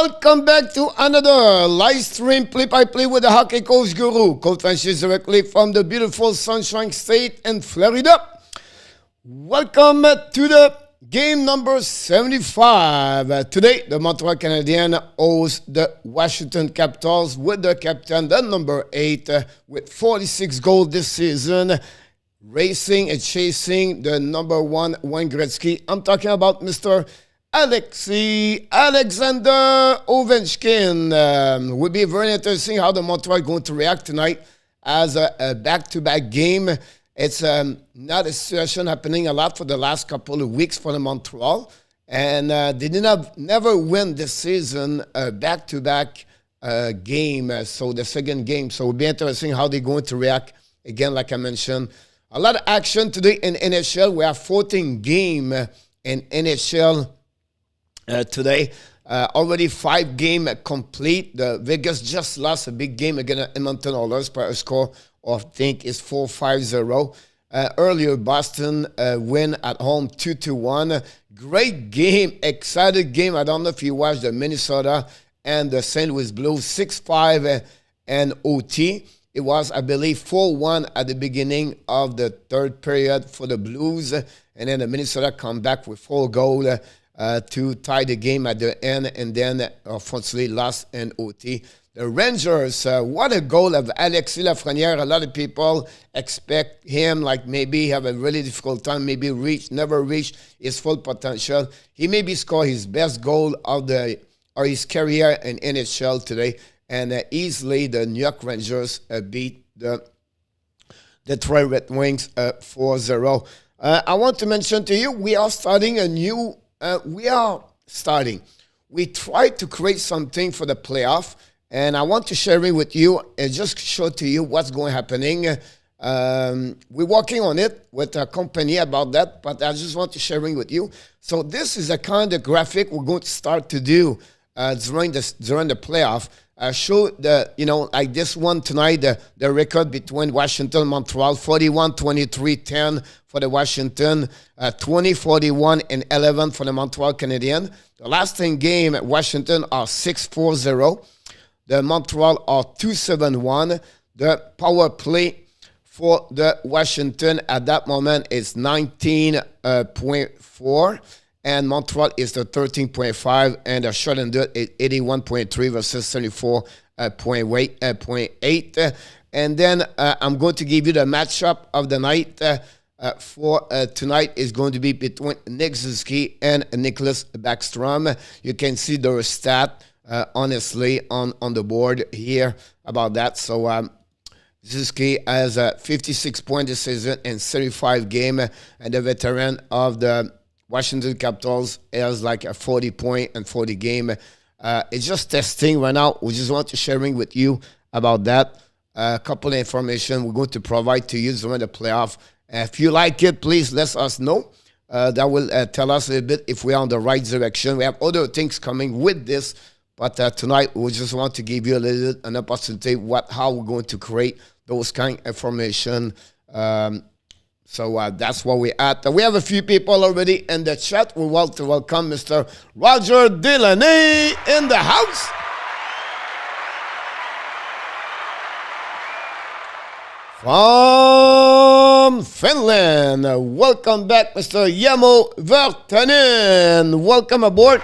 Welcome back to another live stream play-by-play with the Hockey Coach Guru. Coach Francis directly from the beautiful Sunshine State in Florida. Welcome to the game number 75. Today, the Montreal Canadiens host the Washington Capitals with the captain, the number 8, with 46 goals this season, racing and chasing the number 1, Wayne Gretzky. I'm talking about Mr. Alexander Ovechkin. Will be very interesting how the Montreal are going to react tonight as a back-to-back game. It's not a situation happening a lot for the last couple of weeks for the Montreal. And they never win this season a back-to-back game, so the second game. So it'll be interesting how they're going to react. Again, like I mentioned, a lot of action today in NHL. We have 14 games in NHL today. Already 5 games complete. The Vegas just lost a big game against Edmonton Oilers by a score of, I think, is 4-5-0. Earlier, Boston win at home 2-1. Great game, excited game. I don't know if you watched the Minnesota and the St. Louis Blues 6-5 and OT. It was, I believe, 4-1 at the beginning of the third period for the Blues. And then the Minnesota come back with 4 goals to tie the game at the end. And then, unfortunately, lost in OT. The Rangers, what a goal of Alexis Lafrenière. A lot of people expect him like maybe have a really difficult time, maybe never reach his full potential. He maybe score his best goal of his career in NHL today. And easily the New York Rangers beat the Detroit Red Wings 4-0. I want to mention to you, we are starting. We try to create something for the playoff. And I want to share it with you and just show to you what's happening. We're working on it with a company about that, but I just want to share it with you. So this is a kind of graphic we're going to start to do during the playoff. Show like this one tonight, the record between Washington and Montreal, 41-23-10 for the Washington, 20-41-11 for the Montreal Canadiens. The last 10 game, Washington are 6-4-0. The Montreal are 2-7-1. The power play for the Washington at that moment is 19.4. And Montreal is the 13.5. And the shot and dirt is 81.3 versus 74.8. And then I'm going to give you the matchup of the night for tonight is going to be between Nick Suzuki and Nicholas Backstrom. You can see the stat. Honestly, on the board here about that. So, Suzuki has a 56 point this season in 35 game, and the veteran of the Washington Capitals has like a 40 point and 40 game. It's just testing right now. We just want to sharing with you about that. A couple of information we're going to provide to you during the playoff. If you like it, please let us know. That will tell us a little bit if we are on the right direction. We have other things coming with this. But tonight, we just want to give you a little an opportunity how we're going to create those kind of information. So that's where we're at. We have a few people already in the chat. We want to welcome Mr. Roger Delaney in the house. From Finland, welcome back, Mr. Jamo Vertanen. Welcome aboard.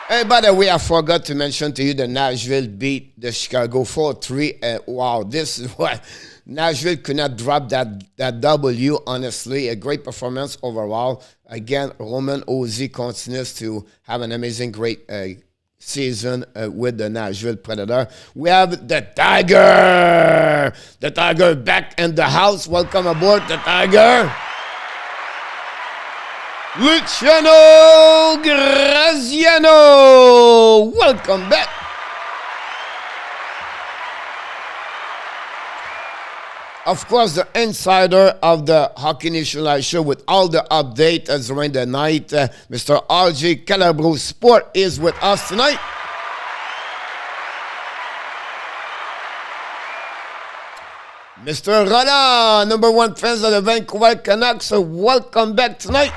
Hey, by the way, I forgot to mention to you that Nashville beat the Chicago 4-3. Wow, this is what Nashville could not drop that W, honestly. A great performance overall. Again, Roman Ozzy continues to have an amazing, great season with the Nashville Predator. We have the Tiger. The Tiger back in the house. Welcome aboard, the Tiger. Luciano Graziano, welcome back. Of course, the insider of the Hockey Nation Live Show with all the updates during the night, Mr. RJ Calabro Sport is with us tonight. Mr. Roland, number 1 fans of the Vancouver Canucks, welcome back tonight.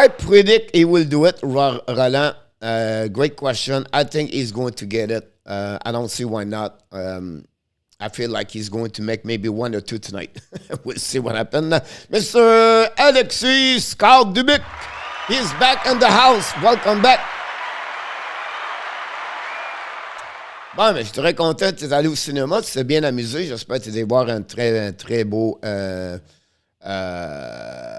I predict he will do it, Roland. Great question. I think he's going to get it. I don't see why not. I feel like he's going to make maybe 1 or 2 tonight. We'll see what happens. Mr. Alexis Scout Dubic, he's back in the house. Welcome back. Bon, mais je suis très content que tu es allé au cinéma. Tu t'es bien amusé. J'espère que tu es allé voir un très beau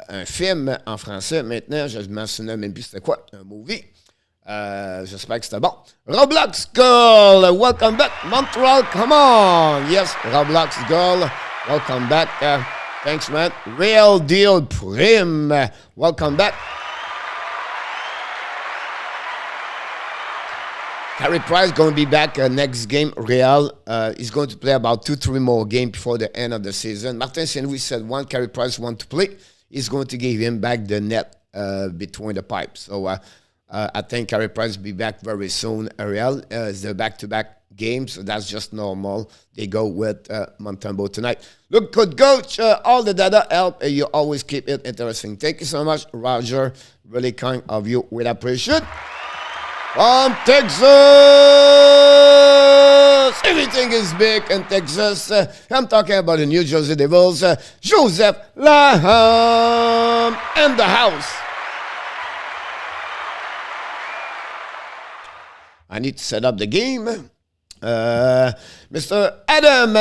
un film en français. Maintenant, je ne me souviens même plus c'était quoi. Un movie. J'espère que c'était bon. Roblox Girl, welcome back. Montreal, come on. Yes, Roblox Girl, welcome back. Thanks, man. Real Deal Prim, welcome back. Carey Price going to be back next game, Real. He's going to play about 2-3 more games before the end of the season. Martin St. Louis said Carey Price want to play. He's going to give him back the net between the pipes. So I think Carey Price will be back very soon, Real. It's the back-to-back games, so that's just normal. They go with Montembeault tonight. Look good, coach. All the data help. You always keep it interesting. Thank you so much, Roger. Really kind of you. We appreciate it. From Texas, everything is big in Texas. I'm talking about the New Jersey Devils. Joseph Laham in the house. I need to set up the game. Mr. Adam,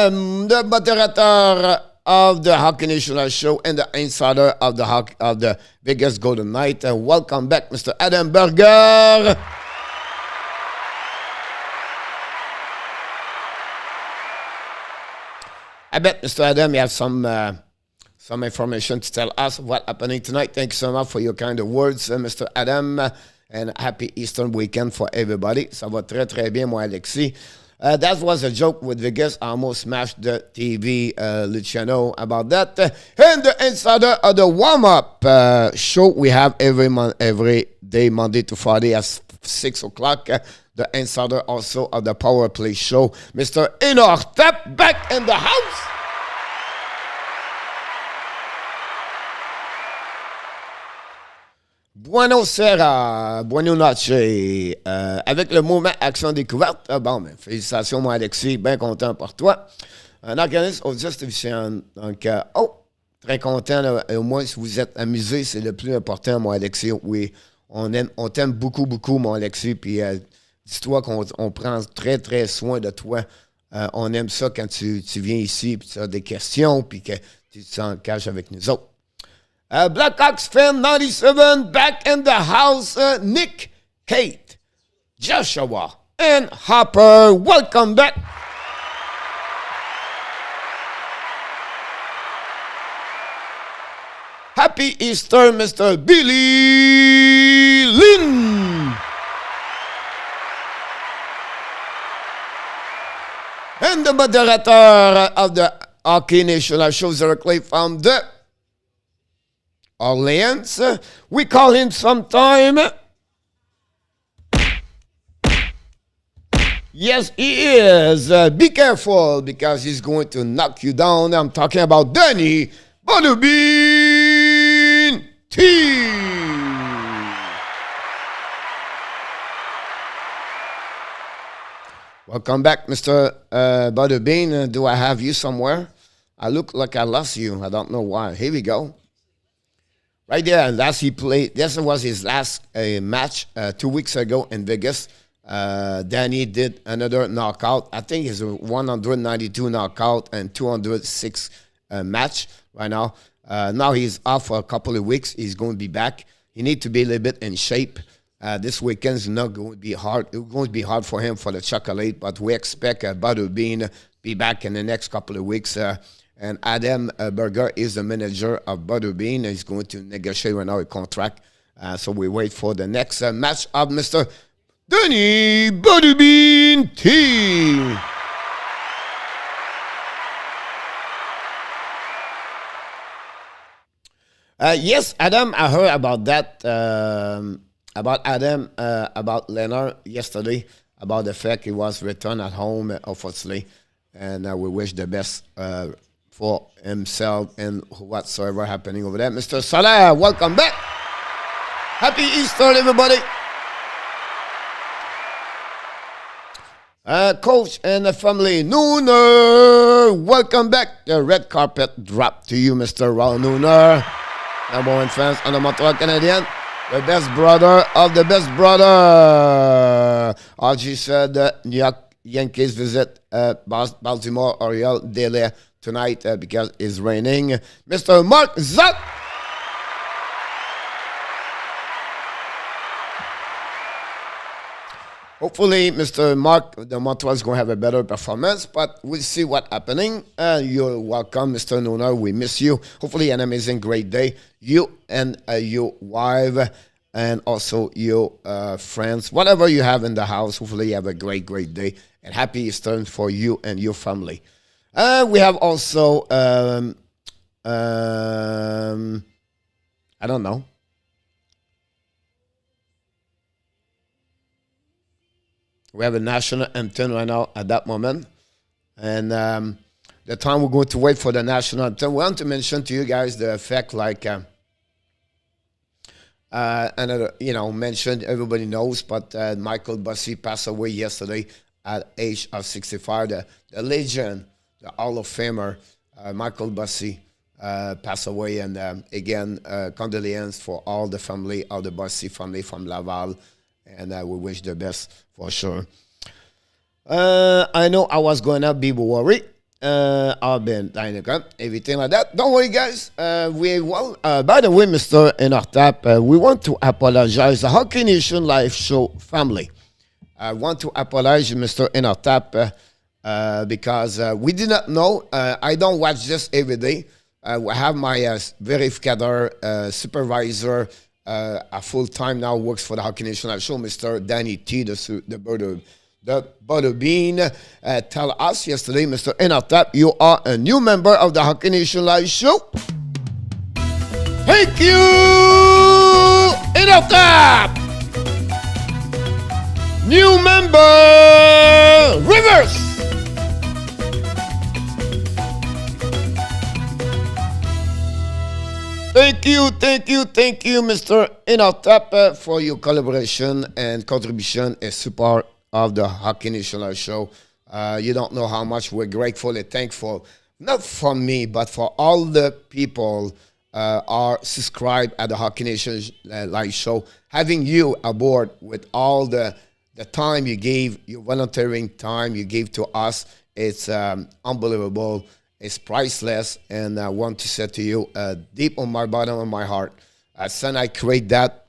the moderator of the Hockey National Show and the insider of the Vegas Golden Knight. Welcome back, Mr. Adam Berger. I bet, Mr. Adam, you have some information to tell us what's happening tonight. Thank you so much for your kind of words, Mr. Adam. And happy Easter weekend for everybody. Ça va très, très bien, moi, Alexis. That was a joke with Vegas. I almost smashed the TV, Luciano, about that. And the insider of the warm-up show we have every day, Monday to Friday at 6 o'clock. The insider also of the Power Play show, Mr. Enoch Tap, back in the house. Buenos Sera, buenos noches. Avec le mouvement Action Découverte, bon, ben, félicitations, moi, Alexis, bien content pour toi. Un organisme au distribution. Donc, très content, là, au moins, si vous êtes amusé, c'est le plus important, moi, Alexis. Oui, on t'aime beaucoup, beaucoup, mon Alexis, puis dis-toi qu'on prend très, très soin de toi. On aime ça quand tu viens ici, puis tu as des questions, puis que tu t'engages avec nous autres. Blackhawks fan 97, back in the house. Nick, Kate, Joshua, and Hopper, welcome back. Happy Easter, Mr. Billy Lynn. And the moderator of the Hockey National Show, directly from the Orleans. We call him sometime. Yes, he is. Be careful because he's going to knock you down. I'm talking about Danny Bonubin T. Welcome back, Mr. Bonubin. Do I have you somewhere? I look like I lost you. I don't know why. Here we go. Right there, last he played, this was his last match 2 weeks ago in Vegas. Danny did another knockout. I think it's a 192 knockout and 206 match right now. Now he's off for a couple of weeks. He's going to be back. He needs to be a little bit in shape. This weekend is not going to be hard. It's going to be hard for him for the chocolate, but we expect Butterbean to be back in the next couple of weeks. And Adam Berger is the manager of Butterbean. He's going to negotiate right now a contract. So we wait for the next match of Mr. Danny Butterbean T. Yes, Adam, I heard about that. About Leonard yesterday, about the fact he was returned at home, obviously. And we wish the best for himself and whatsoever happening over there. Mr. Salah, welcome back. Happy Easter, everybody. Coach and the family, Nooner, welcome back. The red carpet drop to you, Mr. Raul Nooner. Number one fans on the Montreal Canadiens. The best brother of the best brother. RG said New York Yankees visit Baltimore Orioles daily tonight because it's raining. Mr. Mark Zuck. Hopefully, Mr. Mark, the Montreal is going to have a better performance, but we'll see what's happening. You're welcome, Mr. Nooner. We miss you. Hopefully, an amazing, great day. You and your wife and also your friends, whatever you have in the house, hopefully you have a great, great day. And happy Easter for you and your family. We have also, I don't know. We have a national anthem right now at that moment. And the time we're going to wait for the national anthem, we want to mention to you guys the effect like, mentioned, everybody knows, but Michael Bossy passed away yesterday at age of 65. The legend, the Hall of Famer, Michael Bossy, passed away. And again, condolences for all the family of the Bossy family from Laval. And we wish the best for sure. I know I was going to be worried. I've been everything like that. Don't worry, guys. By the way, Mr. Enartap, we want to apologize the Hockey Nation Live Show family. I want to apologize, Mr. Enartap, because we did not know. I don't watch this every day. I have my verificator supervisor. A full time now works for the Hockey Nation Live Show, Mr. Danny T, the Butterbean. Tell us yesterday, Mr. Enartap, you are a new member of the Hockey Nation Live Show. Thank you, Enartap. New member, Rivers. Thank you, Mr. Enartap, for your collaboration and contribution and support of the Hockey Nation Live Show. You don't know how much we're grateful and thankful, not for me, but for all the people are subscribed at the Hockey Nation Live Show. Having you aboard with all the time you gave, your volunteering time you gave to us, it's unbelievable. It's priceless, and I want to say to you, deep on my bottom of my heart, since I create that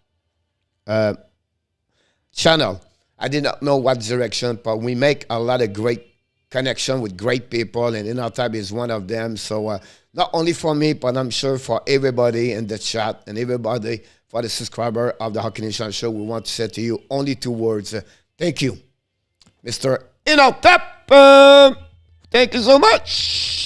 channel, I did not know what direction, but we make a lot of great connection with great people, and Enartap is one of them. So not only for me, but I'm sure for everybody in the chat and everybody for the subscriber of the Hockey Nation Show, we want to say to you only two words. Thank you, Mr. Enartap. Thank you so much.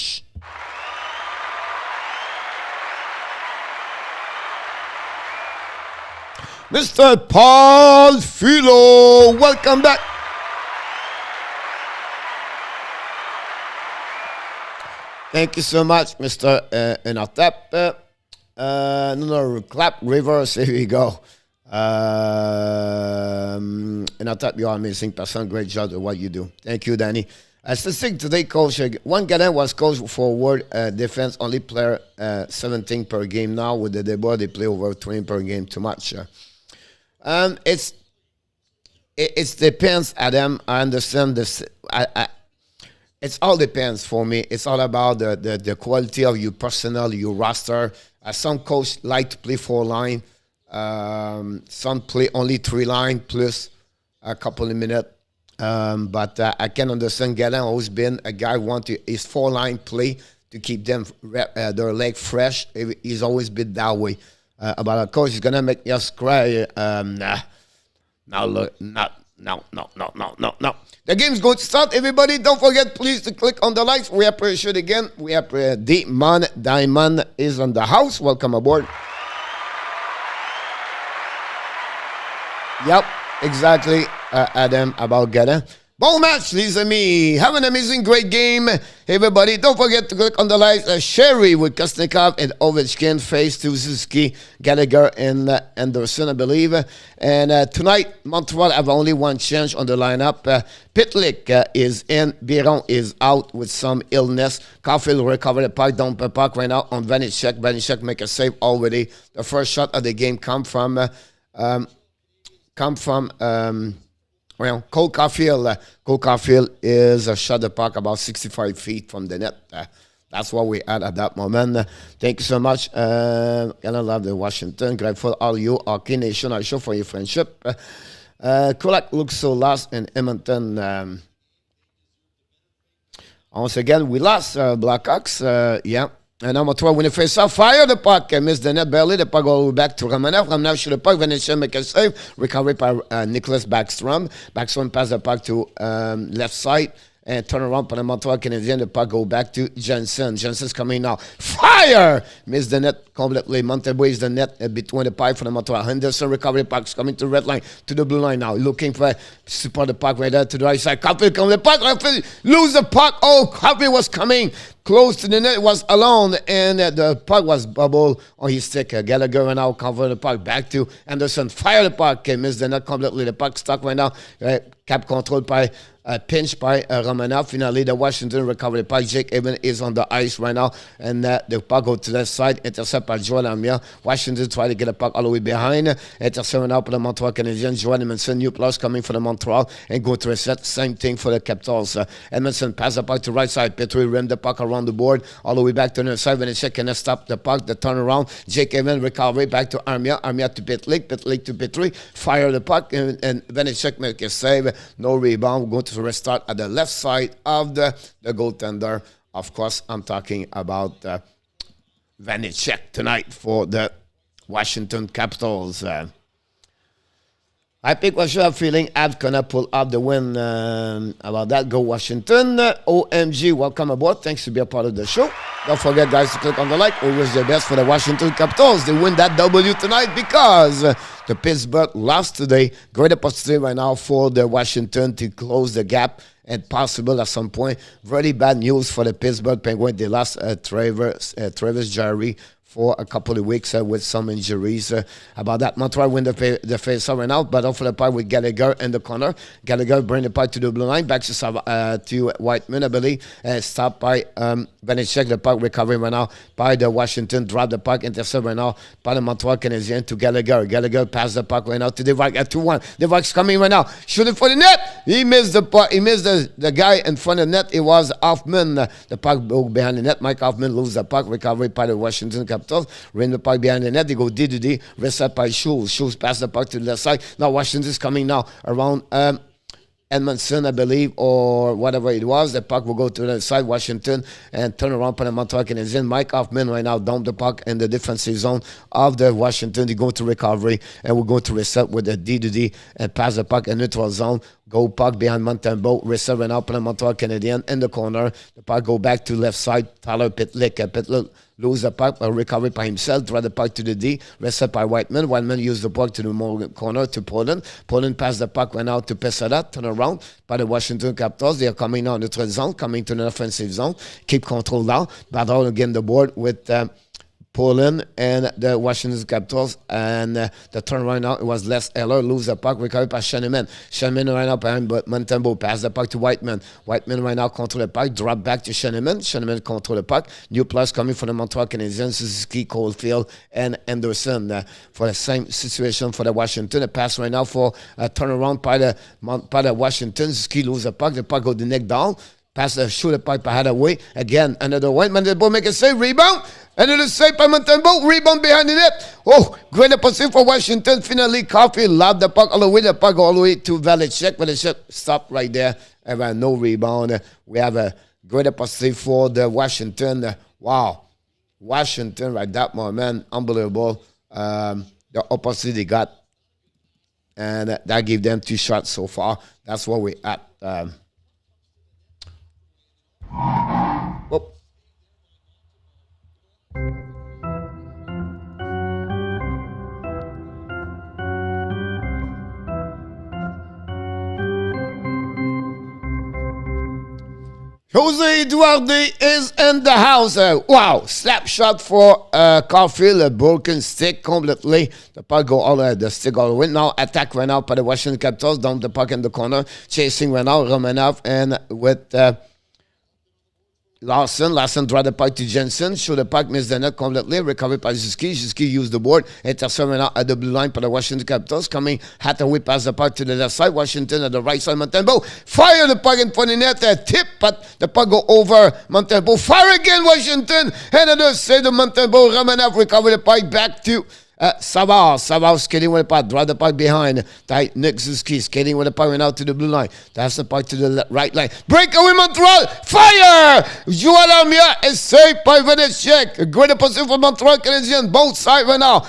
Mr. Paul Philo, welcome back. Thank you so much, Mr. Enartap. No, clap reverse, here we go. Enartap, you are an amazing person. Great job at what you do. Thank you, Danny. Statistic today, coach. One Canadian was coached for world defense, only player 17 per game now. With the debut, they play over 20 per game, too much. It depends, Adam. I understand this. It's all depends for me. It's all about the quality of your personnel, your roster. Some coach like to play 4 line. Some play only 3 line plus a couple of minutes. But I can understand Galen always been a guy want to his 4 line play to keep them their leg fresh. He's always been that way. About a coach is gonna make us cry. No. The game's going to start. Everybody, don't forget, please, to click on the likes. We appreciate it again. We appreciate Diamond is on the house. Welcome aboard. Yep, exactly, Adam, about Gada. Bon match, les amis. Have an amazing, great game. Everybody, don't forget to click on the like. Sherry with Kostnikov and Ovechkin face to Suzuki, Gallagher, and Anderson, I believe. And tonight, Montreal have only one change on the lineup. Pitlick is in. Biron is out with some illness. Caulfield recovered the puck. Down the puck right now on Vanecek. Vanecek make a save already. The first shot of the game come from well, Cole Caulfield. Cole Caulfield is a shot the puck about 65 feet from the net. That's what we had at that moment. Thank you so much. Gonna love the Washington. Grateful all you Hockey Nation. I show for your friendship. Kulak looks so lost in Edmonton. Once again, we lost Blackhawks. Yeah. And number 12, when the face off, fire the puck, missed the net barely. The puck all the way back to Romanov. Romanov shoot the puck. Vanecek make a save. Recovered by Nicholas Backstrom. Backstrom pass the puck to left side. And turn around for the Montreal Canadiens. The puck go back to Jensen. Jensen's coming now. Fire! Missed the net completely. Montembeault is the net between the pipe for the Montreal. Henderson recovery puck's coming to the red line, to the blue line now. Looking for support the puck right there to the right side. Caulfield comes the puck. Lose the puck. Oh, Caulfield was coming close to the net. Was alone. And the puck was bubbled on his stick. Gallagher right now cover the puck. Back to Anderson. Fire the puck. Missed the net completely. The puck stuck right now. Cap controlled by pinch by Romanov. Finally, the Washington recovery puck. Jake Eben is on the ice right now. And the puck go to the side. Intercept by Joel Armia. Washington try to get the puck all the way behind. Intercept now for the Montreal Canadiens. Joel Edmondson, new plus coming for the Montreal. And go to reset. Same thing for the Capitals. Edmondson pass the puck to right side. Petrie rim the puck around the board. All the way back to the side. Vanecek can stop the puck. The turnaround. Jake Eben recovery back to Armia. Armia to Pitlick. Pitlick to Petrie. Fire the puck. And Vanecek make a save. No rebound. Go to restart at the left side of the goaltender. Of course, I'm talking about Vanecek tonight for the Washington Capitals. I think we should have feeling Ab's gonna pull up the win about that. Go Washington. OMG, welcome aboard. Thanks to be a part of the show. Don't forget, guys, to click on the like. Always the best for the Washington Capitals. They win that W tonight because the Pittsburgh lost today. Great opportunity right now for the Washington to close the gap and possible at some point. Very bad news for the Pittsburgh Penguins. They lost Travis Jarry for a couple of weeks with some injuries. About that, Montreal win the face right now, but off the puck with Gallagher in the corner. Gallagher bring the puck to the blue line, back to Whiteman, I believe, stopped by Vanecek. The puck recovering right now by the Washington, drop the puck, intercept right now by the Montreal Canadiens to Gallagher. Gallagher pass the puck right now to Devac at 2-1. Devac's coming right now, shooting for the net. He missed the puck. He missed the guy in front of the net. It was Hoffman. The puck broke behind the net. Mike Hoffman lose the puck, recovery by the Washington Capitals. Ran the puck behind the net. They go D2D. Reset by Schultz. Schultz pass the puck to the left side. Now Washington is coming now around Edmondson, I believe, or whatever it was. The puck will go to the side, Washington, and turn around for the Montreal Canadiens. Mike Hoffman right now dump the puck in the defensive zone of the Washington. They go to recovery, and we're going to reset with the D2D and pass the puck in neutral zone. Go puck behind Montembeault. Reset right now for the Montreal Canadiens in the corner. The puck go back to left side. Tyler Pitlick. Pitlick lose the puck, recovery by himself, draw the puck to the D, reset by Whiteman. Whiteman use the puck to the more corner to Poland. Poland pass the puck right now to Pesada, turn around by the Washington Capitals. They are coming now in the neutral zone, coming to the offensive zone. Keep control now. Battle again the board with Poland and the Washington Capitals, and the turn right now it was Les Eller, lose the puck, recovered by Sheneman. Sheneman right now behind Montembeault, pass the puck to Whiteman. Whiteman right now control the puck, drop back to Sheneman. Sheneman control the puck. New plus coming from the Montreal Canadiens, Suzuki, Caulfield, and Anderson for the same situation for the Washington. A pass right now for a turnaround by the Washington. Suzuki lose the puck go the neck down. Pass the shoot the puck behind away. Again, another Whiteman. The ball make a save, rebound. Another save by Montembeault. Rebound behind the net. Oh, great opportunity for Washington. Finally, Caulfield lobbed the puck all the way. The puck all the way to Vanecek. Vanecek stopped right there. And no rebound. We have a great opportunity for the Washington. Wow. Washington right that moment. Unbelievable. The opportunity they got. And that gave them 2 shots so far. That's what we at. Whoop. Jose Duarte is in the house. Wow, slap shot for Caulfield, a broken stick completely. The puck go the stick all the way. Now attack right now by the Washington Capitals. Dump the puck in the corner. Chasing right now, Romanov and with Larson draw the puck to Jensen. Show the puck, miss the net completely. Recovered by Gretzky. Gretzky used the board. Intercept right now at the blue line for the Washington Capitals. Coming, had to whip past the puck to the left side. Washington at the right side. Montembeault fire the puck in front of the net. Tip, but the puck go over Montembeault. Fire again, Washington. And another save to Montembeault. Romanov recover the puck back to Savard skating with the puck, draw the puck behind. Tight Nick Gretzky skating with the puck right now to the blue line. That's the puck to the right line. Breakaway Montreal, fire! Joel Armia is saved by Vanecek. A great position for Montreal Canadiens. Both sides right now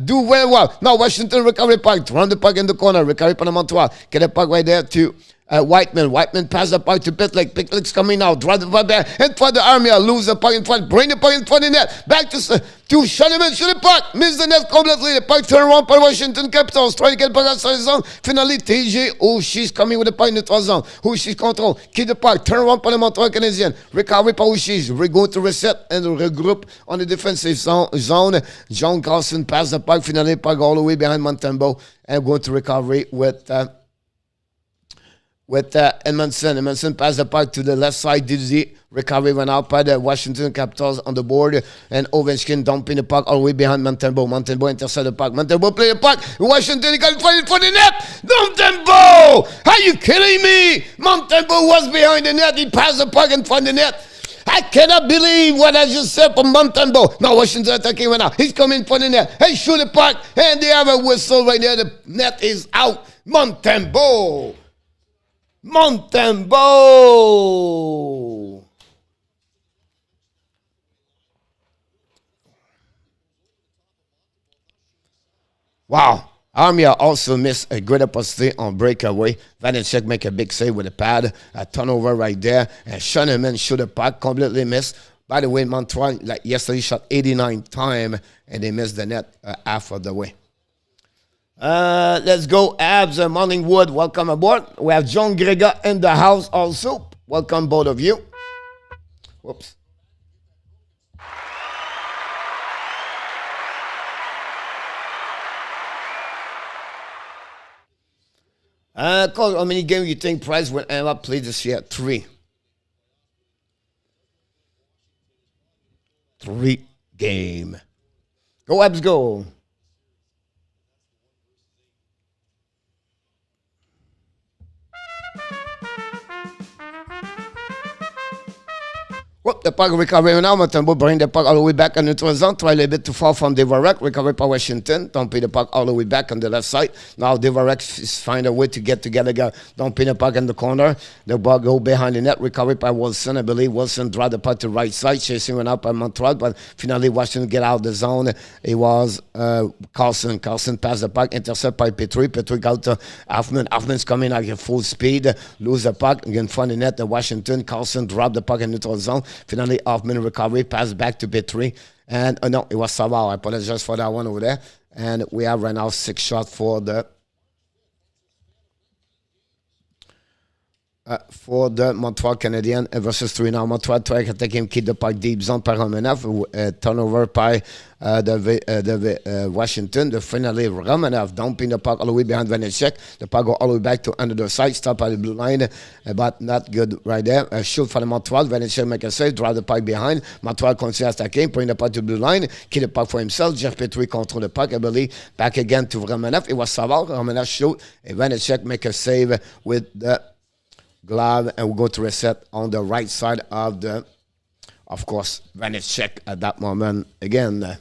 do very well. Now Washington recover the puck, run the puck in the corner, recover for the Montreal. Get the puck right there to Whiteman pass the puck to Pitlick. Pitlick's coming now. Draw the puck there. In front of the Armia. Lose the puck in front. Bring the puck in front of the net. Back to Shanaman. Shoot the puck. Miss the net completely. The puck turn around by Washington Capitals. Try to get the puck outside the zone. Finally, TJ. Oh, she's coming with the puck in the 3rd zone. Who she's control. Keep the puck. Turn around by the Montreal Canadiens. Recovery by Who's. We're going to reset and regroup on the defensive zone. John Carlson pass the puck. Finally, puck all the way behind Montembeault. And going to recovery with Edmondson. Edmondson passed the puck to the left side. Dizzy recovery went out by the Washington Capitals on the board. And Ovechkin dumping the puck all the way behind Montembeault. Montembeault intercept the puck. Montembeault play the puck. Washington got in front of the net. Montembeault! Are you kidding me? Montembeault was behind the net. He passed the puck in front of the net. I cannot believe what I just said from Montembeault. Now Washington attacking right now. He's coming in front of the net. Hey, shoot the puck. And they have a whistle right there. The net is out. Montembeault! Wow. Armia also missed a great opportunity on breakaway. Vanecek make a big save with a pad. A turnover right there. And Schoenemann shoot a puck. Completely missed. By the way, Montreal, like yesterday, shot 89 times. And they missed the net half of the way. Let's go, Abs and Morningwood. Welcome aboard. We have John Gregor in the house also. Welcome, both of you. Whoops. Call how many games you think Price will end up play this year? 3. 3 game. Go, Abs, go. Whoop, the puck recovery now. Montembeault bring the puck all the way back on the 3rd zone. Try a little bit too far from Devarek. Recovery by Washington. Don't pay the puck all the way back on the left side. Now Devarek find a way to get together. Don't pay the puck in the corner. The puck go behind the net. Recovery by Wilson. I believe Wilson draw the puck to the right side. Chasing went out by Montreal. But finally Washington get out of the zone. It was Carlson. Carlson passed the puck. Intercept by Petrie. Petrie got to Hoffman. Hoffman's coming out at full speed. Lose the puck. In front of the net. The Washington. Carlson dropped the puck in the 3rd zone. Finally, Hoffman recovery, pass back to Petrie. And, no, it was Savard. I apologize for that one over there. And we have right now 6 shots for the Montreal Canadiens versus 3 now. Montreal try to take him, keep the puck deep zone par Romanov. Turnover by the Washington. The finally Romanov dumping the puck all the way behind Vanecek. The puck go all the way back to under the side. Stop at the blue line, but not good right there. Shoot for the Montreal. Vanecek make a save. Drive the puck behind. Montreal continues attacking. Bring the puck to the blue line. Keep the puck for himself. Jeff Petrie control the puck. I believe back again to Romanov. It was Savard. Romanov shoot. And Vanecek make a save with the glove, and we'll go to reset on the right side of the, of course, Vanecek at that moment again.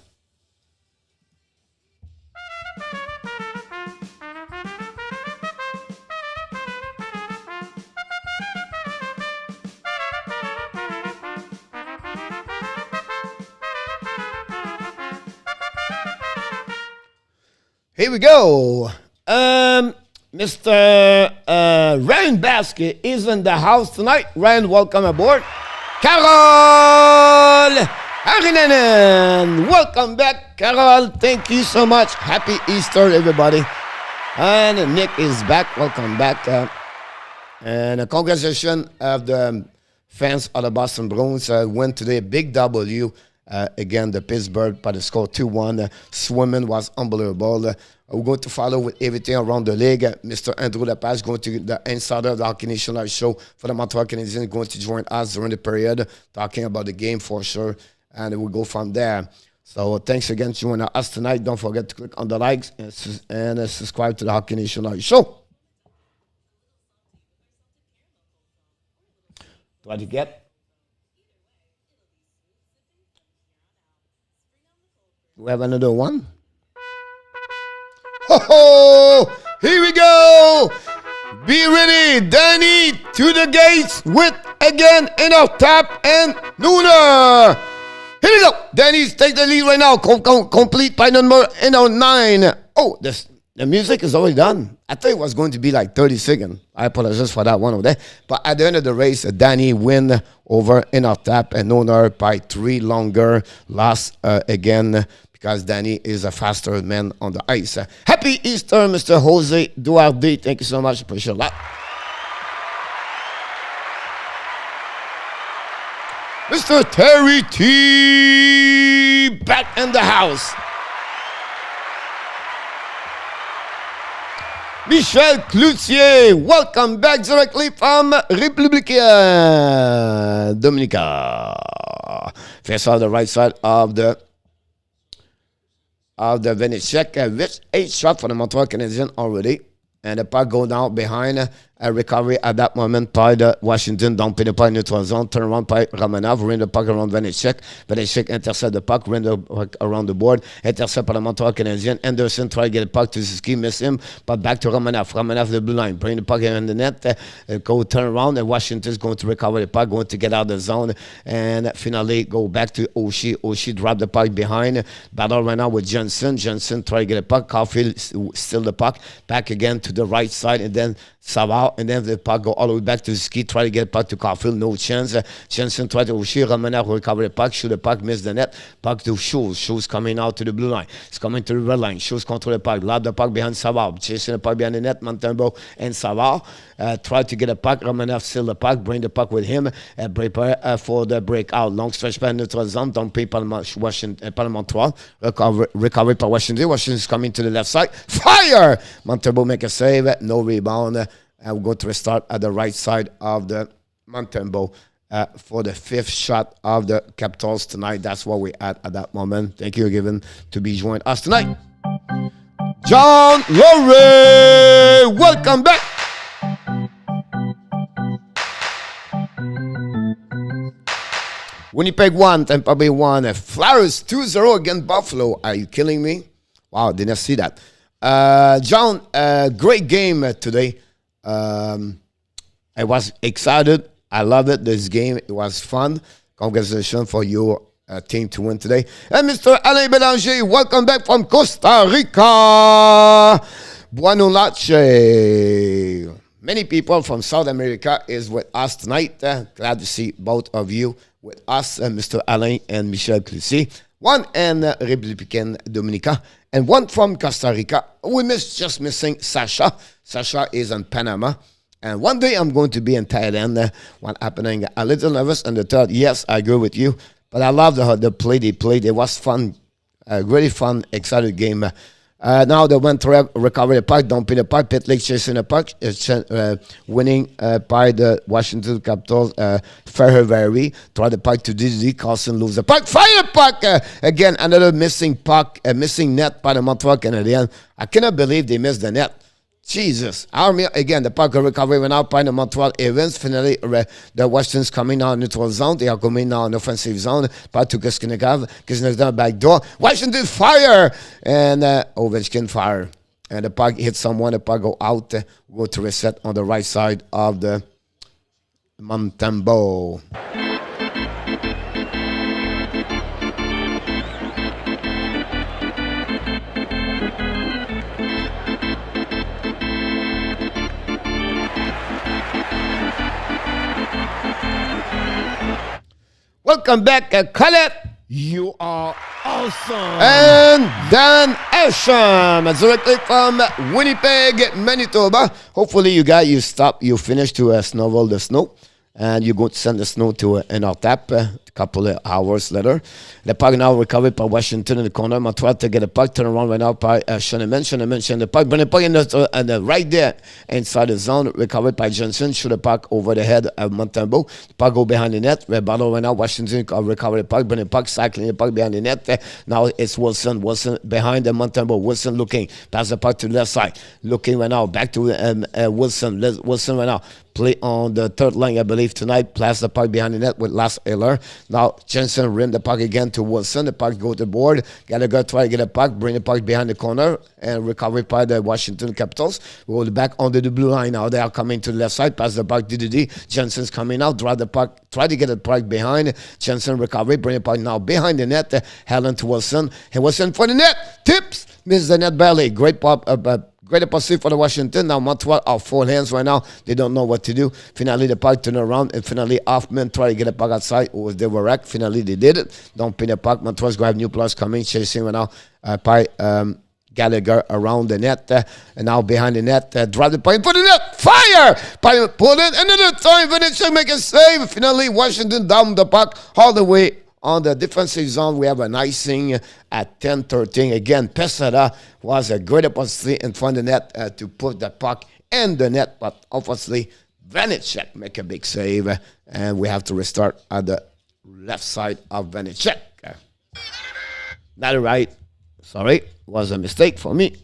Here we go. Mr. Ryan Basket is in the house tonight. Ryan, welcome aboard. Carol Harinanen, welcome back. Carol, thank you so much. Happy Easter, everybody. And Nick is back. Welcome back. And congratulations of the fans of the Boston Bruins win today a big W. Again, the Pittsburgh by the score 2-1. Swimming was unbelievable. We're going to follow with everything around the league. Mr. Andrew Lepage going to the insider of the Hockey Nation Live show for the Montreal Canadiens, going to join us during the period, talking about the game for sure, and we'll go from there. So thanks again for joining us tonight. Don't forget to click on the likes and subscribe to the Hockey Nation Live show. What do you get? We have another one. Ho! Here we go. Be ready, Danny, to the gates with again in our tap and Nooner. Here we go. Danny's take the lead right now. Complete by number 9. Oh, the music is already done. I thought it was going to be like 30 seconds. I apologize for that one over there. But at the end of the race, Danny win over in our tap and Nooner by 3 longer. Lost again, because Danny is a faster man on the ice. Happy Easter, Mr. Jose Duarte. Thank you so much. Appreciate that. Mr. Terry T. back in the house. Michel Cloutier, welcome back directly from République Dominica. Face on the right side of the Vanecek, which 8 shot for the Montreal Canadiens already. And the puck go down behind a recovery at that moment by the Washington. Don't pay the puck in neutral zone. Turn around by Romanov. Ran the puck around Vanecek. Vanecek intercept the puck. Ran the puck around the board. Intercept by the Montreal Canadiens. Anderson try to get the puck to Suzuki. Miss him. But back to Romanov. Romanov the blue line. Bring the puck in the net. Go turn around. And Washington's going to recover the puck. Going to get out of the zone. And finally go back to Oshie. Oshie drop the puck behind. Battle right now with Johnson. Johnson try to get the puck. Caulfield still the puck. Back again to the right side. And then Savard, and then the puck go all the way back to Ski, try to get it puck to Caulfield, no chance. Jensen try to shoot, Romanov recover the puck, shoot the puck, miss the net, puck to Schultz. Schultz coming out to the blue line. It's coming to the red line. Schultz control the puck, lob the puck behind Savard, chasing the puck behind the net, Montembeault and Savard. Try to get a puck, Romanov steal the puck, bring the puck with him, prepare for the breakout. Long stretch by neutral zone, don't pay Montreal. Recovery by Washington. Washington's coming to the left side. Fire! Montembeault make a save, no rebound. And we'll go to restart at the right side of the Montembeault for the 5th shot of the Capitals tonight. That's what we're at that moment. Thank you again to be joining us tonight. John Lorray, welcome back. Winnipeg 1, Tampa Bay 1. Flyers 2-0 against Buffalo. Are you killing me? Wow, didn't see that. John, great game today. I was excited. I loved it. This game, it was fun. Congratulations for your team to win today. And Mr. Alain Bélanger, welcome back from Costa Rica. Buenas noches. Many people from South America is with us tonight. Glad to see both of you with us, Mr. Alain and Michel Cloutier. One in République Dominica and one from Costa Rica. We just missing Sasha. Sasha is in Panama. And one day I'm going to be in Thailand. What happening? A little nervous. And the third, yes, I agree with you. But I love the play they played. It was fun. Really fun, excited game. Now they went to recover the puck, dumping the puck, Pitlick chasing the puck, winning by the Washington Capitals. Ferrari try the puck to Dizzy, Carlson lose the puck, fire the puck! Again, another missing puck, missing net by the Montreal Canadiens. I cannot believe they missed the net. Jesus. Army, again, the puck recovery went out by the Montreal Evans. Finally, the Washington's coming now in neutral zone. They are coming now in offensive zone. Puck to Kiskinnikov. Kiskinnikov back door. Washington fire! And Ovechkin fire. And the puck hit someone. The puck go out. Go to reset on the right side of the Montembeault. Welcome back, Colette. You are awesome. And Dan Esham, directly from Winnipeg, Manitoba. Hopefully you finished to snovel the snow. and you're going to send the snow to an tap a couple of hours later. The puck now recovered by Washington in the corner. Montreal to get a puck, turn around right now by Schoenemann. Schoenemann the puck, bring the puck in the right there inside the zone, recovered by Johnson. Shoot the puck over the head of Montembeault. The puck go behind the net. Red battle right now. Washington recover the puck, bring the puck, cycling the puck behind the net. Now it's Wilson. Wilson behind the Montembeault. Wilson looking, pass the puck to the left side. Looking right now, back to Wilson. Wilson right now. Play on the third line, I believe, tonight. Pass the puck behind the net with Lars Eller. Now, Jensen rim the puck again to Wilson. The puck go to the board. Gallagher try to get a puck, bring the puck behind the corner, and recovered by the Washington Capitals. Roll it back onto the blue line now. They are coming to the left side. Pass the puck to DD. Jensen's coming out. Drive the puck. Try to get the puck behind. Jensen recovery. Bring the puck now behind the net. Helen to Wilson. And Wilson for the net. Tips. Misses the net barely. Great pop. Great opportunity for the Washington. Now Montreal are full hands right now. They don't know what to do. Finally, the puck turned around, and finally, Hoffman tried to get the puck outside. They were wrecked. Finally, they did it. Don't pin the puck. Montreal's going to have new players coming, chasing right now by Gallagher around the net. And now behind the net, drive the puck, put the net, fire! Pull it, another time, Vanecek make a save. Finally, Washington down the puck all the way on the defensive zone. We have an icing at 10-13. Again, Pesada was a great opportunity in front of the net to put the puck in the net, but obviously Vanecek make a big save, and we have to restart at the left side of Vanecek. Not right. Sorry, was a mistake for me.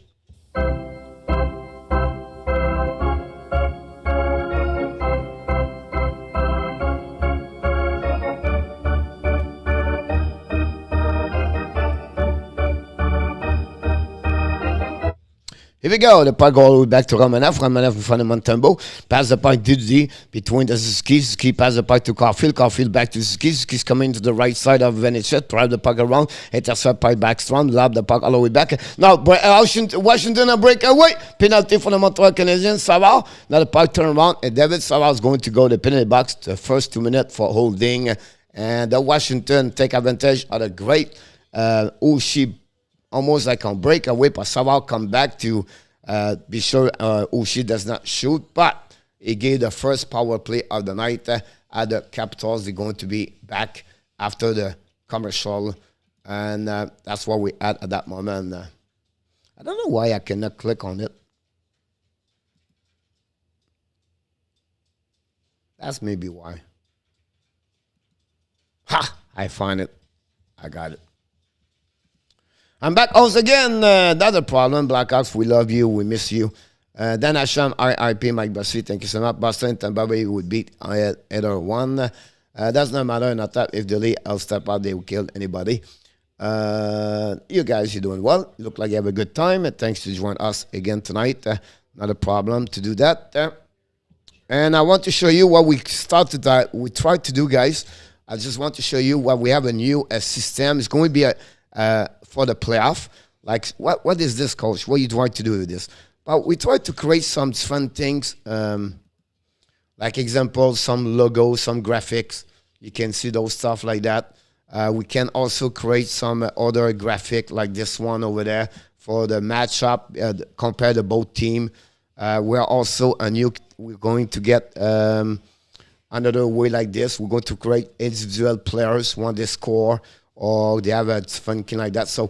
Here we go. The puck all the way back to Romanov. Romanov in front of Montembeault. Pass the puck to D between the Suzuki. Suzuki pass the puck to Caulfield. Caulfield back to Suzuki. Suzuki's coming to the right side of Vanecek. Drive the puck around. Intercept by Backstrom. Lob the puck all the way back. Now Washington a breakaway. Penalty for the Montreal Canadiens. Savard. Now the puck turn around. And David Savard is going to go to the penalty box the first 2 minutes for holding. And the Washington take advantage of the great Oshie. Almost like on breakaway, but Savard come back to be sure Oshie does not shoot. But he gave the first power play of the night at the Capitals. They're going to be back after the commercial. And that's what we had at that moment. I don't know why I cannot click on it. That's maybe why. Ha! I find it. I got it. I'm back once again. That's a problem. Blackhawks, we love you. We miss you. Dan Hasham, RIP, Mike Bossy. Thank you so much. Boston, Tampa Bay would beat either one. Does not matter. Not that if the league, I'll step out. They will kill anybody. You guys, you're doing well. You look like you have a good time. Thanks to join us again tonight. Not a problem to do that. And I want to show you what we started. We tried to do, guys. I just want to show you what we have a new system. It's going to be for the playoff. Like, what is this, coach? What are you trying to do with this? But we try to create some fun things, like example, some logos, some graphics. You can see those stuff like that. We can also create some other graphic like this one over there for the matchup, compare the both team. We're also we're going to get another way like this. We're going to create individual players when they score or they have a function like that. So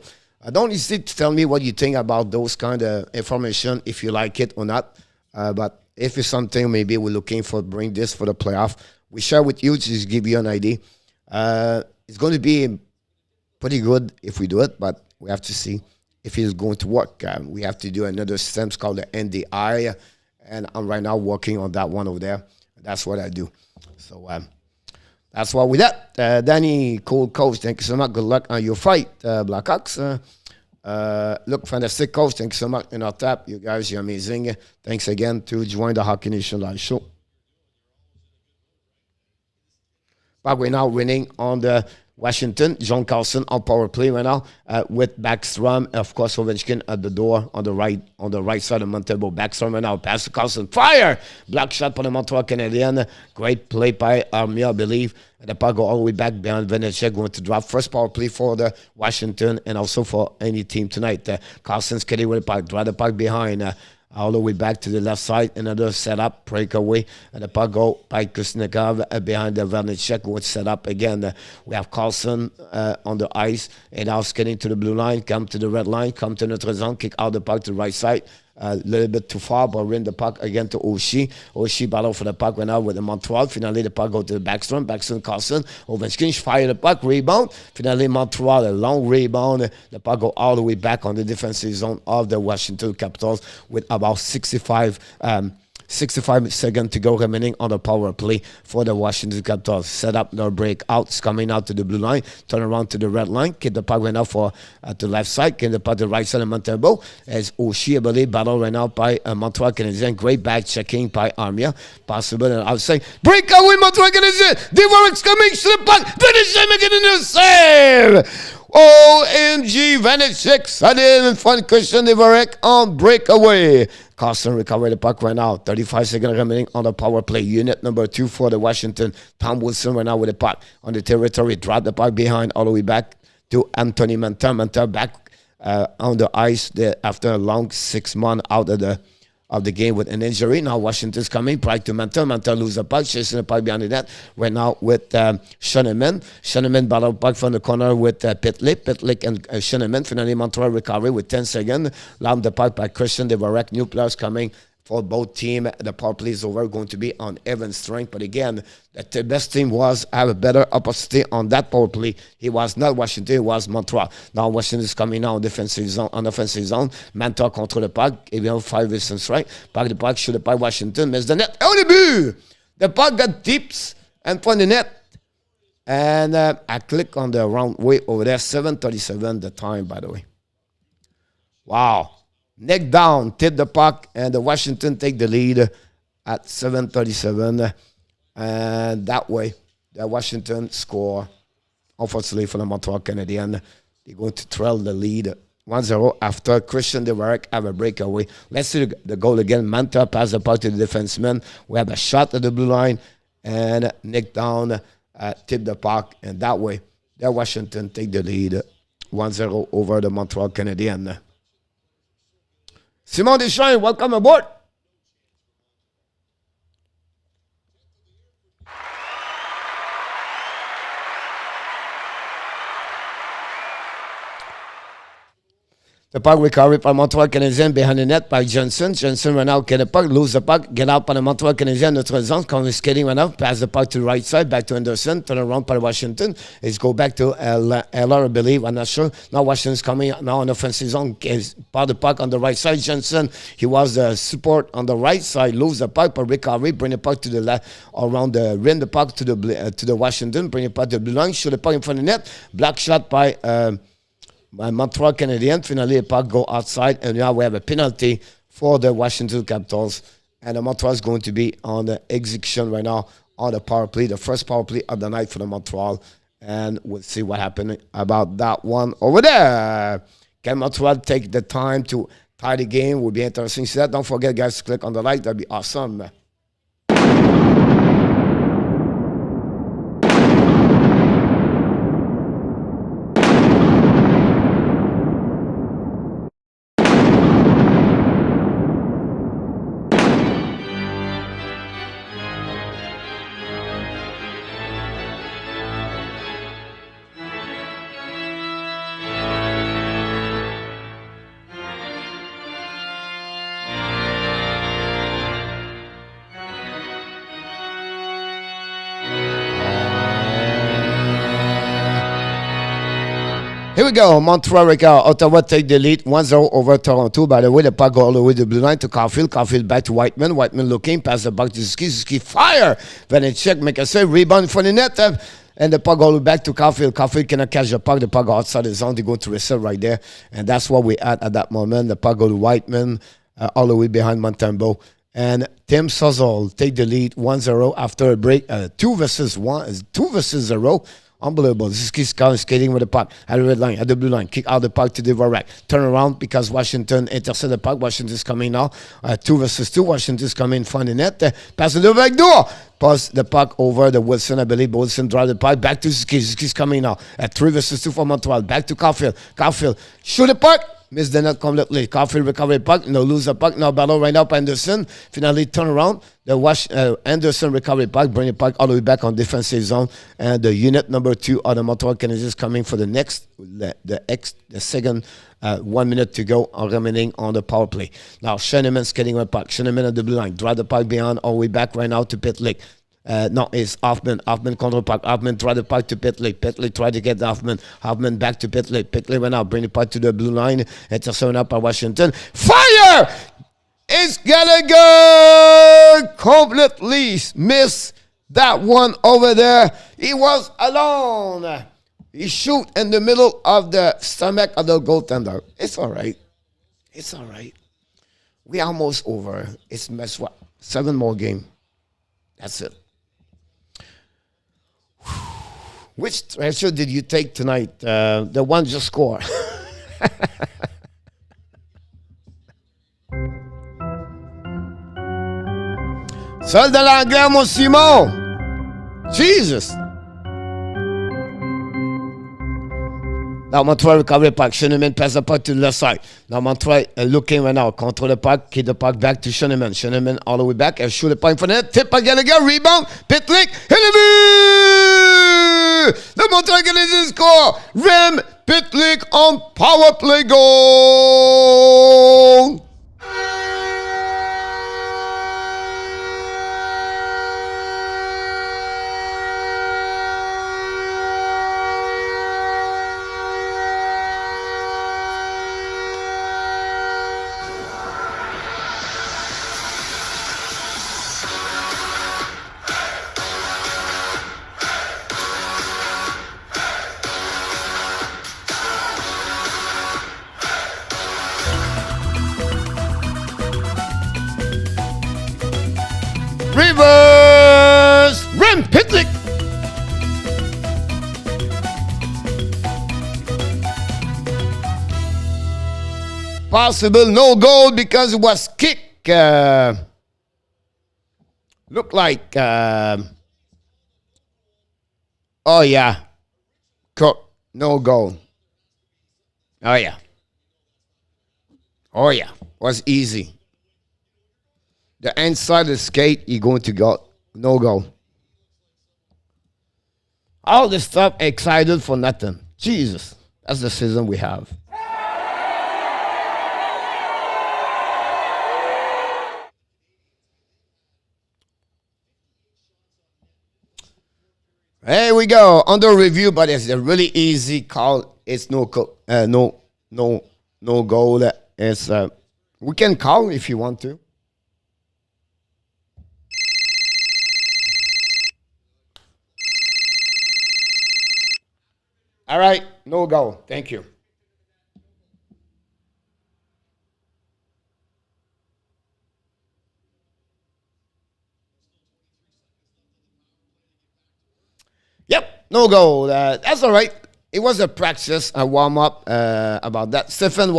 don't hesitate to tell me what you think about those kind of information, if you like it or not. But if it's something maybe we're looking for, bring this for the playoff. We share with you to just give you an idea. It's going to be pretty good if we do it, but we have to see if it's going to work. We have to do another system called the NDI, and I'm right now working on that one over there. That's what I do. So that's what we did. Danny, cool coach, thank you so much. Good luck on your fight, Blackhawks. Look, fantastic coach. Thank you so much. In our tap, you guys, you're amazing. Thanks again to join the Hockey Nation Live show. But we're now winning on the Washington. John Carlson on power play right now with Backstrom. Of course, Ovechkin at the door on the right side of Montembeault. Backstrom right now. Pass to Carlson. Fire! Block shot for the Montreal Canadiens. Great play by Armia, I believe. And the puck go all the way back behind Vanecek, going to drop first power play for the Washington and also for any team tonight. Carlson's kidding with the puck. Drive the puck behind all the way back to the left side. Another setup, breakaway, and the puck go by Kusnikov behind the Vanecek, which set up again. We have Carlson on the ice, and now skating to the blue line, come to the red line, come to notre zone, kick out the puck to the right side. A little bit too far, but win the puck again to Oshie. Oshie battle for the puck right now with the Montreal. Finally, the puck go to the backstrom. Backstrom, Carlson. Ovechkin fire the puck, rebound. Finally, Montreal, a long rebound. The puck go all the way back on the defensive zone of the Washington Capitals with about 65 seconds to go remaining on the power play for the Washington Capitals. Set up their breakouts coming out to the blue line, turn around to the red line, keep the puck right now for to the left side, keep the puck to the right side of Montembeault as Oshie, I believe, battle right now by Montreal Canadiens. Great back checking by Armia. Possible and outside. Breakaway Montreal Canadiens. Dvorak's coming to the puck. Vanecek making a new save. OMG, Vanecek sudden in front Christian Dvorak on breakaway. Carlson recovered the puck right now. 35 seconds remaining on the power play. Unit number 2 for the Washington. Tom Wilson right now with the puck on the territory. Drop the puck behind all the way back to Anthony Mantha. Mantha back on the ice after a long 6 months out of the game with an injury. Now Washington's coming. Back to Mantha. Mantha lose the puck. Chasing the puck behind the net. Right now with Schoenemann. Schoenemann battle puck from the corner with Pitlick. Pitlick and Schoenemann. Finally Montreal recovery with 10 seconds. Loud the puck by Christian Dvorak. New players coming for both teams. The power play is over. Going to be on even strength. But again, the best team was have a better opportunity on that power play. He was not Washington, it was Montreal. Now Washington is coming now on defensive zone. On offensive zone, Mantha control the puck. Et bien 5 distance right. Back the puck, shoot the puck. Washington miss the net. Au début, the puck got tips and front the net. And I click on the round way over there. 7:37 the time, by the way. Wow. Neck down, tip the puck, and the Washington take the lead at 7:37. And that way, the Washington score, unfortunately for the Montreal Canadiens, they're going to trail the lead 1-0 after Christian Dvorak have a breakaway. Let's see the goal again. Mantha pass the puck to the defenseman. We have a shot at the blue line, and neck down, tip the puck, and that way, the Washington take the lead 1-0 over the Montreal Canadiens. Simon Deschamps, welcome aboard. The puck recovered by Montreal Canadiens behind the net by Johnson. Johnson ran out, get the puck, lose the puck, get out by the Montreal Canadiens. Notre zone, skating right now, pass the puck to the right side, back to Anderson, turn around by Washington. It's go back to Eller, I believe, I'm not sure. Now Washington's coming now on the offensive zone, part the puck on the right side. Johnson, he was the support on the right side, lose the puck, but recovery, bring the puck to the left, around the rim, the puck to the Washington, bring the puck to the blue line, shoot the puck in front of the net, block shot by Montreal Canadiens. Finally, the puck go outside, and now we have a penalty for the Washington Capitals. And the Montreal is going to be on the execution right now on the power play, the first power play of the night for the Montreal. And we'll see what happens about that one over there. Can Montreal take the time to tie the game? Will be interesting to see that. Don't forget, guys, to click on the like. That'd be awesome. Here we go. Montreal, Ottawa take the lead 1-0 over Toronto. By the way, the puck go all the way to the blue line to Caulfield. Caulfield back to Whiteman. Whiteman looking, pass the puck to Suzuki. Suzuki fire. Vanecek make a save, rebound for the net. And the puck all the way back to Caulfield. Caulfield cannot catch the puck. The puck outside the zone. They go to receive right there. And that's what we at that moment. The puck go to Whiteman all the way behind Montembeault. And Tim Suzzle take the lead 1-0 after a break. 2 versus 0. Unbelievable. This is skating with the puck at the red line, at the blue line. Kick out the puck to Dvorak. Turn around because Washington intercept the puck. Washington's coming now. 2 versus 2. Washington's coming in front of the net. Pass to the back door. Pass the puck over the Wilson. I believe Wilson drive the puck back to Suzuki. Suzuki's coming now. At 3 versus 2 for Montreal. Back to Caulfield. Caulfield shoot the puck. Miss the net completely. Coffee recovery puck. No, lose the puck. Now battle right up Anderson. Finally turn around. The Anderson recovery puck. Bring the puck all the way back on defensive zone. And the unit number 2 of the Montreal Canadiens coming for the next, the second 1 minute to go on remaining on the power play. Now Schoenemann skating with puck. Schoenemann at the blue line. Drive the puck beyond all the way back right now to Pitlick. No, it's Hoffman. Hoffman control puck. Hoffman tried the puck to Pitlick. Pitlick tried to get Hoffman. Hoffman back to Pitlick. Pitlick went out. Bring the puck to the blue line. Intercepted up by Washington. Fire! It's gonna go completely miss that one over there. He was alone. He shoot in the middle of the stomach of the goaltender. It's all right. It's all right. We almost over. It's mess what? 7 more game. That's it. Which treasure did you take tonight? The one just scored. Seul de la guerre, mon Simon. Jesus. Now Montreal recovery puck. Schoenemann pass the puck to the left side. Now Montreal looking right now. Control the puck. Keep the puck back to Schoenemann. Schoenemann all the way back. And shoot the puck for the net. Tip again. Rebound. Pitlick. Hit it. The Montreal Canadiens score. Rem Pitlick on power play goal. Reverse! Rem Pitlick! Possible no goal because it was kick. Looked like, oh yeah, Cook, no goal. Oh yeah. Oh yeah, was easy. The inside of the skate, you're going to go. No goal. All this stuff excited for nothing. Jesus. That's the season we have. Here we go. Under review, but it's a really easy call. It's no goal. It's we can call if you want to. All right, no goal. Thank you. Yep, no goal. That's all right. It was a practice, a warm-up about that. Stefan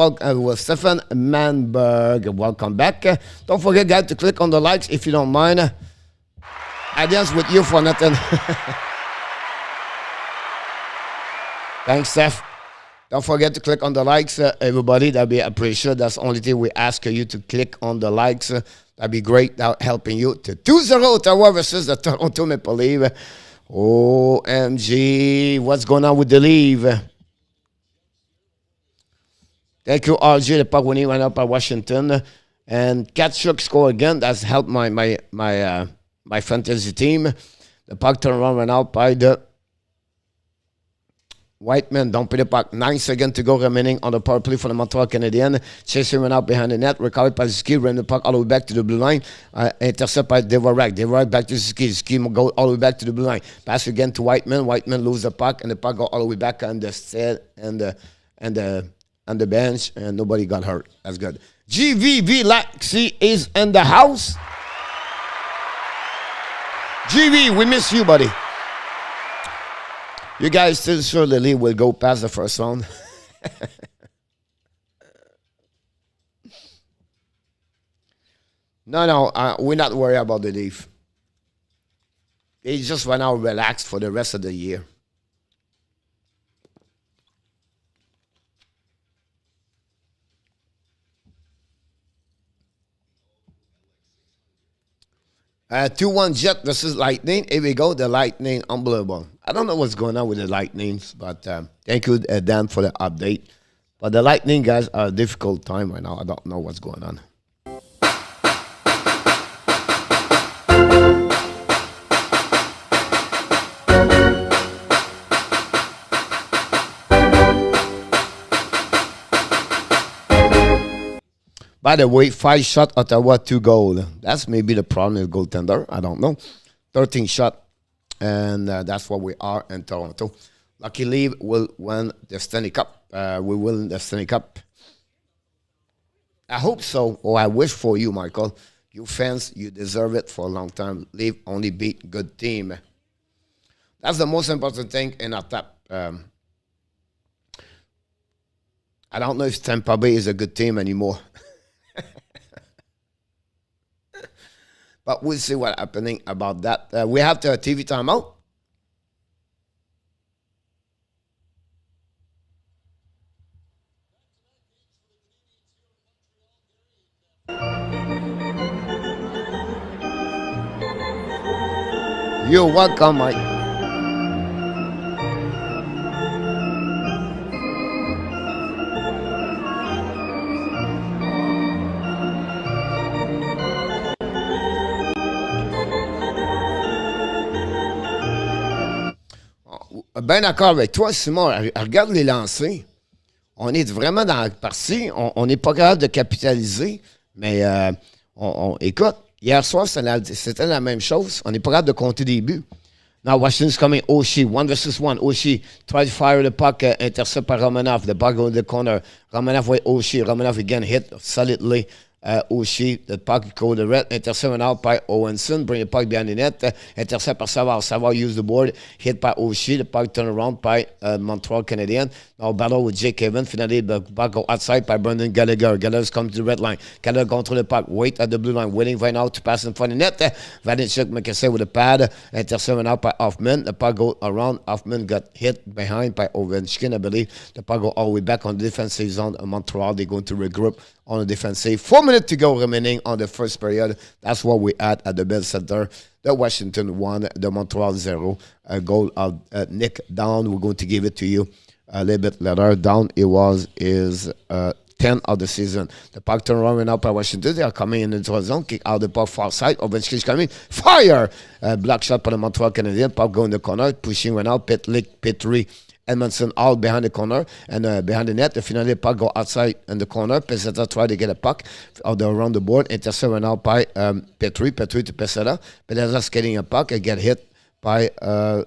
Manberg, welcome back. Don't forget, guys, to click on the likes if you don't mind. I dance with you for nothing. Thanks, Steph. Don't forget to click on the likes, everybody. That'd be appreciated. That's the only thing we ask you to click on the likes. That'd be great. That helping you to 2-0 Ottawa versus the Toronto Maple Leafs. OMG. What's going on with the Leaf? Thank you, RJ. The puck when he went up by Washington. And Katchuk score again. That's helped my fantasy team. The puck turn around went out by the Whiteman. Don't put the puck. 9 seconds to go remaining on the power play for the Montreal Canadiens. Chasing went out behind the net. Recovered by Ski. Ran the puck all the way back to the blue line. Intercept by Dvorak. Dvorak back to Ski. Ski go all the way back to the blue line. Pass again to Whiteman. Whiteman lose the puck. And the puck go all the way back on the set and the bench. And nobody got hurt. That's good. GVV Laxi is in the house. GV, we miss you, buddy. You guys still sure the Leaf will go past the first round? No, we're not worried about the Leaf. They just want to relax for the rest of the year. 2-1 Jet versus Lightning. Here we go. The Lightning, unbelievable. I don't know what's going on with the Lightnings, but thank you, Dan, for the update. But the Lightning guys are a difficult time right now. I don't know what's going on. By the way, 5 shot, Ottawa, 2 goal. That's maybe the problem with goaltender. I don't know. 13 shot, and that's what we are in Toronto. Luckily, we'll win the Stanley Cup. We will win the Stanley Cup. I hope so, or I wish for you, Michael. You fans, you deserve it for a long time. Leave only beat good team. That's the most important thing in our top. I don't know if Tampa Bay is a good team anymore. But we'll see what's happening about that. We have the TV timeout. You're welcome, Mike. Ben d'accord avec toi, Simon. Regarde les lancers. On est vraiment dans la partie. On n'est pas capable de capitaliser. Mais écoute, hier soir, c'était la même chose. On n'est pas capable de compter des buts. Now Washington's coming. Oshie, 1 versus 1. Oshie try to fire the puck, intercept by Romanov. The puck goes in the corner. Romanov with Oshie. Romanov again hit solidly. Oshie, the puck go to the red, intercept out by Owenson, bring the puck behind the net, intercept by Savard. Savard use the board, hit by Oshie, the puck turn around by Montreal Canadiens. Now battle with Jake Evans, finally the puck go outside by Brendan Gallagher. Gallagher's come to the red line. Gallagher control the puck, wait at the blue line, waiting right now to pass in front of the net. Vanecek McKessie with a pad, intercept out by Hoffman. The puck go around, Hoffman got hit behind by Ovechkin, I believe. The puck go all the way back on the defensive zone of Montreal. They're going to regroup on the defensive. 4 minutes to go remaining on the first period. That's what we at the Bell Center. The Washington 1, the Montreal 0. A goal of Nick Down. We're going to give it to you a little bit later. Down, it was his 10 of the season. The puck turn around and up by Washington. They are coming in the zone. Kick out the puck far side. Ovechkin is coming. Fire! Block shot by the Montreal Canadiens. Puck go in the corner. Pushing right now. Petrie. Edmondson all behind the corner and behind the net. The finally puck go outside in the corner. Peseta try to get a puck around the board. Intercept went out by Petrie to Peseta. Peseta's getting a puck and get hit by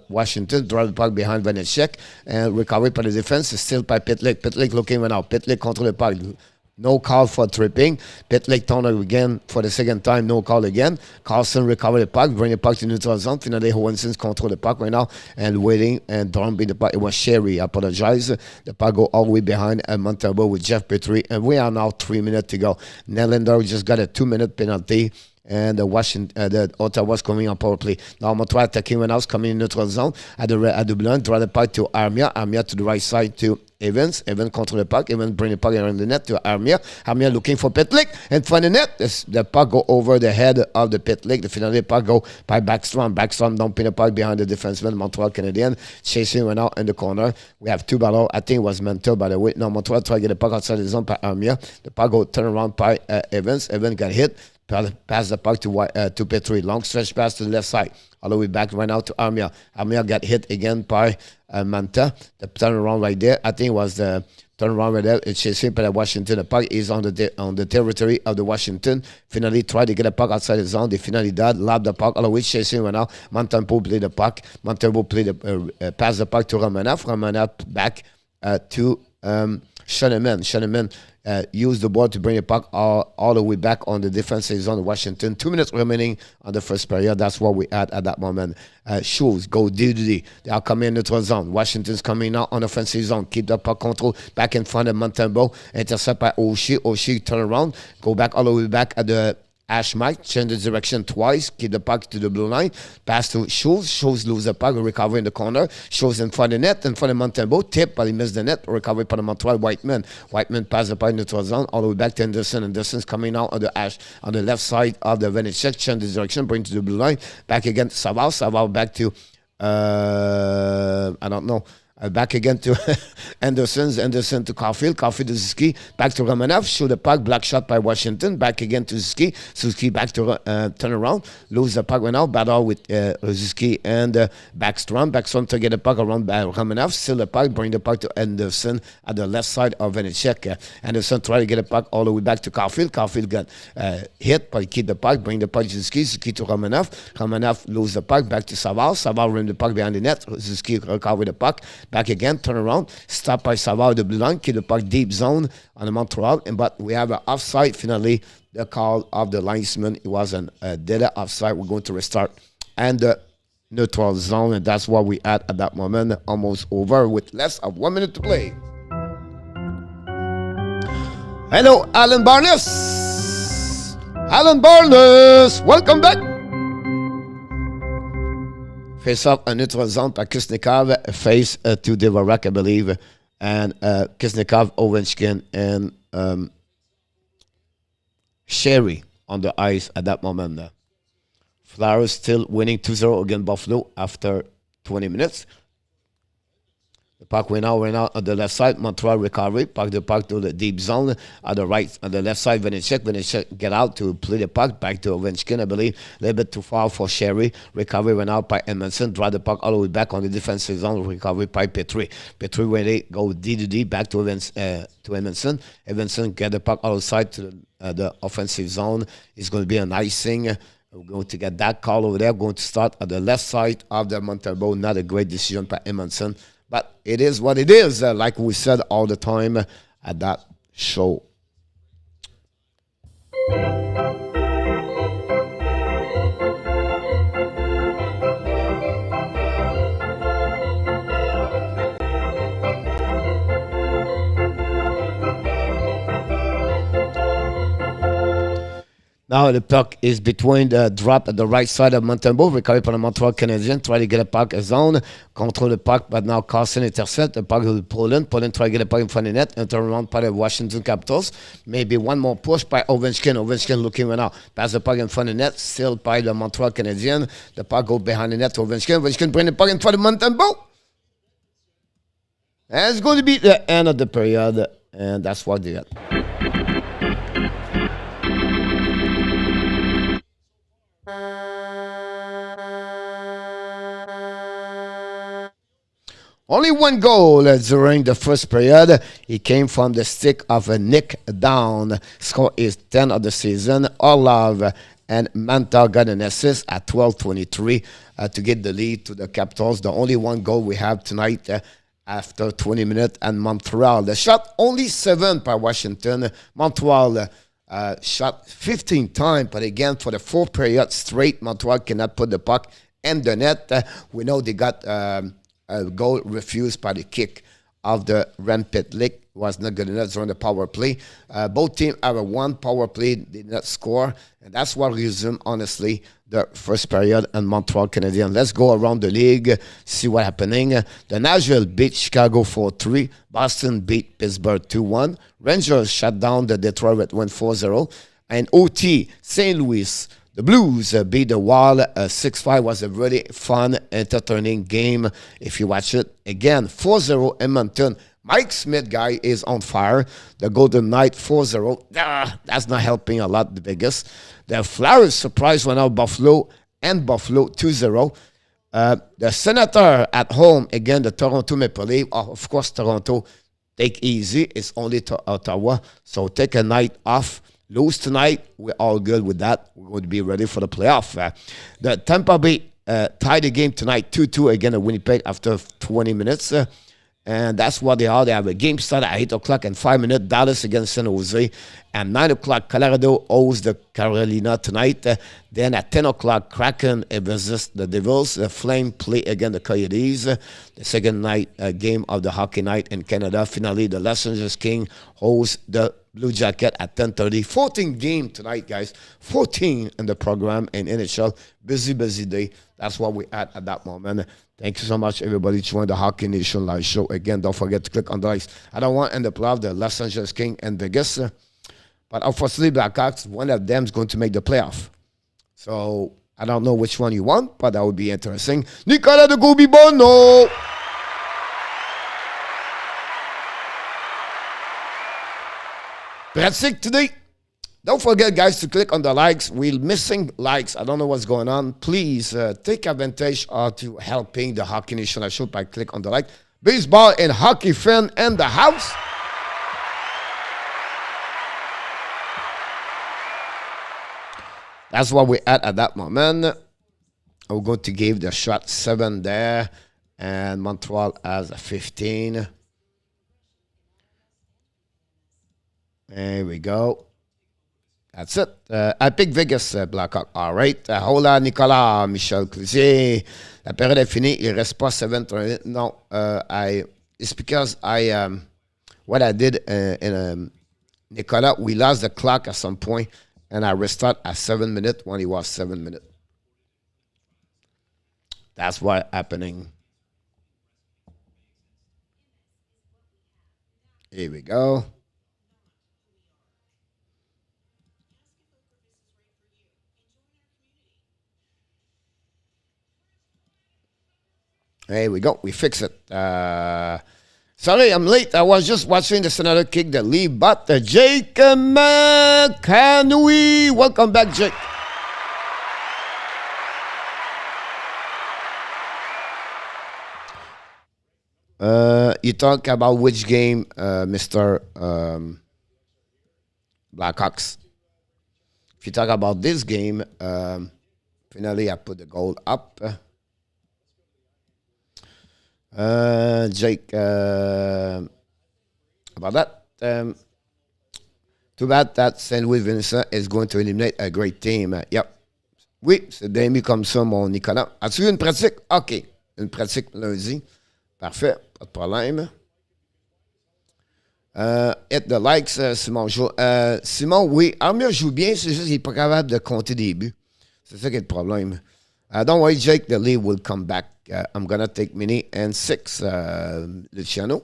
Washington. Drive the puck behind Vanecek and recovery by the defense. Still by Pitlick. Pitlick looking right now. Pitlick control the puck. No call for tripping. Pitlick turn again for the second time. No call again. Carlson recover the puck. Bring the puck to neutral zone. Finally, Howenson's control the puck right now and waiting and dumping the puck. It was Sherry. I apologize. The puck go all the way behind Montembeault with Jeff Petrie. And we are now 3 minutes to go. Nylander just got a 2-minute penalty. And the Ottawa's coming on power play. Now Montreal attacking when I was coming in neutral zone. At the blue line, draw the puck to Armia. Armia to the right side to Evans. Evans control the puck. Evans bring the puck around the net to Armia. Armia looking for Pitlick. And find the net. The puck go over the head of the Pitlick. The finale puck go by Backstrom. Backstrom dumping the puck behind the defenseman. Montreal Canadiens chasing right now in the corner. We have 2 battles. I think it was Mantha, by the way. Now Montreal try to get the puck outside the zone by Armia. The puck go turn around by Evans. Evans got hit. Pass the puck to Petrie. Long stretch pass to the left side. All the way back right now to Armia. Armia got hit again by Mantha. The turnaround right there. I think it was the turnaround right there. It's chasing by the Washington. The puck is on the territory of the Washington. Finally tried to get a puck outside the zone. They finally did. Lob the puck. All the way chasing right now. Montembeault played the puck. Montembeault played pass the puck to Romanov. Romanov back to Schoenemann. Schoenemann used the ball to bring the puck all the way back on the defensive zone of Washington. 2 minutes remaining on the first period. That's what we had at that moment. Shoes go D. They are coming in the neutral zone. Washington's coming out on the offensive zone. Keep the puck control back in front of Montembeault. Intercept by Oshie. Oshie turn around. Go back all the way back at Ash Mike, change the direction twice, keep the puck to the blue line, pass to Schultz. Schultz lose the puck, recover in the corner. Schultz in front of the net, in front of Montembeault, tip, but he missed the net, recovery by the Montreal Whiteman. Whiteman pass the puck in the neutral zone, all the way back to Anderson. Anderson's coming out on the Ash, on the left side of the Vanecek, change the direction, bring to the blue line, back again to Savard. Savard back to, I don't know. Back again to Anderson to Caulfield to Suzuki, back to Romanov, shoot the puck, block shot by Washington, back again to Suzuki back to turn around, lose the puck right now, battle with Suzuki and Backstrom to get the puck around by Romanov, steal the puck, bring the puck to Anderson at the left side of Vanecek. Anderson try to get the puck all the way back to Caulfield got hit, but he keep the puck, bring the puck to Suzuki to Romanov lose the puck, back to Savard rim the puck behind the net, Suzuki recover the puck, back again, turn around, stop by Savard, the blue line, keep the puck deep zone on the Montreal, but we have an offside. Finally, the call of the linesman, it was a dead offside. We're going to restart and the neutral zone, and that's what we had at that moment. Almost over with less of 1 minute to play. Hello, Alan Barnes. Welcome back. Face off a neutral zone by Kuznetsov, face to Dvorak, I believe, and Kuznetsov, Ovechkin, and Sherry on the ice at that moment. Flyers still winning 2-0 against Buffalo after 20 minutes. The puck went out on the left side. Montreal recovery. The puck to the deep zone on the right, on the left side. Vanecek get out to play the puck back to Ovechkin, I believe. A little bit too far for Sherry. Recovery went out by Edmondson. Draw the puck all the way back on the defensive zone. Recovery by Petrie. Petrie ready go D to D back to Edmondson. Edmondson get the puck outside to the offensive zone. It's going to be an icing. We're going to get that call over there. Going to start at the left side of the Montembeault. Not a great decision by Edmondson. But it is what it is, like we said all the time at that show. Now the puck is between the drop at the right side of Montembeault, recovered by the Montreal Canadiens, try to get a puck a zone, control the puck, but now Carson intercept the puck with Poland. Poland try to get a puck in front of the net and turn around by the Washington Capitals. Maybe one more push by Ovechkin. Ovechkin looking right now. Pass the puck in front of the net, still by the Montreal Canadiens. The puck go behind the net to Ovechkin. Ovechkin bring the puck in front of Montembeault. And it's going to be the end of the period, and that's what they got. Only one goal during the first period. He came from the stick of Nick Down. Score is 10 of the season. Orlov and Mantha got an assist at 12:23 to get the lead to the Capitals. The only one goal we have tonight after 20 minutes. And Montreal, the shot only 7 by Washington. Montreal shot 15 times, but again, for the 4th period straight, Montreal cannot put the puck in the net. We know they got a goal refused by the kick of the Rampant Lick. Was not good enough during the power play. Both teams have a 1 power play, did not score, and that's what resumed, honestly, the first period and Montreal Canadiens. Let's go around the league, see what's happening. The Nashville beat Chicago 4-3. Boston beat Pittsburgh 2-1. Rangers shut down the Detroit win 4-0. And OT, St. Louis, the Blues beat the Wild 6-5. Was a really fun, entertaining game if you watch it. Again, 4-0 Edmonton. Mike Smith guy is on fire. The Golden Knight 4-0. That's not helping a lot, the Vegas. The Flyers surprise went out Buffalo 2-0. The Senator at home, again, the Toronto Maple Leafs. Of course, Toronto, take easy. It's only to Ottawa. So take a night off. Lose tonight, we're all good with that. We're going to be ready for the playoff. The Tampa Bay tied the game tonight 2-2 again at Winnipeg after 20 minutes. And that's what they are. They have a game start at 8 o'clock and 5 minutes. Dallas against San Jose. And 9 o'clock, Colorado owes the Carolina tonight. Then at 10 o'clock, Kraken versus the Devils. The Flame play against the Coyotes. The second night game of the hockey night in Canada. Finally, the Los Angeles Kings host the Blue Jacket at 10:30. 14 game tonight, guys. 14 in the program in NHL. Busy, busy day. That's what we at that moment. Thank you so much, everybody, to join the Hockey Nation live show. Again, don't forget to click on the likes. I don't want to end up with the Los Angeles King and Vegas. But unfortunately, Blackhawks, one of them is going to make the playoff. So I don't know which one you want, but that would be interesting. Nicolas de Goubi-Bono. That's it today. Don't forget, guys, to click on the likes. We're missing likes. I don't know what's going on. Please take advantage of to helping the Hockey Nation show by click on the like. Baseball and hockey fan in the house. That's what we're at that moment. I'm going to give the shot 7 there. And Montreal has a 15. There we go. That's it. I pick Vegas, Blackhawk. All right. Hola, Nicolas, Michel Cloutier. La période est finie. Il ne reste pas 7. Non. It's because what I did in Nicolas, we lost the clock at some point, and I restart at 7 minutes when it was 7 minutes. That's what's happening. Here we go. There we go. We fix it. Sorry, I'm late. I was just watching the Senator kick the lead, but Jake McCanwy. Welcome back, Jake. You talk about which game, Mr. Blackhawks. If you talk about this game, finally I put the goal up. Jake, about that. Too bad that St. Louis Vincent is going to eliminate a great team. Yep. Oui, c'est demi comme ça, mon Nicolas. As-tu eu une pratique? OK. Une pratique lundi. Parfait. Pas de problème. Hit the likes, Simon. Simon, oui. Armia joue bien, c'est juste qu'il n'est pas capable de compter des buts. C'est ça qui est le problème. Don't worry, Jake. The lead will come back. I'm going to take Mini and 6, Luciano.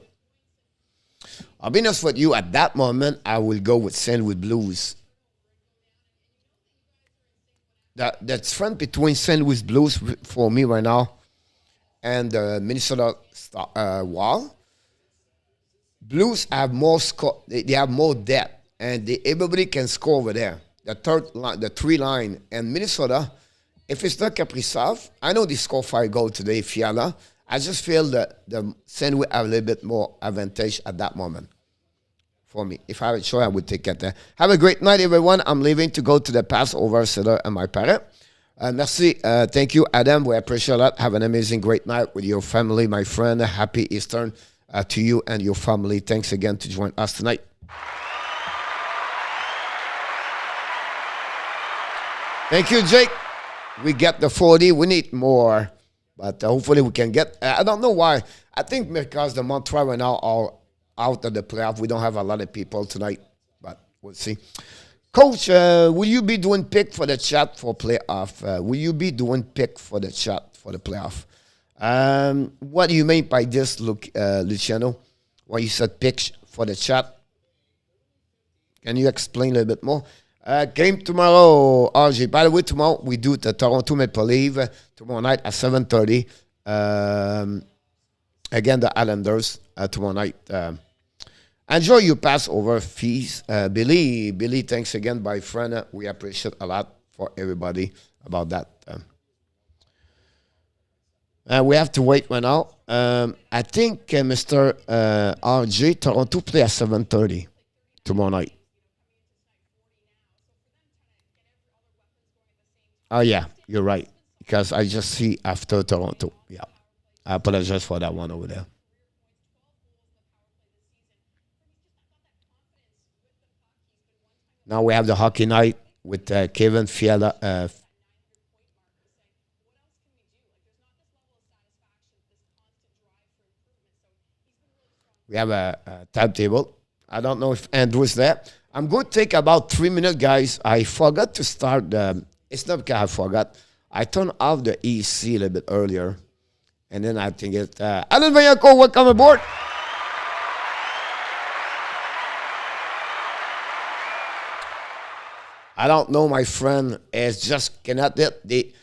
I'll be honest with you. At that moment, I will go with St. Louis Blues. The difference between St. Louis Blues for me right now and the Minnesota Wild, Blues have more score. They have more depth, and everybody can score over there. The third line, the 3 line, and Minnesota. If it's not Kaprizov, I know they scored 5 goals today, Fiala. I just feel that the St. Louis have a little bit more advantage at that moment for me. If I had a choice, I would take it there. Have a great night, everyone. I'm leaving to go to the Passover Seder and my parent. Merci. Thank you, Adam. We appreciate that. Have an amazing, great night with your family, my friend. Happy Easter to you and your family. Thanks again to join us tonight. Thank you, Jake. We get the 40. We need more. But hopefully we can get... I don't know why. I think because the Montreal right now are out of the playoff. We don't have a lot of people tonight. But we'll see. Coach, will you be doing pick for the chat for playoff? Will you be doing pick for the chat for the playoff? What do you mean by this, Luciano? When you said pick for the chat? Can you explain a little bit more? Game tomorrow, RJ. By the way, tomorrow we do the Toronto Maple Leaf tomorrow night at 7:30. Again, the Islanders tomorrow night. Enjoy your Passover feast. Billy, thanks again, my friend. We appreciate a lot for everybody about that. We have to wait right now. I think Mr. RJ, Toronto play at 7:30 tomorrow night. Oh, yeah, you're right. Because I just see after Toronto. Yeah. I apologize for that one over there. Now we have the hockey night with Kevin Fiala. We have a timetable. I don't know if Andrew is there. I'm going to take about 3 minutes, guys. I forgot to start it's not because I forgot. I turned off the EC a little bit earlier. And then I think it's Alan Vayako, welcome aboard. I don't know, my friend. It's just cannot. They,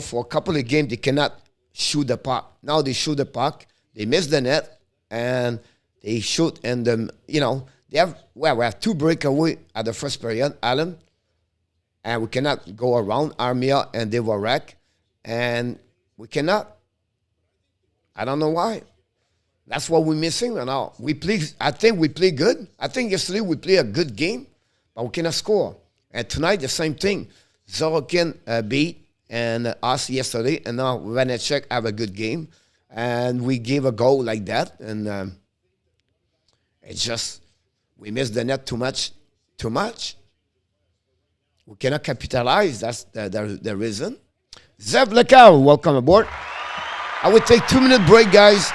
for a couple of games, they cannot shoot the puck. Now they shoot the puck. They miss the net. And they shoot. And, we have 2 breakaway at the first period, Alan. And we cannot go around Armia and Devorek. And we cannot. I don't know why. That's what we're missing right now. I think we play good. I think yesterday we played a good game, but we cannot score. And tonight, the same thing. Zorokin beat and us yesterday, and now Vanecek have a good game. And we gave a goal like that, and it's just, we missed the net too much. Too much. We cannot capitalize. That's the reason. Zev Lecal, welcome aboard. I would take 2-minute break, guys.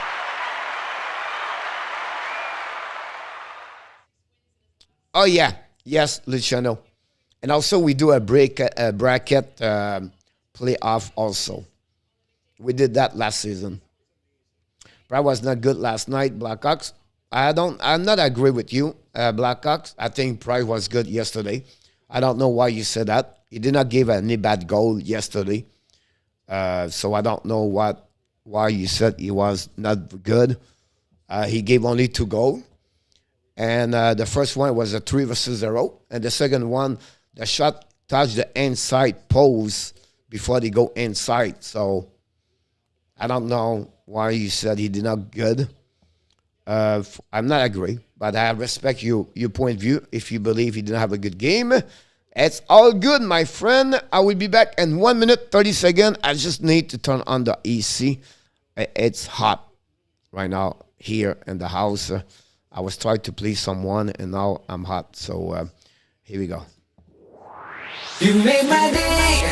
Oh, yeah. Yes, Luciano. And also, we do a bracket playoff also. We did that last season. Probably was not good last night, Blackhawks. I'm not agree with you, Blackhawks. I think Price was good yesterday. I don't know why you said that. He did not give any bad goal yesterday. So I don't know why you said he was not good. He gave only 2 goals. And the first one was a 3-0. And the second one, the shot touched the inside post before they go inside. So I don't know why you said he did not good. I'm not agree, but I respect your point of view. If you believe he didn't have a good game, it's all good, my friend. I will be back in 1 minute, 30 seconds. I just need to turn on the EC. It's hot right now here in the house. I was trying to please someone, and now I'm hot. So here we go. You made my day.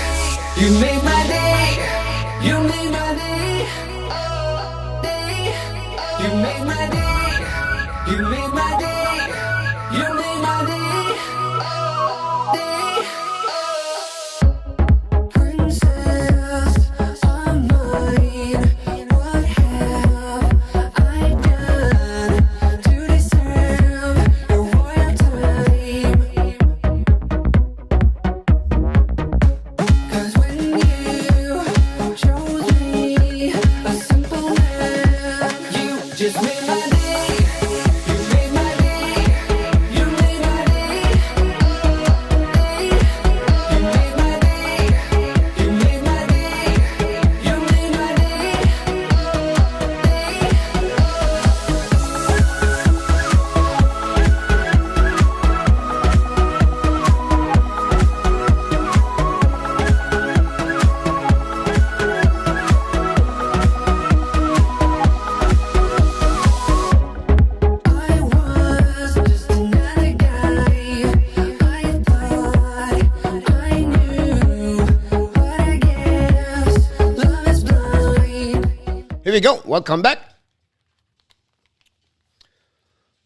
You made my day. You made my day. Oh, day. You made my day. You made my day. You made my day. Oh, day. Princess of mine, what have I done to deserve your royalty? 'Cause when you chose me, a simple man, you just made my day. You made my day. You made my day. Day. You made my day. You made my day. You made my day. I was just another guy. I thought I knew, but I guess love is blind. Here we go. Welcome back.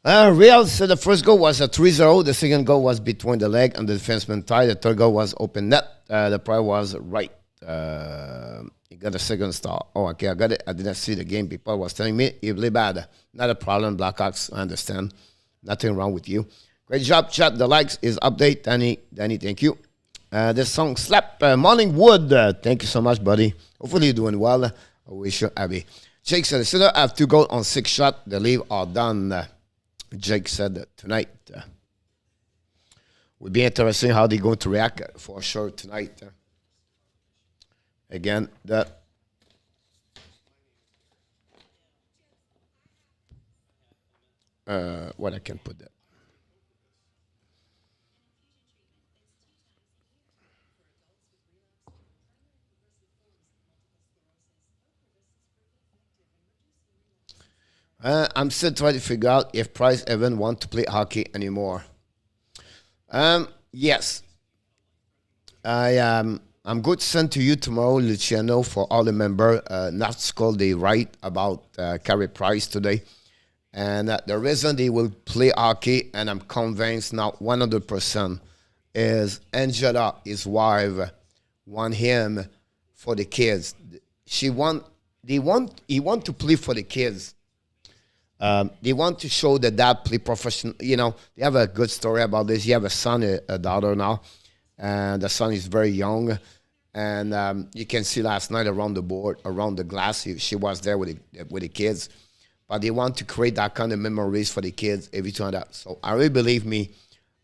Real said the first goal was a 3-0. The second goal was between the leg and the defenseman tie. The third goal was open net. The price was right. He got a second star. Oh, okay, I got it. I didn't see the game. People was telling me he played bad. Not a problem, Blackhawks. I understand. Nothing wrong with you. Great job, chat. The likes is update. Danny, thank you. This song slap Morning Wood. Thank you so much, buddy. Hopefully you're doing well. I wish you happy. Jake said, "Sinner have 2 goals on 6 shots. The leave are done." Jake said tonight. Will be interesting how they're going to react for sure tonight. Again, what I can put that. I'm still trying to figure out if Price even want to play hockey anymore. Yes. I'm going to send to you tomorrow, Luciano, for all the members. Not School, they write about Carey Price today. And the reason they will play hockey, and I'm convinced now 100%, is Angela, his wife, want him for the kids. He want to play for the kids. They want to show that dad play professional. You know, they have a good story about this. He have a son, a daughter now, and the son is very young. And you can see last night around the board, around the glass, she was there with the kids. But they want to create that kind of memories for the kids every time that. So I really believe me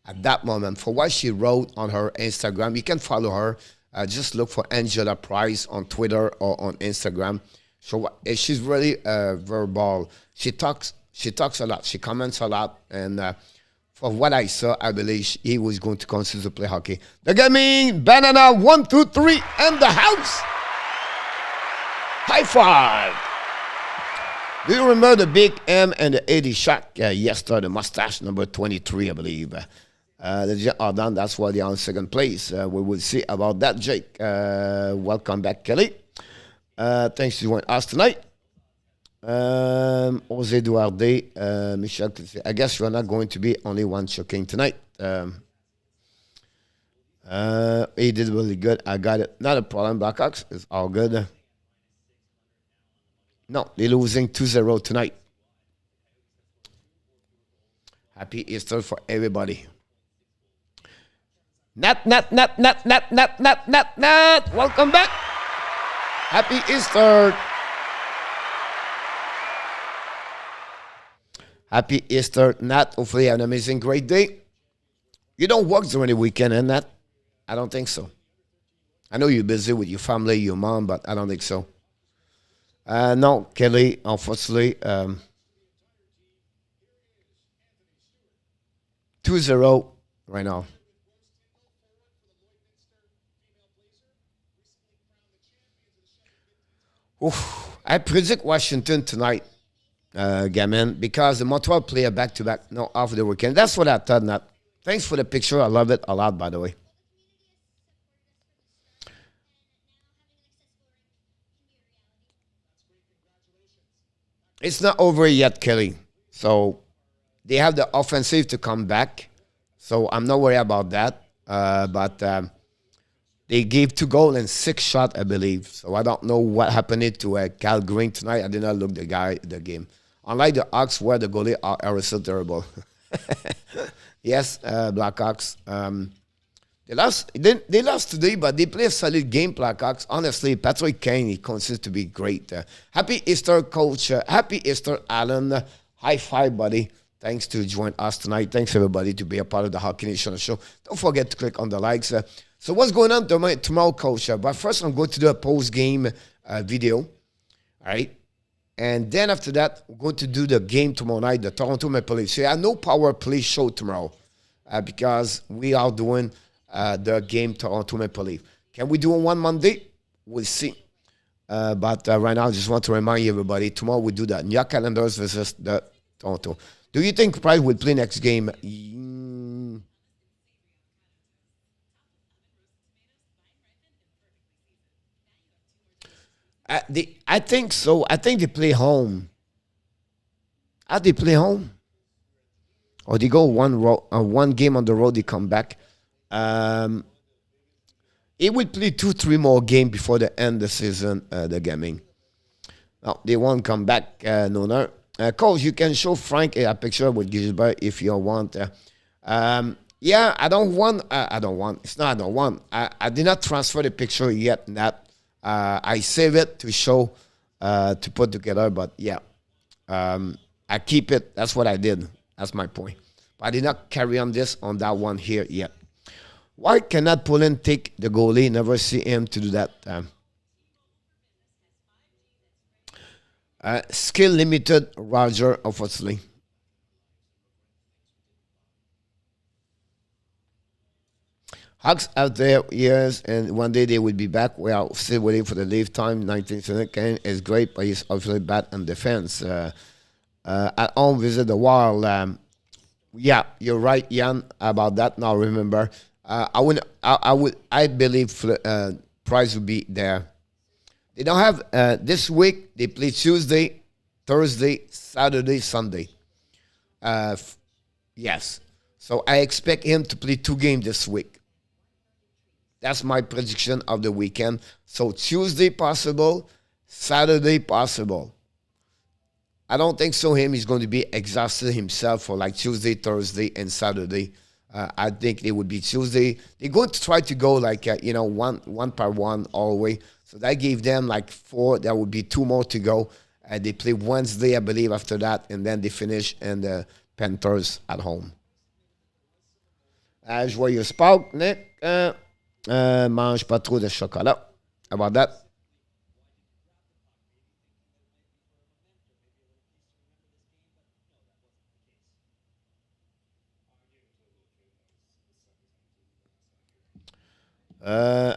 at that moment for what she wrote on her Instagram. You can follow her. Just look for Angela Price on Twitter or on Instagram. So she's really verbal. She talks a lot. She comments a lot. And from what I saw, I believe he was going to continue to play hockey. The gaming banana 1, 2, 3 and the house. High five. Do you remember the big M and the 80 shot? Yesterday, the mustache number 23, I believe. The Jets are done. That's why they are in second place. We will see about that, Jake. Welcome back, Kelly. Thanks for joining us tonight. Jose Duarte, Michel, I guess you're not going to be only one choking tonight. He did really good. I got it. Not a problem, Blackhawks. It's all good. No, they're losing 2-0 tonight. Happy Easter for everybody. Nat. Welcome back. Happy Easter. Happy Easter, Nat. Hopefully you have an amazing, great day. You don't work during the weekend, eh, Nat? I don't think so. I know you're busy with your family, your mom, but I don't think so. No, Kelly, unfortunately, 2-0 right now. Oof. I predict Washington tonight, Gamin, because the Montreal play a back-to-back, no, off the weekend. That's what I thought, Nat. Thanks for the picture. I love it a lot, by the way. It's not over yet, Kelly. So they have the offensive to come back. So I'm not worried about that. But they gave 2 goals and 6 shots, I believe. So I don't know what happened to Cal Green tonight. I did not look the game. Unlike the Hawks, where the goalie are so terrible. Yes, Blackhawks. They lost today, but they play a solid game, Blackhawks. Honestly, Patrick Kane, he continues to be great. Happy Easter, Coach. Happy Easter, Alan. High five, buddy. Thanks to join us tonight. Thanks, everybody, to be a part of the Hockey Nation show. Don't forget to click on the likes. So what's going on tomorrow, Coach? But first, I'm going to do a post-game video. All right? And then after that, we're going to do the game tomorrow night, the Toronto Maple Leafs. So I have no power play show tomorrow because we are doing the game Toronto Maple Leafs. Can we do it one Monday? We'll see. But right now, I just want to remind you, everybody, tomorrow we do that. New York Calendars versus the Toronto. Do you think Price will play next game? I think so. I think they play home. How they play home? Or they go one game on the road, they come back. He will play 2-3 more games before the end of the season, the gaming. No, they won't come back, no. Coach, you can show Frank a picture with Gisbert if you want. Yeah, I don't want. It's not I don't want. I did not transfer the picture yet, Nat. I save it to show, to put together, but yeah. I keep it. That's what I did. That's my point. But I did not carry on that one here yet. Why cannot Poland take the goalie? Never see him to do that. Skill limited, Roger, unfortunately. Hawks out there, yes, and one day they will be back. We are still waiting for the leave time. 19th Kane is great, but he's obviously bad in defense. At home, visit the wall. Yeah, you're right, Jan, about that. Now remember, I believe Price will be there. They don't have this week. They play Tuesday, Thursday, Saturday, Sunday. Yes. So I expect him to play 2 games this week. That's my prediction of the weekend. So Tuesday possible, Saturday possible. I don't think so. He's going to be exhausted himself for like Tuesday, Thursday, and Saturday. I think it would be Tuesday. They're going to try to go like one by one all the way. So that gave them like 4. There would be 2 more to go. They play Wednesday, I believe, after that, and then they finish in the Panthers at home. Joyeux Pâques, Nick. Mange pas trop de chocolat. How about that?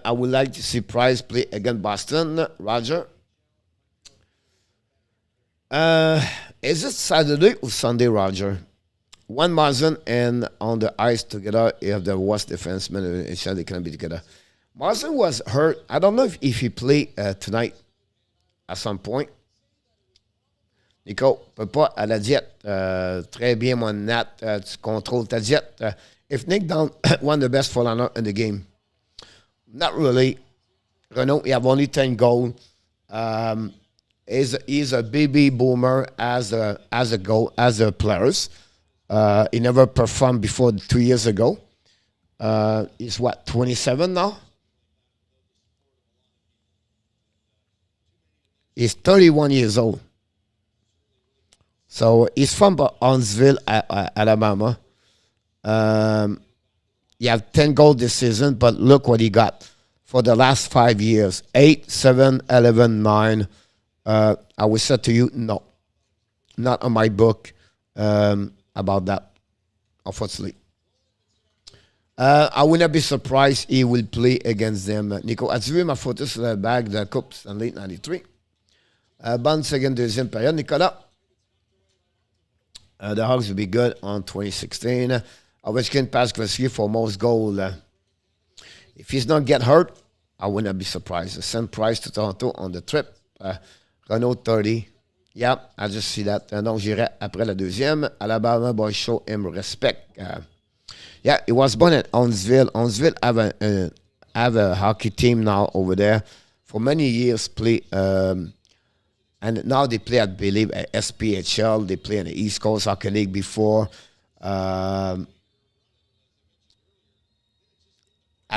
I would like to see Price play against Boston. Roger. Is it Saturday or Sunday, Roger? One Marsden and on the ice together, you have the worst defenseman in Chile. They cannot be together. Marsden was hurt. I don't know if he played tonight at some point. Nico, peut pas à la diète. Très bien, mon Nat. Tu contrôles ta diète. If Nick down, one of the best forwards in the game. Not really. Renault, he have only 10 goals. He's a baby boomer as a players. He never performed before 2 years ago. He's 27 now? He's 31 years old. So he's from Huntsville, Alabama. He had 10 goals this season, but look what he got for the last 5 years. 8, 7, 11, 9. I would say to you, no. Not on my book about that, unfortunately. I would not be surprised he will play against them. Nico, as-tu vu ma photo sur la bague de la Coupe Stanley 93? Bonne seconde, deuxième période, Nicolas. The Hawks will be good on 2016. Ovechkin passed Gretzky for most goals. If he's not get hurt, I would not be surprised. Send Price to Toronto on the trip. Renault 30. Yeah, I just see that. Donc, j'irai après la deuxième. Alabama boy show him respect. Yeah, it was born at Huntsville. Huntsville have a hockey team now over there. For many years, play, and now they play, I believe, at SPHL. They play in the East Coast Hockey League before. I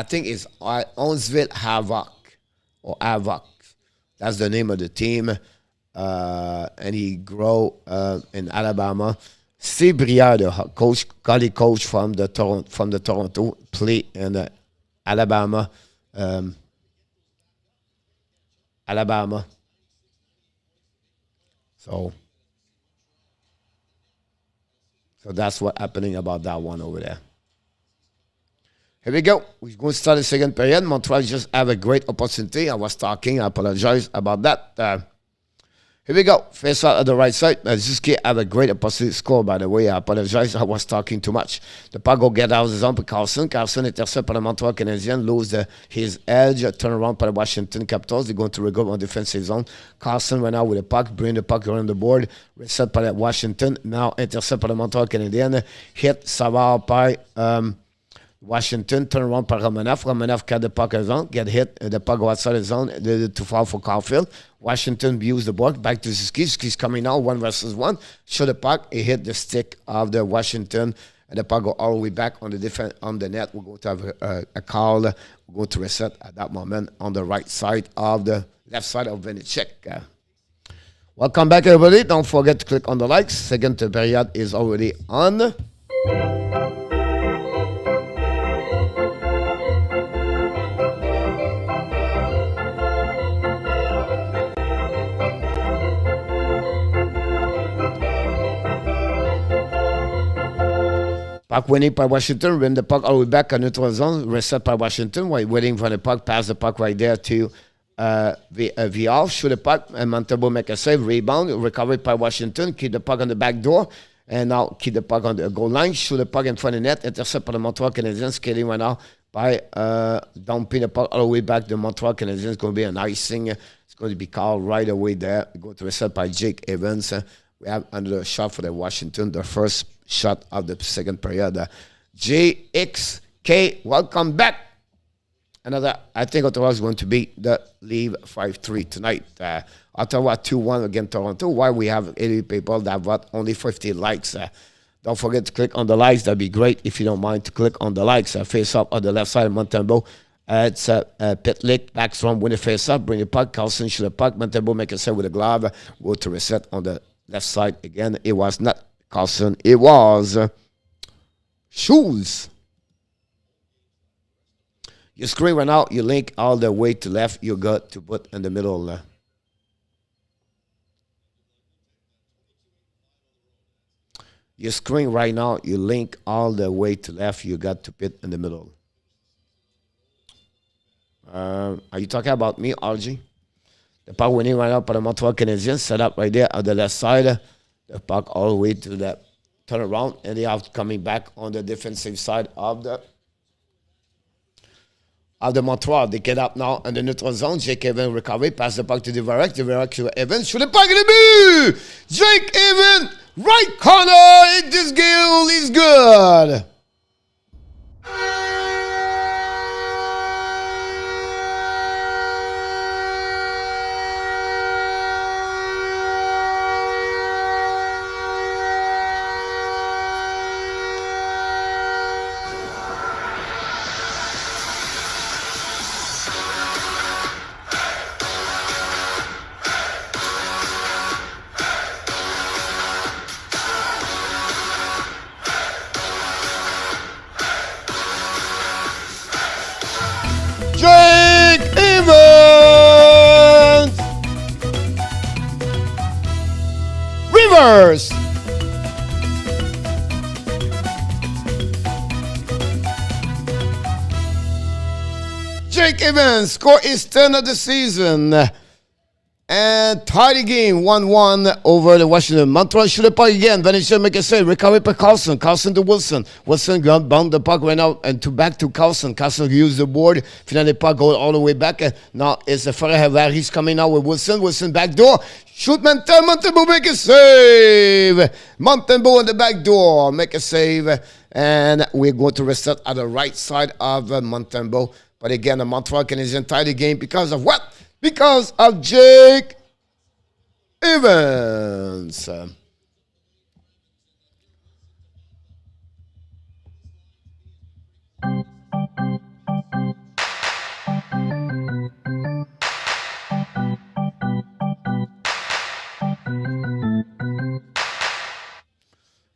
think it's Huntsville Havoc or Havoc. That's the name of the team. And he grew in Alabama. Steve Brière, the college coach from the Toronto, played in Alabama. Alabama. So that's what happening about that one over there. Here we go. We're going to start the second period. Montreal just have a great opportunity. I was talking. I apologize about that. Here we go. Face out at the right side. Zuski have a great opportunity to score, by the way. I apologize. I was talking too much. The puck go get out of the zone for Carlson. Carlson intercept par le Montreal Canadiens. Lose his edge. Turn around by the Washington Capitals. They're going to regroup on defensive zone. Carlson went out with the puck. Bring the puck around the board. Reset by the Washington. Now intercept by the Montreal Canadiens. Hit Savard by Washington. Turn around by Romanov. Romanov cut the puck around. Get hit. The puck go outside the zone. Too far for Caulfield. Washington views the board. Back to Suzuki. Suzuki's coming now. 1 versus 1. Show the puck. It hit the stick of the Washington. And the puck go all the way back on the net. We're going to have a call. We're going to reset at that moment on the right side of the left side of Vanecek. Welcome back, everybody. Don't forget to click on the likes. Second period is already on. Puck winning by Washington, win the puck all the way back on neutral zone, reset by Washington, while waiting for the puck, pass the puck right there to VR, shoot the puck, and Montembeault make a save, rebound, recovered by Washington, keep the puck on the back door, and now keep the puck on the goal line, shoot the puck in front of the net, intercept by the Montreal Canadiens, skating right now by dumping the puck all the way back. The Montreal Canadiens going to be an icing. It's going to be called right away there. Go to reset by Jake Evans. We have another shot for the Washington, the first shot of the second period. JXK, welcome back. Another, I think Ottawa is going to beat the lead 5-3 tonight. Ottawa 2-1 against Toronto. Why we have 80 people that vote, only 50 likes. Don't forget to click on the likes. That'd be great if you don't mind to click on the likes. Face up on the left side of Montembeault. It's Pitlick, back from win the face up, bring the puck. Carlson shoot the puck. Montembeault make a save with a glove. Go to reset on the left side again. It was not Carlson. It was Schultz. You screen right now, you link all the way to left, you got to put in the middle. Your screen right now, you link all the way to left, you got to put in the middle. Are you talking about me, RG? The puck winning right now for the Montreal Canadiens, set up right there on the left side. The puck all the way to the turnaround, and they are coming back on the defensive side of the Montreal. They get up now in the neutral zone. Jake Evans recovery, pass the puck to Varek. Varek to Evans. Shoot the puck in the but Jake Evans, right corner. This goal is good. Jake Evans! Reverse! Jake Evans score his 10th of the season. And tie the game 1-1 over the Washington. Montreal shoot the puck again. Vanecek make a save. Recovery by Carlson. Carlson to Wilson. Wilson got bound the puck right out and back to Carlson. Carlson used the board. Finally the puck go all the way back. Now it's the Ferrer. He's coming out with Wilson. Wilson back door. Shoot Mantha. Montembeault make a save. Montembeault in the back door. Make a save. And we're going to reset at the right side of Montembeault. But again, the Montreal Canadiens tie the game because of what? Because of Jake Evans.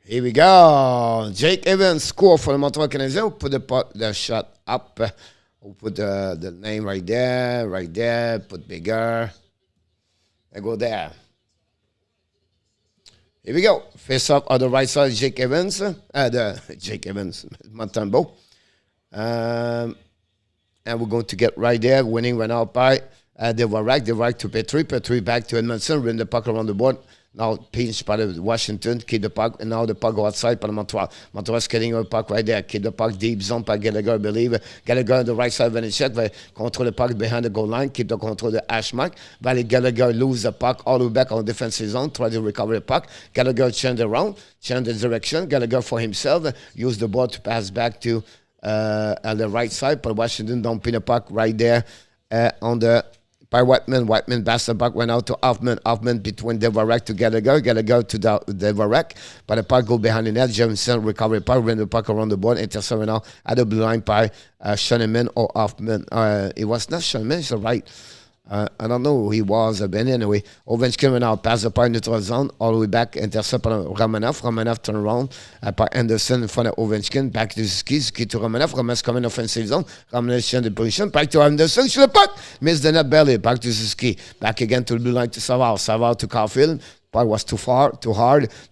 Here we go. Jake Evans score for the Montreal Canadiens. We'll put the shot up. We'll put the name right there, put bigger, and go there. Here we go. Face up on the right side, Jake Evans, Montembeault. And we're going to get right there, winning right now by Varek to Petrie back to Edmondson, win the puck around the board. Now pinch by the Washington, keep the puck, and now the puck go outside by the Montreal. Montreal's getting the puck right there. Keep the puck deep zone by Gallagher, I believe. Gallagher on the right side, Vanecek will control the puck behind the goal line, keep the control the hash mark. Valley Gallagher lose the puck all the way back on the defensive zone, try to recover the puck. Gallagher change around, change the direction. Gallagher for himself, use the ball to pass back to on the right side, but Washington don't pin the puck right there on the by Whiteman pass the puck went out to Hoffman between Varek to Gallagher to Varek, but the puck go behind the net. Jameson recovery puck, ran the puck around the board, intercept now at the blue line by Schoenemann or Hoffman. It was not Schoenemann, it's right. I don't know who he was, but anyway, Ovechkin went out, pass the puck neutral zone, all the way back, intercept on Romanov turn around, by Anderson in front of Ovechkin, back to Ski to Romanov coming offensive zone, Romanov change the position, back to Anderson, shoot the puck, miss the net belly, back to Ski, back again to the blue line to Savard to Caulfield, puck was too hard,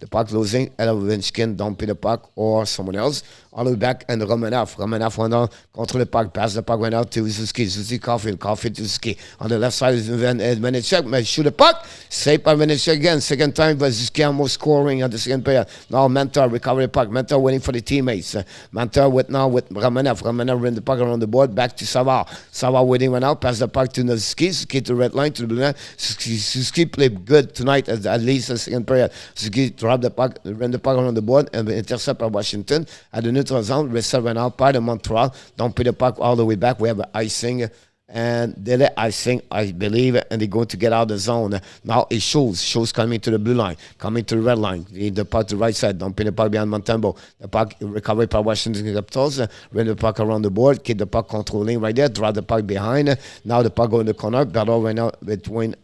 the puck losing, and Ovechkin don't pin the puck, or someone else, all the way back, and Romanov went on, control the puck, pass the puck, went out to Suzuki, Caulfield to Suzuki. On the left side is Vanecek, shoot the puck, saved by Vanecek again. Second time, but Suzuki almost scoring at the second period. Now Mantha recover the puck. Mantha waiting for the teammates. Mantha with Romanov. Romanov ran the puck around the board, back to Savard. Savard waiting, went out, pass the puck to Suzuki. Suzuki to the red line, to the blue line. Suzuki played good tonight, at least the second period. Suzuki dropped the puck, ran the puck around the board, and intercept by Washington at the neutral zone. Reset went out by the Montreal. Don't put the puck all the way back. We have an icing. And they're icing, I believe, and they're going to get out of the zone. Now it shows. Shows coming to the blue line, coming to the red line. The puck to the right side. Don't put the puck behind Montembeault. The puck recovered by Washington Capitals. Ran the puck around the board. Keep the puck controlling right there. Drop the puck behind. Now the puck go in the corner. Battle right now between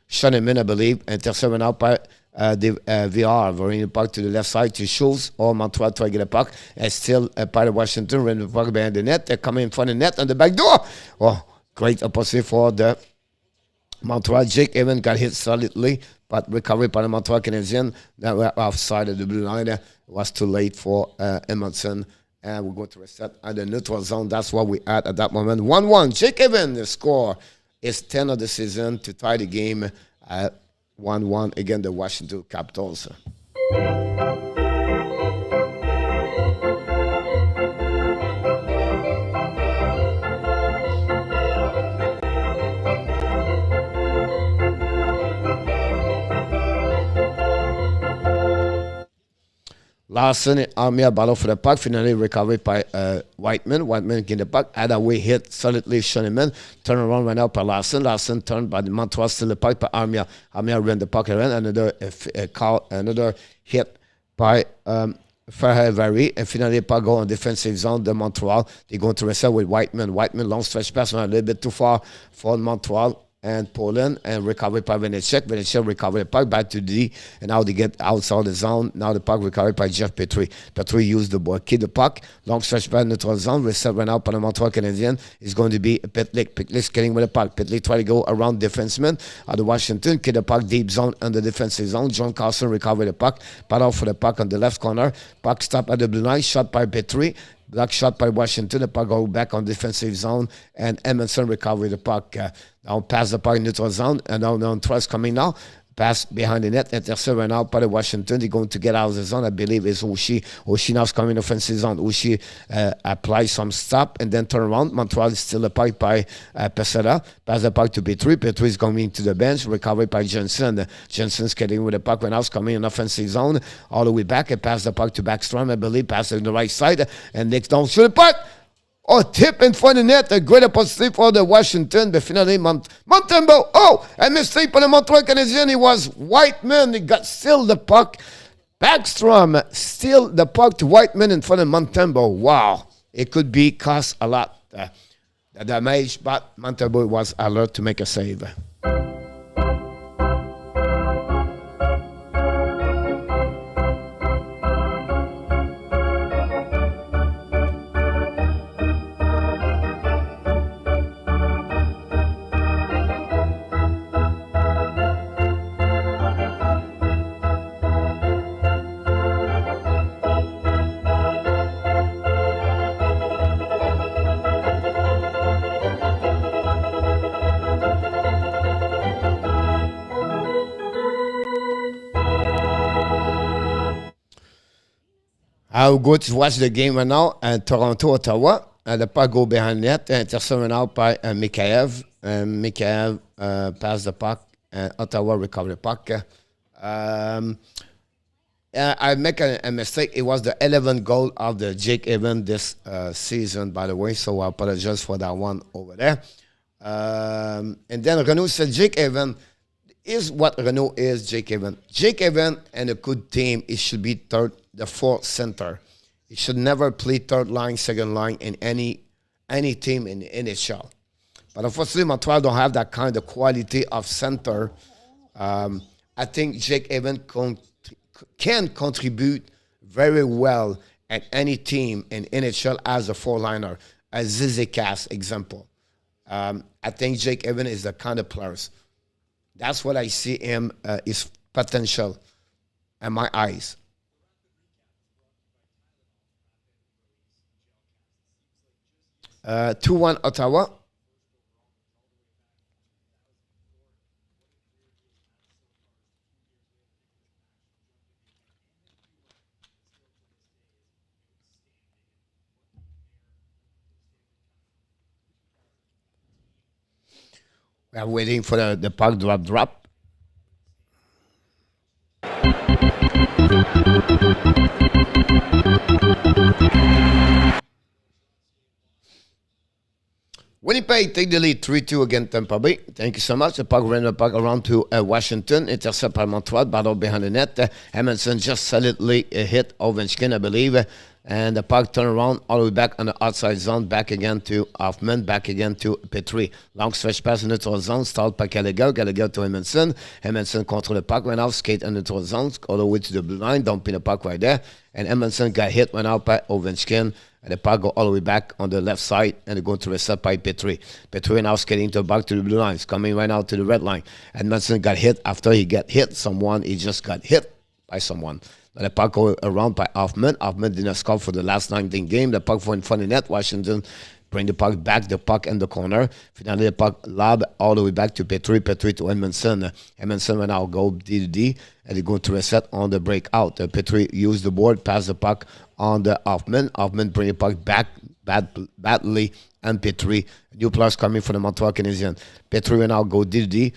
Schoenemann, I believe. Intercept went out by the VR, running the puck to the left side to Schultz or Montreal try to get a puck. And still part of Washington, running the puck behind the net. They're coming in front of the net on the back door. Oh, great opportunity for the Montreal. Jake Evans got hit solidly, but recovered by the Montreal Canadiens. That were offside of the blue line. It was too late for Edmondson. And we're going to reset at the neutral zone. That's what we at that moment. 1-1. Jake Evans, the score is 10 of the season to tie the game at 1-1 against the Washington Capitals. Larson and Armia battle for the puck, finally recovered by Whiteman. Whiteman get the puck, had a way hit solidly Schoenemann. Turn around, went out by Larson. Larson turned by the Montreal, still the puck by Armia. Armia ran the puck around. Another hit by Ferrari. And finally, puck go on defensive zone, the Montreal. They're going to reset with Whiteman. Whiteman, long stretch pass, a little bit too far for Montreal and Poland, and recovered by Vanecek. Vanecek recovered the puck back to D, and now they get outside the zone. Now the puck recovered by Jeff Petrie. Petrie used the ball, keep the puck, long stretch by neutral zone, reset went out by the Montreal Canadiens. It's going to be Pitlick. Pitlick's getting with the puck. Pitlick try to go around defenseman at the Washington, keep the puck deep zone under defensive zone. John Carlson recovered the puck, pat out for the puck on the left corner. Puck stop at the blue line, shot by Petrie. Block shot by Washington. The puck go back on defensive zone, and Edmondson recovered the puck. Now pass the puck in neutral zone, and now Trust coming now. Pass behind the net. Intercept went out by the Washington. They're going to get out of the zone. I believe it's Oshie. Oshie now's coming offensive zone. Oshie applies some stop and then turn around. Montreal is still a puck by Pesera. Pass the puck to Petrie. Petrie is coming to the bench. Recovered by Jensen. Jensen's getting with the puck when I was coming in offensive zone. All the way back and pass the puck to Backstrom. I believe pass on the right side. And next down shoot the puck. Oh, tip in front of the net. A great opportunity for the Washington. But finally, Montembeault. Oh, a mistake for the Montreal Canadiens. It was Whiteman. He got still the puck. Backstrom still the puck to Whiteman in front of Montembeault. Wow. It could be cost a lot. The damage, but Montembeault was alert to make a save. I'll go to watch the game right now at Toronto, Ottawa. The puck go behind net. Intercept went out by Mikheyev. Mikheyev passed the puck. Ottawa recovered the puck. I make a mistake. It was the 11th goal of the Jake Evans this season, by the way. So I apologize for that one over there. And then Renault said Jake Evans is what Renault is, Jake Evans. Jake Evans and a good team, it should be the fourth center. He should never play third line, second line in any team in the NHL. But unfortunately, Montreal don't have that kind of quality of center. I think Jake Evans can contribute very well at any team in NHL as a four-liner, as Zizekas example. I think Jake Evans is the kind of player. That's what I see him, his potential in my eyes. 2-1 Ottawa. We are waiting for the puck drop. Winnipeg take the lead 3-2 against Tampa Bay. Thank you so much. The puck ran the puck around to Washington. Intercept by Montreal. Battle behind the net. Edmondson just solidly hit Ovechkin, I believe. And the puck turned around all the way back on the outside zone. Back again to Hoffman. Back again to Petrie. Long stretch pass in the neutral zone. Stalled by Gallagher. Gallagher to Edmondson. Edmondson control the puck. Went out. Skate in the neutral zone. All the way to the blue line. Dumping the puck right there. And Edmondson got hit. Went out by Ovechkin. And the puck go all the way back on the left side. And they go to reset by Petrie. Petrie now skating back to the blue lines. Coming right now to the red line. Edmondson got hit. After he got hit someone, he just got hit by someone. The puck go around by Hoffman. Hoffman did not score for the last 19 game. The puck for in front of the net. Washington bring the puck back. The puck in the corner. Finally, the puck lob all the way back to Petrie. Petrie to Edmondson. Edmondson will now go D to D. And they go to reset on the breakout. Petrie used the board. Pass the puck on the Hoffman. Hoffman bring the puck back badly. And Petrie. New players coming from the Montreal Canadiens. Petrie will now go D to D.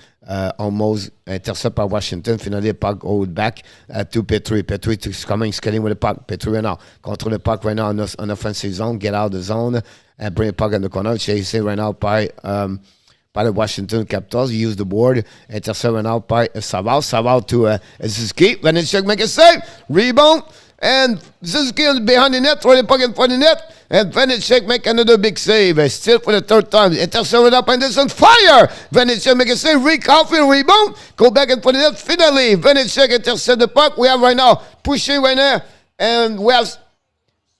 Almost intercept by Washington. Finally, the puck goes back to Petrie. Petrie is coming, skating with the puck. Petrie right now control the puck right now on the offensive zone. Get out of the zone and bring the puck in the corner. Chasing right now by the Washington Capitals. Use the board. Intercept right now by Savard. Savard to Suzuki. Vanecek make a save. Rebound. And Suzuki behind the net. Throw the puck in front of the net. And Vanecek make another big save. Still for the third time. Intercept up and this on fire. Vanecek make a save. Rebound. Go back in front of the net. Finally, Vanecek intercept the puck. We have right now pushing right there. And we have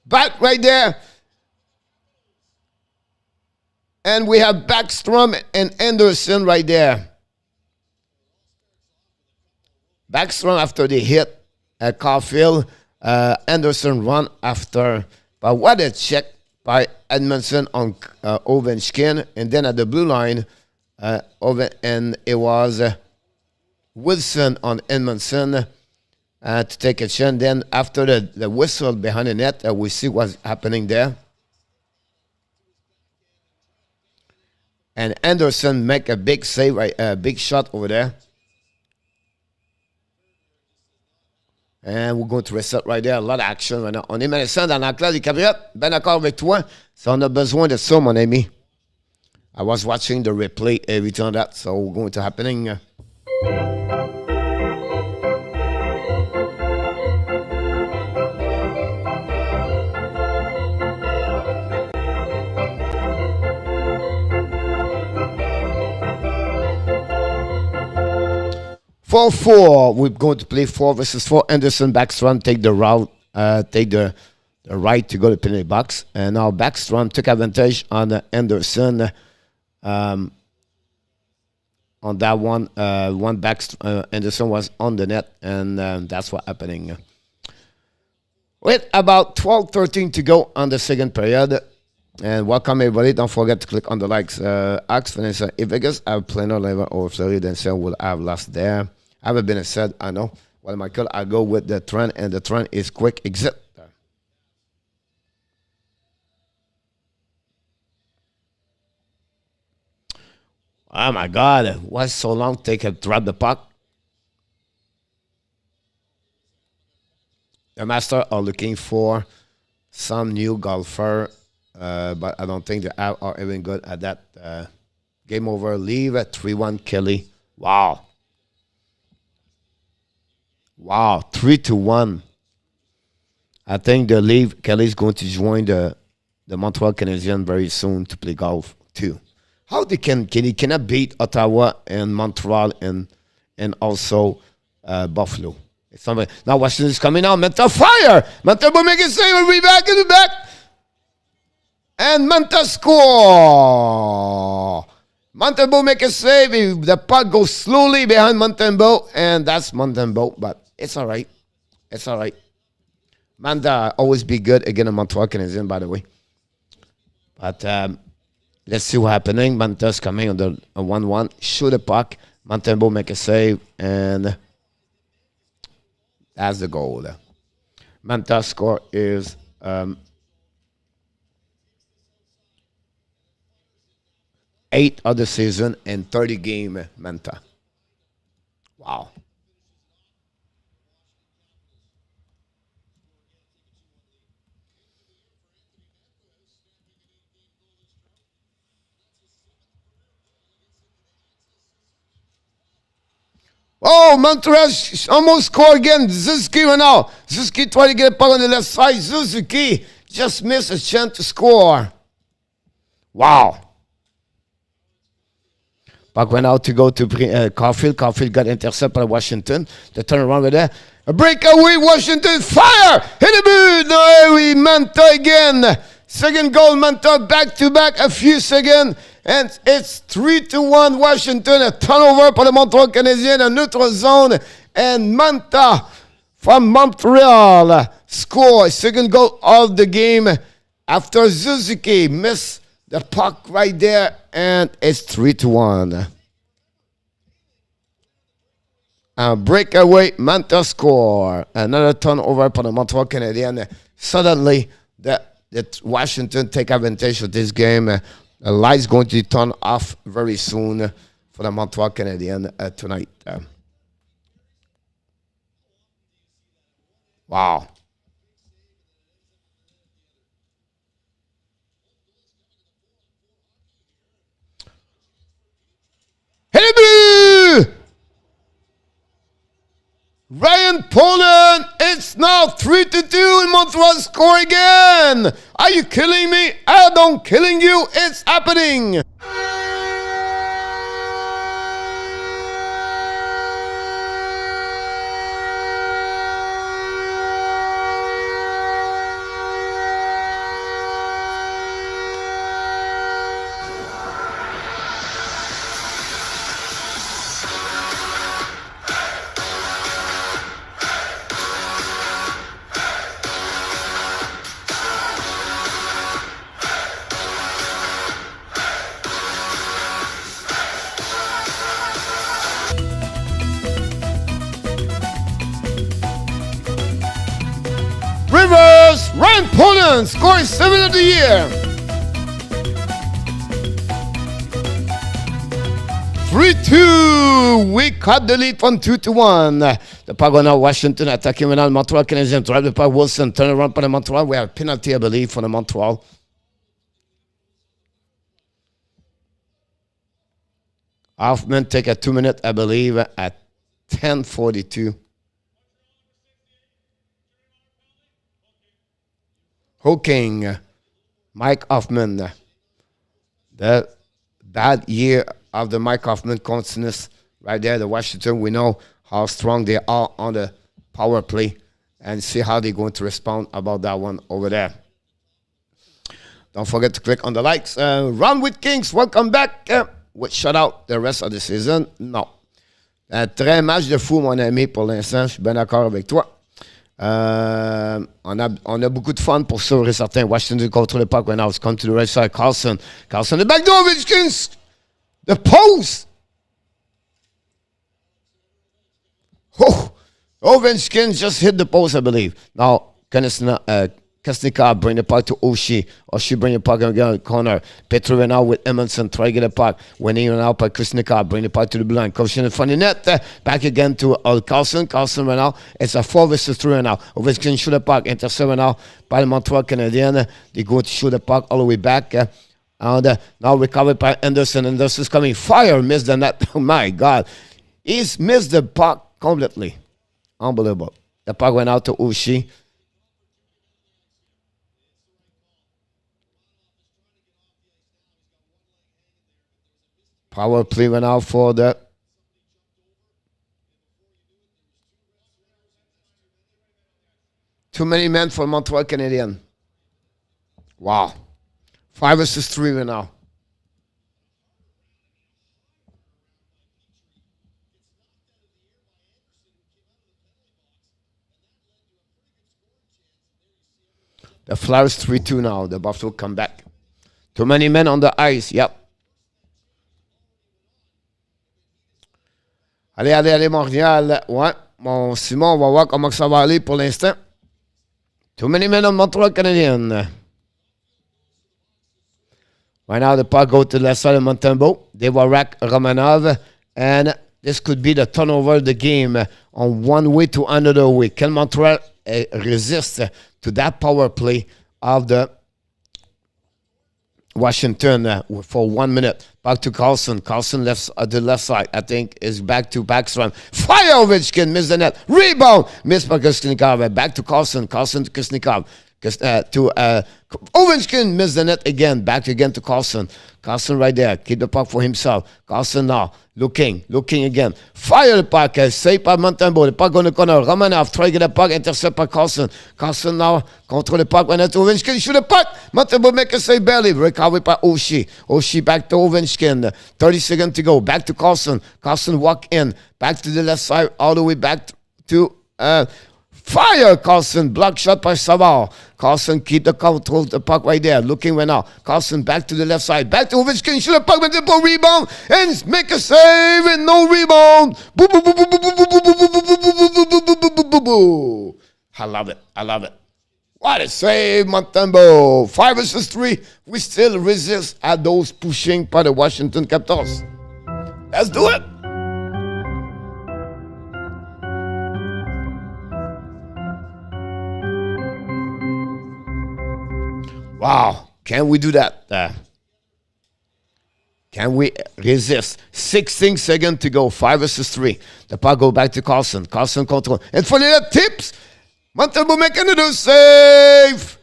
back right there. And we have Backstrom and Anderson right there. Backstrom after the hit at Caulfield. Anderson run after. But what a check by Edmondson on Ovechkin. And then at the blue line, and it was Wilson on Edmondson to take a chance. Then after the whistle behind the net, we see what's happening there. And Anderson make a big save, a big shot over there. And we're going to reset right there. A lot of action right now. On est maintenant dans l'enclave des Cabriottes. Ben d'accord avec toi. Ça, on a besoin de ça, mon ami. I was watching the replay every time that. So we're going to happening. 4-4. We're going to play 4 versus 4. Anderson, Backstrom take the route, take the right to go to the penalty box. And now Backstrom took advantage on Anderson on that one. Anderson was on the net, and that's what's happening. With about 12:13 to go on the second period. And welcome everybody. Don't forget to click on the likes. Ask Vanessa if Vegas have plainer level or Florida, then Sam will have lost there. I haven't been said, I know. Well, Michael, I go with the trend, and the trend is quick exit. Oh my God! Why so long take to drop the puck? The Master are looking for some new golfer, but I don't think they are even good at that. Game over. Leave at 3-1 Kelly. Wow. 3-1. I think the leave Kelly's going to join the Montreal Canadiens very soon to play golf too. How they cannot beat Ottawa and Montreal and also Buffalo. It's somebody, now Washington is coming out. Mantha fire. Mantha will make a save and back in the back. And Mantha score. Montembeault make a save. The puck goes slowly behind Montembeault, and that's Montembeault, but it's all right. It's all right. Mantha always be good against a Montreal Canadiens, by the way. But let's see what's happening. Mantha's coming on the 1-1. Shoot the puck. Montembeault make a save. And that's the goal. Mantha's score is 8 of the season and 30 game. Mantha. Wow. Oh, Montreal almost score again. Suzuki right now. Suzuki trying to get a puck on the left side. Suzuki just missed a chance to score. Wow. Puck went out to go to Caulfield. Caulfield got intercepted by Washington. The turnaround right there. A breakaway. Washington fire. Hit the boot. No, we Mantha again. Second goal. Mantha back to back. A few seconds. And it's 3-1 Washington. A turnover for the Montreal Canadiens. A neutral zone. And Mantha from Montreal score. Second goal of the game after Suzuki missed the puck right there. And it's 3-1. Breakaway. Mantha score. Another turnover for the Montreal Canadiens. Suddenly, the Washington take advantage of this game. The light's going to turn off very soon for the Montreal Canadiens tonight. Wow. Hey, Ryan Poland, it's now 3-2 and Montreal score again. Are you killing me? I don't killing you. It's happening. Rivers, Ryan Poland scores 7 of the year. 3-2. We cut the lead from 2-1. The puck on now. Washington attacking right now. Montreal Canadiens drive the puck. Wilson turn around for the Montreal. We have a penalty, I believe, for the Montreal. Hoffman take a 2-minute, I believe, at 10:42. Hooking, Mike Hoffman. The bad year of the Mike Hoffman consciousness right there. The Washington, we know how strong they are on the power play and see how they're going to respond about that one over there. Don't forget to click on the likes. Run with Kings, welcome back. With shout out the rest of the season? Non. Très match de fou, mon ami, pour l'instant. Je suis bien d'accord avec toi. On a beaucoup de fun pour sûr et certain. Washington contre le puck right now. It's come to the right side. Carlson, the back door. Ovechkin, the post. Oh, Ovechkin just hit the post, I believe. Now, Kasnikov bring the puck to Oshie. Oshie bring the puck again corner. Petru went out with Emerson. Try to get a puck. Winning went out by Kasnikov. Bring the puck to the blue line. Coach in the front of the net. Back again to Carlson. Carlson went out. It's a 4 versus 3 right now. Ovechkin shoot the puck. Intercept right now by the Montreal Canadiens. They go to shoot the puck all the way back. And now recovered by Anderson. Anderson's coming. Fire missed the net. Oh my God. He's missed the puck completely. Unbelievable. The puck went out to Oshie. Power play went out for the too many men for Montreal Canadiens. Wow. 5 versus 3 right now. The Flyers 3-2 now. The Buffalo come back Too many men on the ice. Yep. Allez, Montréal. Ouais. Mon Simon, on va voir comment ça va aller pour l'instant. Too many men on Montreal Canadiens. Right now, the puck go to the left side of Montembeault. They will rack Romanov. And this could be the turnover of the game on one way to another way. Can Montreal resist to that power play of the Washington for 1 minute? Back to Carlson. Carlson left the left side. I think is back to Backstrom. Fire Ovechkin. Miss the net. Rebound. Miss by Kuznetsov. Back to Carlson. Carlson to Kuznetsov. To Ovechkin. Miss the net again. Back again to Carlson. Carlson right there. Keep the puck for himself. Carlson now. Looking again. Fire the puck. Save by Montembeault. The puck on the corner. Romanov try to get the puck. Intercept by Carlson. Carlson now control the puck. When it's Ovechkin, shoot the puck. Montembeault make a save barely. Recovered by Oshie. Oshie back to Ovechkin. 30 seconds to go. Back to Carlson. Carlson walk in. Back to the left side. All the way back to fire Carlson. Block shot by Savard. Carlson keep the control of the puck right there. Looking right now. Carlson back to the left side. Back to Ovechkin. Shoot the puck with the ball. Rebound. And make a save. And no rebound. Boo, boo, boo, boo, boo, boo, boo, boo, boo, boo, boo, boo, boo, boo, boo, boo. I love it. What a save, Montembeault. 5 versus 3. We still resist at those pushing by the Washington Capitals. Let's do it. Wow. Can we do that? Can we resist? 16 seconds to go. 5 versus 3. The puck go back to Carlson. Carlson control. And for the tips, Montembeault making another save.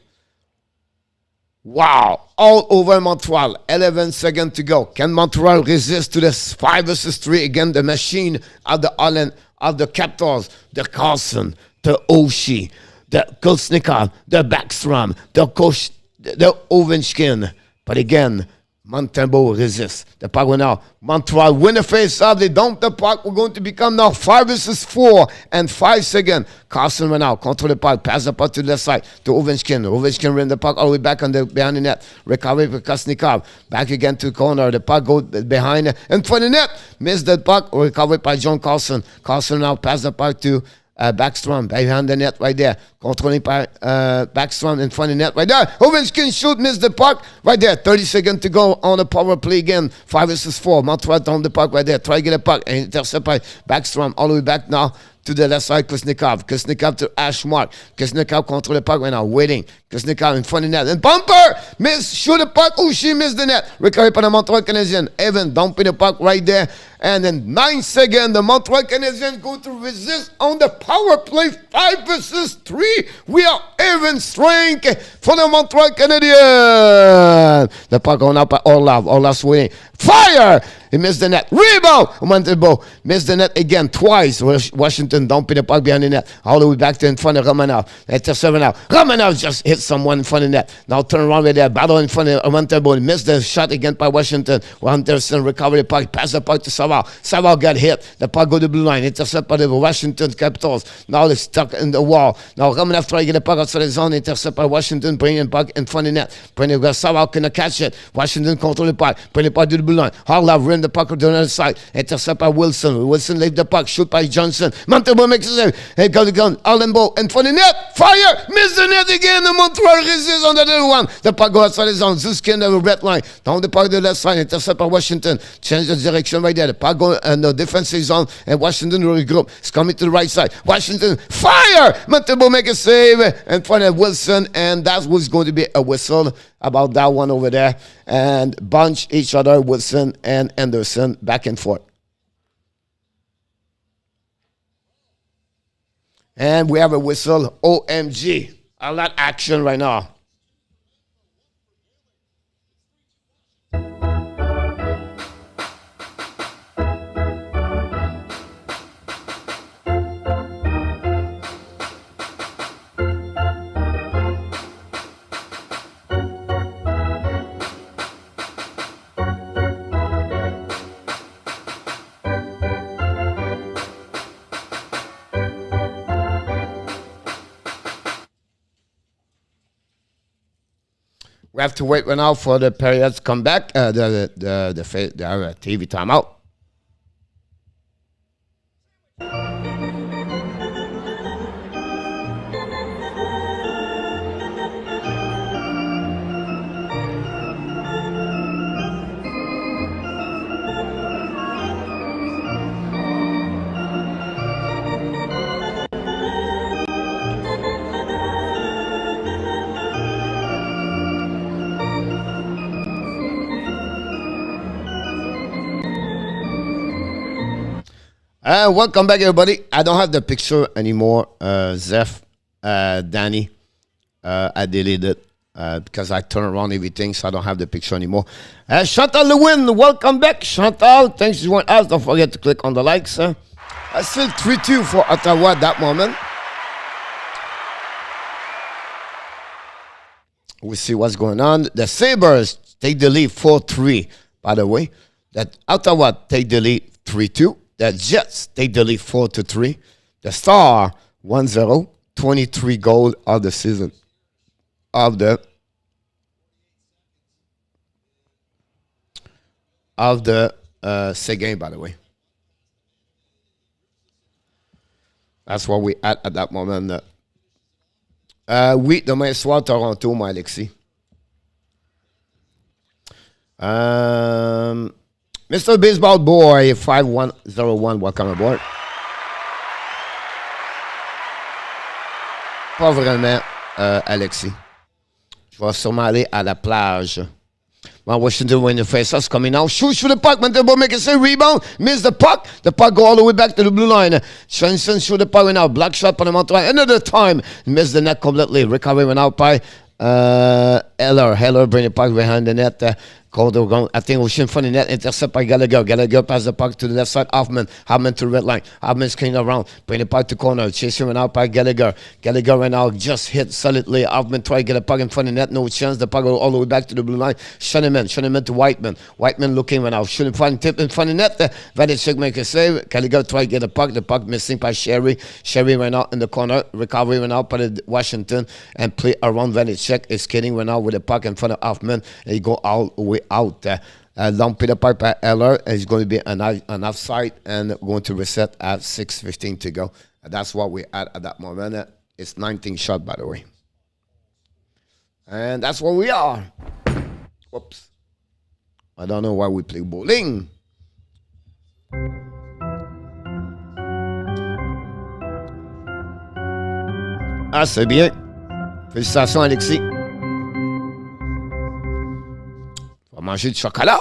Wow. All over Montreal. 11 seconds to go. Can Montreal resist to this 5 versus 3? Again, the machine of the Island of the Capitals. The Carlson, the Oshie, the Kuznetsov, the Backstrom, the Ovechkin. But again, Montembeault resists. The puck went out. Montreal win the face-off. They dump the puck. We're going to become now 5 versus 4 and 5 seconds. Carlson went out. Control the puck. Pass the puck to the left side to Ovechkin. Ovechkin ran the puck all the way back behind the net. Recovery for Kuznetsov. Back again to the corner. The puck goes behind and for the net. Missed the puck. Recovered by John Carlson. Carlson now pass the puck to Backstrom behind the net right there. Controlling by Backstrom in front of the net right there. Ovechkin shoot, miss the puck right there. 30 seconds to go on the power play again. 5 versus 4. Montreal down the puck right there. Try to get a puck and intercept by Backstrom all the way back now to the left side. Kuznetsov to Ashmark. Kuznetsov control the puck right now. Waiting. Kuznetsov in front of the net. And bumper! Miss. Shoot the puck. Oh, she missed the net. Recovery by the Montreal Canadiens. Evan dumping the puck right there. And in 9 seconds, the Montreal Canadiens go to resist on the power play. 5 versus 3. We are even strength for the Montreal Canadiens. The puck going up by Orlov. Orlov's waiting. Fire! He missed the net. Rebound! Montembeault missed the net again twice. Washington dumping the puck behind the net. All the way back to in front of Romanov. Intercept now. Romanov just hit someone in front of the net. Now turn around right there. Battle in front of Montembeault. Missed the shot again by Washington. Anderson recovered the puck. Pass the puck to Savard. Savard got hit. The puck go to the blue line. Intercept by the Washington Capitals. Now they're stuck in the wall. Now Romanov try to get the puck outside the zone. Intercept by Washington. Bringing the puck in front of the net. Savard couldn't catch it. Washington control the puck. Bring the puck to the blue line. Harlov ran the puck to the other side. Intercept by Wilson. Wilson leave the puck. Shoot by Johnson. Montembeault makes a save. Here goes the gun. Allenbow in front of the net. Fire! Miss the net again. The Montreal resists on the other one. The puck goes outside the zone. Zuskin the red line. Down the puck to the left side. Intercept by Washington. Change the direction right there. The puck goes in the defensive zone. And Washington regroup. It's coming to the right side. Washington. Fire! Montembeault make a save in front of Wilson. And that was going to be a whistle about that one over there. And bunch each other, Wilson and Anderson, back and forth. And we have a whistle. OMG. A lot of action right now. We have to wait right now for the periods to come back. The TV timeout. Welcome back, everybody. I don't have the picture anymore, Zeph, Danny. I deleted because I turned around everything, so I don't have the picture anymore. Chantal Lewin, welcome back, Chantal. Thanks for joining us. Don't forget to click on the likes. Still 3-2 for Ottawa at that moment. We see what's going on. The Sabres take the lead 4-3, by the way. That Ottawa take the lead 3-2. The Jets take the lead 4-3. The Star 1-0, 23 goals of the season. Of the second, by the way. That's what we at that moment. Oui, demain soir, Toronto, moi, Alexis. Mr. Baseball Boy, 5101, welcome aboard. Pas vraiment, Alexis. Je vais sûrement aller à la plage. Well, Washington winning the face-offs coming now. Shoot the puck. Montembeault make a save. Rebound. Miss the puck. The puck go all the way back to the blue line. Swenson shoot the puck right now. Black shot for the Montreal. Another time. Miss the net completely. Recovery went out by Heller bring the puck behind the net. I think we should find the net. Intercept by Gallagher. Gallagher pass the puck to the left side. Hoffman to the red line. Hoffman's clean around. Bring the puck to corner. Chasing went out by Gallagher. Gallagher right now just hit solidly. Hoffman try to get a puck in front of the net. No chance. The puck go all the way back to the blue line. Schoenemann to Whiteman. Whiteman looking right now. Shouldn't find tip in front of the net. Vanecek make a save. Gallagher try to get a puck. The puck missing by Sherry. Sherry right now in the corner. Recovery went out by the Washington and play around Vanecek. Is skating right now with the puck in front of Hoffman. And he go all the way out. Long Peter Pipe by Eller is going to be an offside and going to reset at 6:15 to go. That's what we at that moment. It's 19 shot, by the way. And that's where we are. Whoops. I don't know why we play bowling. Ah, c'est bien. Félicitations, Alexis. On va manger du chocolat.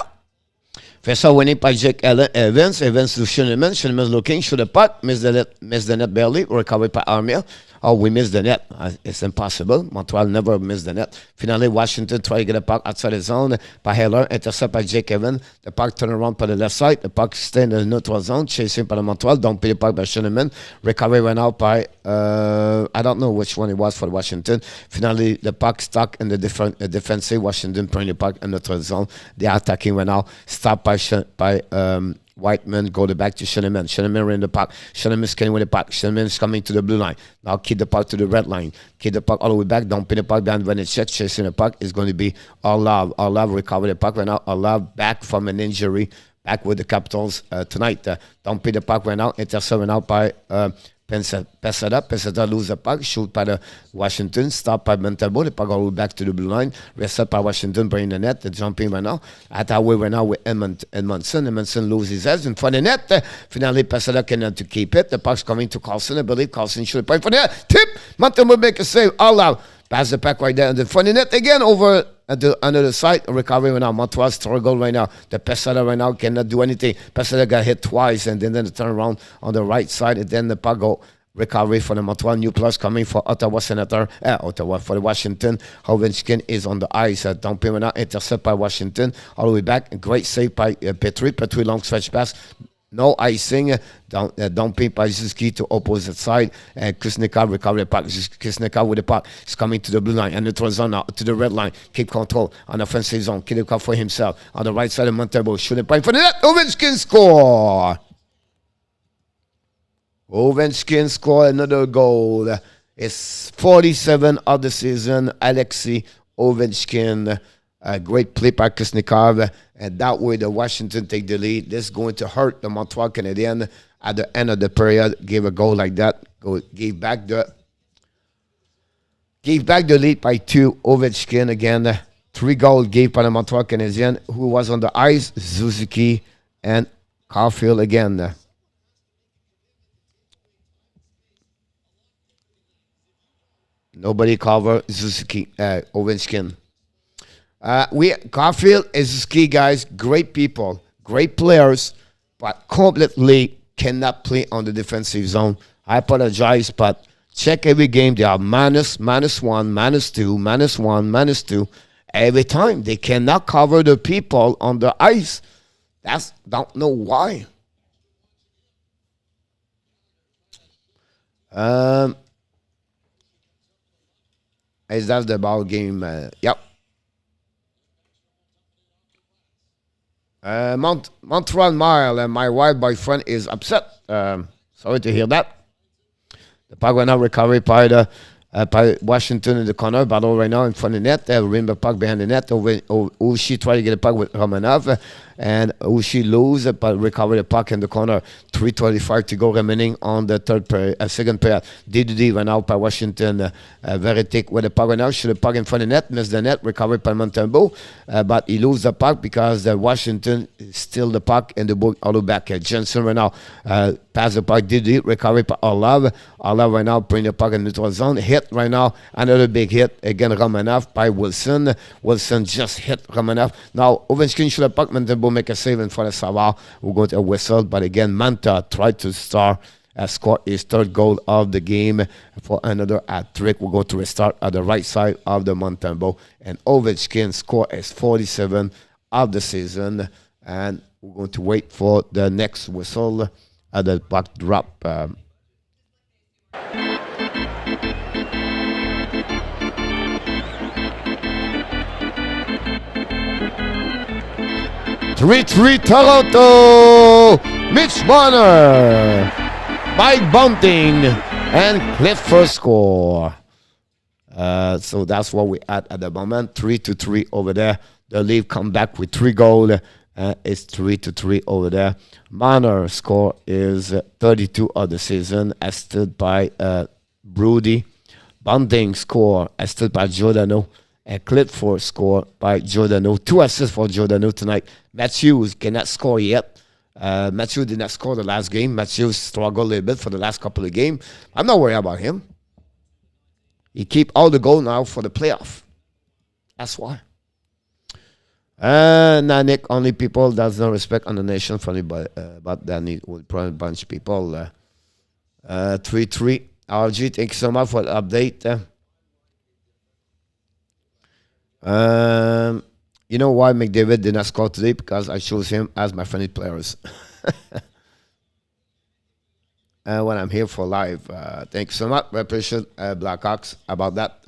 Fait ça winning by Jake Evans. Evans to Schoenemann. Schoenemann's looking. Shoot the puck. Miss the net barely. Recovered by Armia. Oh, we missed the net. It's impossible. Montreal never missed the net. Finally, Washington try to get a puck outside the zone by Heller. Intercept by Jake Evans. The puck turn around by the left side. The puck stay in the neutral zone. Chasing by the Montreal. Don't pay the puck by Schoenemann. Recovery went out by, I don't know which one it was for Washington. Finally, the puck stuck in the defensive. Washington bring the puck in the neutral zone. They are attacking right now. Stopped by Whiteman, go back to Schoenemann. Schoenemann in the puck. Schoenemann's skating with the puck. Schoenemann's coming to the blue line. Now keep the puck to the red line. Keep the puck all the way back. Don't pin the puck down. When it's chasing the puck, it's going to be Orlov. Orlov recover the puck right now. Orlov back from an injury. Back with the Capitals tonight. Don't pin the puck right now. Intercept right now by Pesada lose the puck. Shoot by the Washington. Stop by Montembeault. The puck all the way back to the blue line. Reset by Washington. Bring the net. Jumping right now. At our way right now with Edmondson. Edmondson loses his head in front of the net. Finally, Pesada cannot to keep it. The puck's coming to Carlson. I believe Carlson should point for the net. Tip. Montembeault make a save. All out. Pass the puck right there in the front of the net again over at the other side. Recovery right now. Montreal struggle right now. The Pesada right now cannot do anything. Pesada got hit twice and then the turn around on the right side and then the puck go recovery for the Montreal. New plus coming for Ottawa Senator. Ottawa for the Washington. Ovechkin is on the ice. Don't pay right now. Intercept by Washington. All the way back. Great save by Petrie. Petrie long stretch pass. No icing. Dumping by Ziski to opposite side. And Kusnikov recover the puck. Kusnikov with the puck. He's coming to the blue line. And neutral zone now to the red line. Keep control on the offensive zone. Keep the puck for himself. On the right side of Montembeault. Shooting point for the net. Ovechkin score. Ovechkin score another goal. It's 47 of the season. Alexis Ovechkin. Great play by Kuznetsov, and that way the Washington take the lead. This is going to hurt the Montreal Canadiens at the end of the period. Gave a goal like that. Gave back the lead by 2. Ovechkin again. 3 goals gave by the Montreal Canadiens. Who was on the ice? Suzuki and Caulfield again. Nobody cover Suzuki, Ovechkin. Caulfield is Suzuki, guys. Great people, great players, but completely cannot play on the defensive zone. I apologize, but check every game. They are minus 1, -2, -1, -2. Every time they cannot cover the people on the ice. Don't know why. Is that the ball game? Yep. Montreal Mile and my wife boyfriend is upset. Sorry to hear that. The puck right now recovered by Washington in the corner. Battle right now in front of the net. Remember puck behind the net. Ushi try to get a puck with Romanov. And Ushi lose, but recover the puck in the corner. 3:25 to go remaining on the second period. DDD went out by Washington. Vanecek with the puck right now. Shoot the puck in front of the net. Missed the net. Recovered by Montembeault. But he lose the puck because Washington steal the puck and the ball all the back. Jensen right now pass the puck. DDD recovered by Orlov. Orlov right now bring the puck in the neutral zone. Hit right now. Another big hit. Again, Romanov by Wilson. Wilson just hit Romanov. Now, Ovechkin shoot the puck. Montembeault make a save in front of Savard. We're going to whistle, but again, Mantha tried to score his 3rd goal of the game for another hat-trick. We're going to restart at the right side of the Montembeault, and Ovechkin score his 47 of the season, and we're going to wait for the next whistle at the puck drop. 3-3 Toronto. Mitch Bonner, Mike Bunting, and Clifford score. So that's what we at the moment. 3-3 over there. The Leaf come back with 3 goals. It's 3-3 over there. Bonner score is 32 of the season, assisted by Brody. Bunting score assisted by Giordano. And Clifford score by Giordano. 2 assists for Giordano tonight. Matthews cannot score yet. Matthews did not score the last game. Matthews struggled a little bit for the last couple of games. I'm not worried about him. He keep all the goal now for the playoff. That's why. Nick, only people does not respect on the nation funny, but then it will probably bunch of people. 3-3. RG, thank you so much for the update. You know why McDavid did not score today? Because I chose him as my friendly players. When I'm here for live. Thanks so much. I appreciate Blackhawks about that.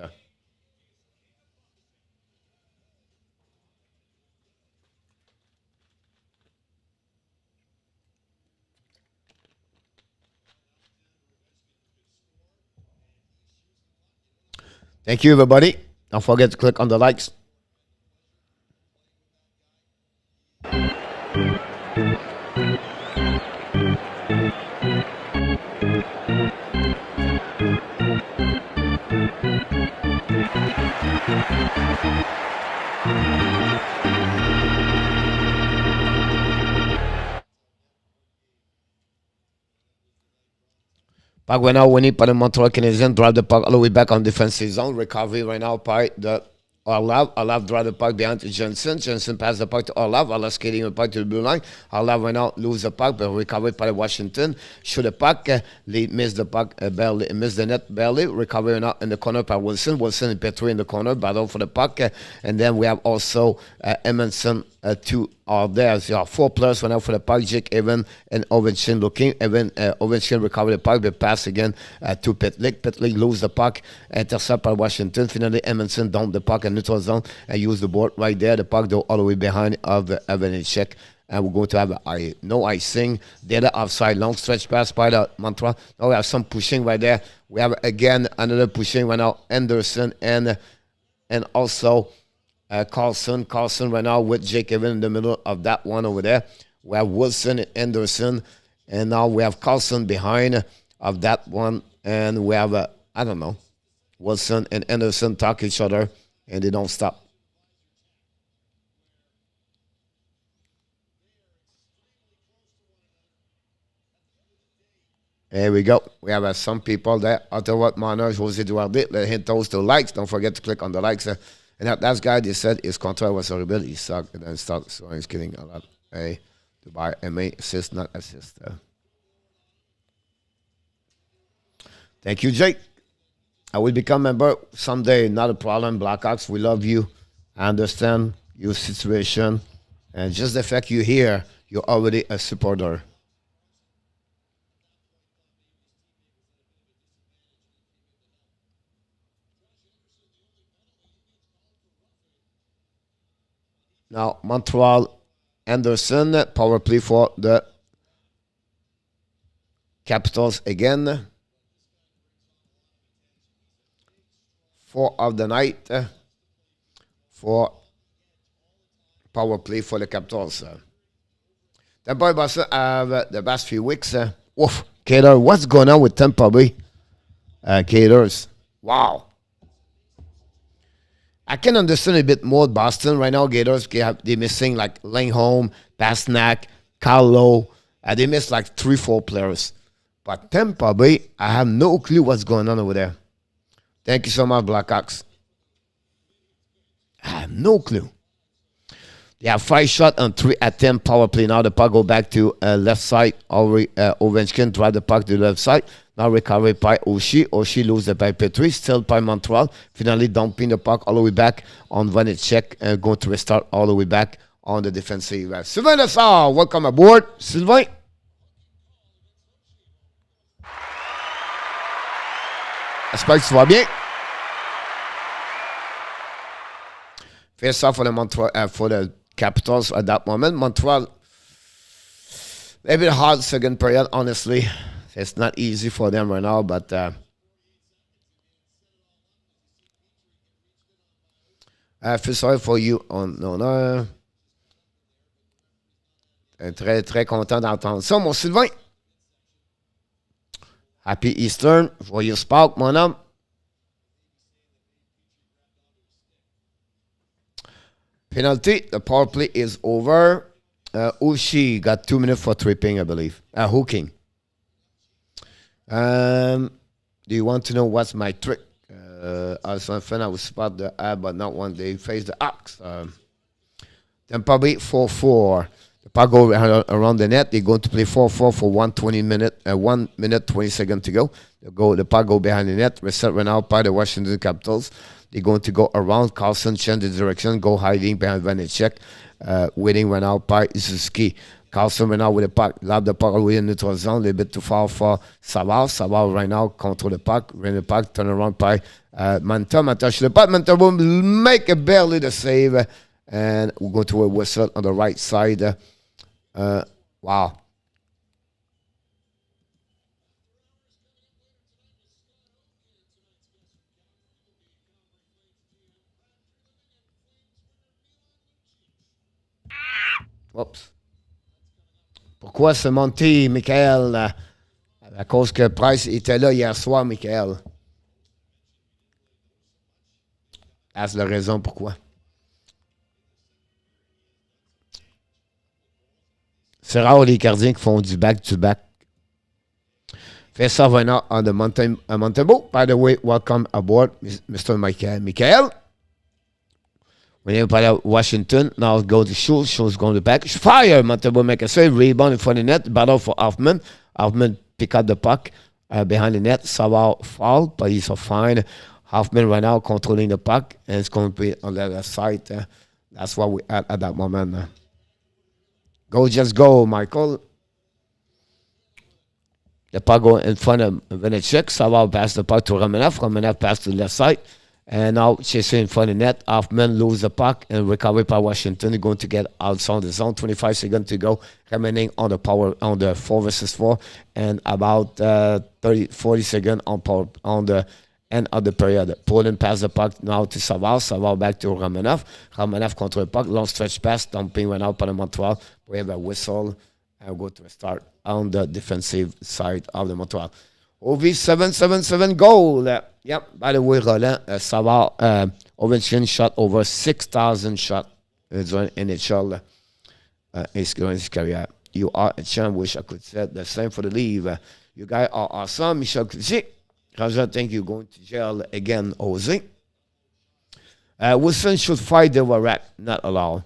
Thank you, everybody. Don't forget to click on the likes. Puck right now winning by the Montreal Canadiens. Drive the puck all the way back on defensive zone. Recovery right now by the Orlov. Orlov drive the puck behind to Jensen. Jensen pass the puck to Orlov. Orlov skating the puck to the blue line. Orlov right now lose the puck, but recovered by Washington. Shoot the puck. Lead miss the puck barely. Miss the net barely. Recovery right now in the corner by Wilson. Wilson and Petrie in the corner. Battle for the puck. And then we have also Emerson. 2 are there. There are 4 players right now for the puck. Jake Evan and Ovechkin looking. Ovechkin recover the puck, but pass again to Petlick. Petlick lose the puck. Intercept by Washington. Finally, Emerson down the puck in neutral zone and use the board right there. The puck though all the way behind of Vanecek. And we're going to have no icing. Data offside. Long stretch pass by the Mantha. Now we have some pushing right there. We have again another pushing right now. Anderson and and also Carlson. Carlson right now with Jake Evan in the middle of that one over there. We have Wilson and Anderson, and now we have Carlson behind of that one, and we have, I don't know, Wilson and Anderson talk each other, and they don't stop. There we go. We have some people there. Ottawa Monarchs, Jose Duarte. Let him toast the likes. Don't forget to click on the likes. And that last guy, they said his contract was horrible. He sucked and then started. So he's kidding a lot. Hey, to buy MA assist, not assist. Thank you, Jake. I will become a member someday. Not a problem. Blackhawks, we love you. I understand your situation. And just the fact you're here, you're already a supporter. Now, Montreal Anderson, power play for the Capitals again. 4 of the night for power play for the Capitals. Tampa Bay Bossy have the past few weeks. Oof, Cater, what's going on with Tampa Bay? Caters. Wow. I can understand a bit more Boston right now. Gators, they're missing like Langholm, Pasternak, Carlo. They miss like 3-4 players. But Tampa Bay, I have no clue what's going on over there. Thank you so much, Blackhawks. I have no clue. They have 5 shots on 3 attempt power play. Now the puck go back to left side. Ovechkin drive the puck to the left side. Now recovered by Oshie. Oshie loses by Petrie. Still by Montreal. Finally dumping the puck all the way back on Vanecek. And going to restart all the way back on the defensive. Sylvain Lessard, welcome aboard. Sylvain. J'espère que tu vas bien. Face off for the Montreal, for the Capitals at that moment. Montreal, a bit hard second period, honestly. It's not easy for them right now, but I feel sorry for you. On très, très content d'entendre ça, mon Sylvain. Happy Eastern. Joyeux Pâques, mon homme. Penalty. The power play is over. Ushi got 2 minutes for tripping, I believe. Hooking. Do you want to know what's my trick? As a fan, I will spot the ad, but not one day face the ox. Then probably 4-4. The puck go around the net. They're going to play 4-4 for 1 minute, 20 seconds to go. The puck go behind the net. Reset run out by the Washington Capitals. They're going to go around. Carlson change the direction. Go hiding behind Vanecek. Waiting run out by Suzuki. Carlson right now with the puck. Love the puck all the way in the neutral zone. A little bit too far for Savard. Savard right now control the puck. Ran the puck. Turn around by Mantha. Mantha should the puck. Mantha will make a barely the save. And we'll go to a whistle on the right side. Wow. Oups. Pourquoi se monter, Michael? À cause que Price était là hier soir, Michael. C'est la raison pourquoi. C'est rare les gardiens qui font du back-to-back. Face off right now on the Montembeault. By the way, welcome aboard, Mr. Michael. We need to play Washington. Now go to Schultz. Schultz going to back. Fire! Montembeault make a save. Rebound in front of the net. Battle for Hoffman. Hoffman pick up the puck behind the net. Savard fall, but he's so fine. Hoffman right now controlling the puck, and it's going to be on the other side. That's what we at that moment. Go, just go, Michael. The puck go in front of Vanecek. Savard pass the puck to Romanov. Romanov pass to the left side. And now chasing in front of the net. Hoffman lose the puck and recovered by Washington. They're going to get outside the zone. 25 seconds to go. Remaining on the power on the 4 versus 4. And about 40 seconds on the End of the period. Poland pass the puck now to Savard. Savard back to Romanov. Romanov contre le puck. Long stretch pass. Dumping went out by the Montreal. We have a whistle. I'll go to a start on the defensive side of the Montreal. OV 777 goal. Yep. By the way, Roland, Savard, Ovechkin shot over 6,000 shots in NHL his career. You are a champ. Wish I could say the same for the leave. You guys are awesome. Michel Clichy. Raja, think you're going to jail again, Ozzy. Wilson should fight the Warak, not allow.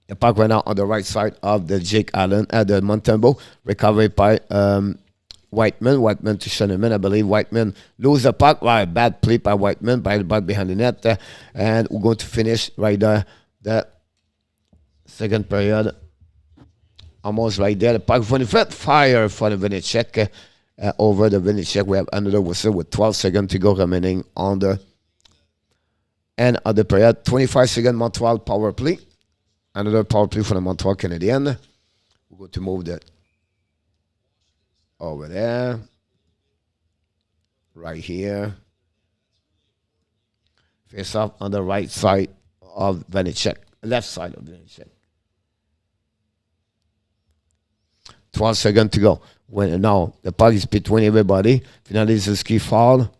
The puck went out on the right side of the Jake Allen at the Montembeault. Recovery by Whiteman. Whiteman to Schoenemann. I believe Whiteman lose the puck. Right, bad play by Whiteman by the puck behind the net. And we're going to finish right there. The second period. Almost right there. The puck from the front. Fire for the Vanecek. Over the Vanecek. We have another whistle with 12 seconds to go remaining on the end of the period. 25 second Montreal power play. Another power play for the Montreal Canadiens. We're going to move that over there. Right here. Face off on the right side of Vanecek. Left side of Vanecek. 12 seconds to go. Now the puck is between everybody. Finalizinski fall.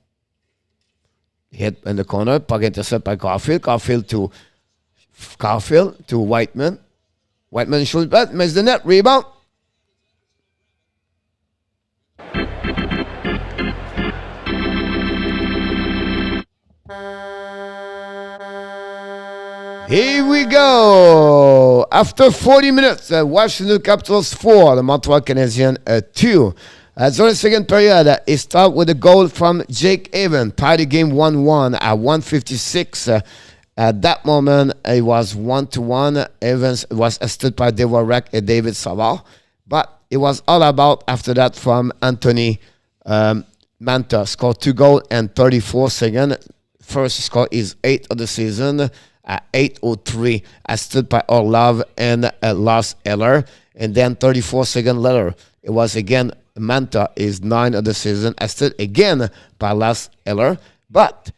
Hit in the corner. Puck intercept by Caulfield. Caulfield to Whiteman. Whiteman shoots back. Misses the net. Rebound. Here we go. After 40 minutes, Washington Capitals 4, the Montreal Canadiens 2. So the second period, it starts with a goal from Jake Evans. Tied the game 1-1 at 1:56. At that moment, it was 1-1. Evans was assisted by Devorek and David Savard. But it was all about after that from Anthony Mantha. Scored 2 goals and 34 seconds. First score is 8th of the season. At 8:03, assisted by Orlov and Lars Eller. And then 34 seconds later, it was again Mantha is 9th of the season, assisted again by Lars Eller. But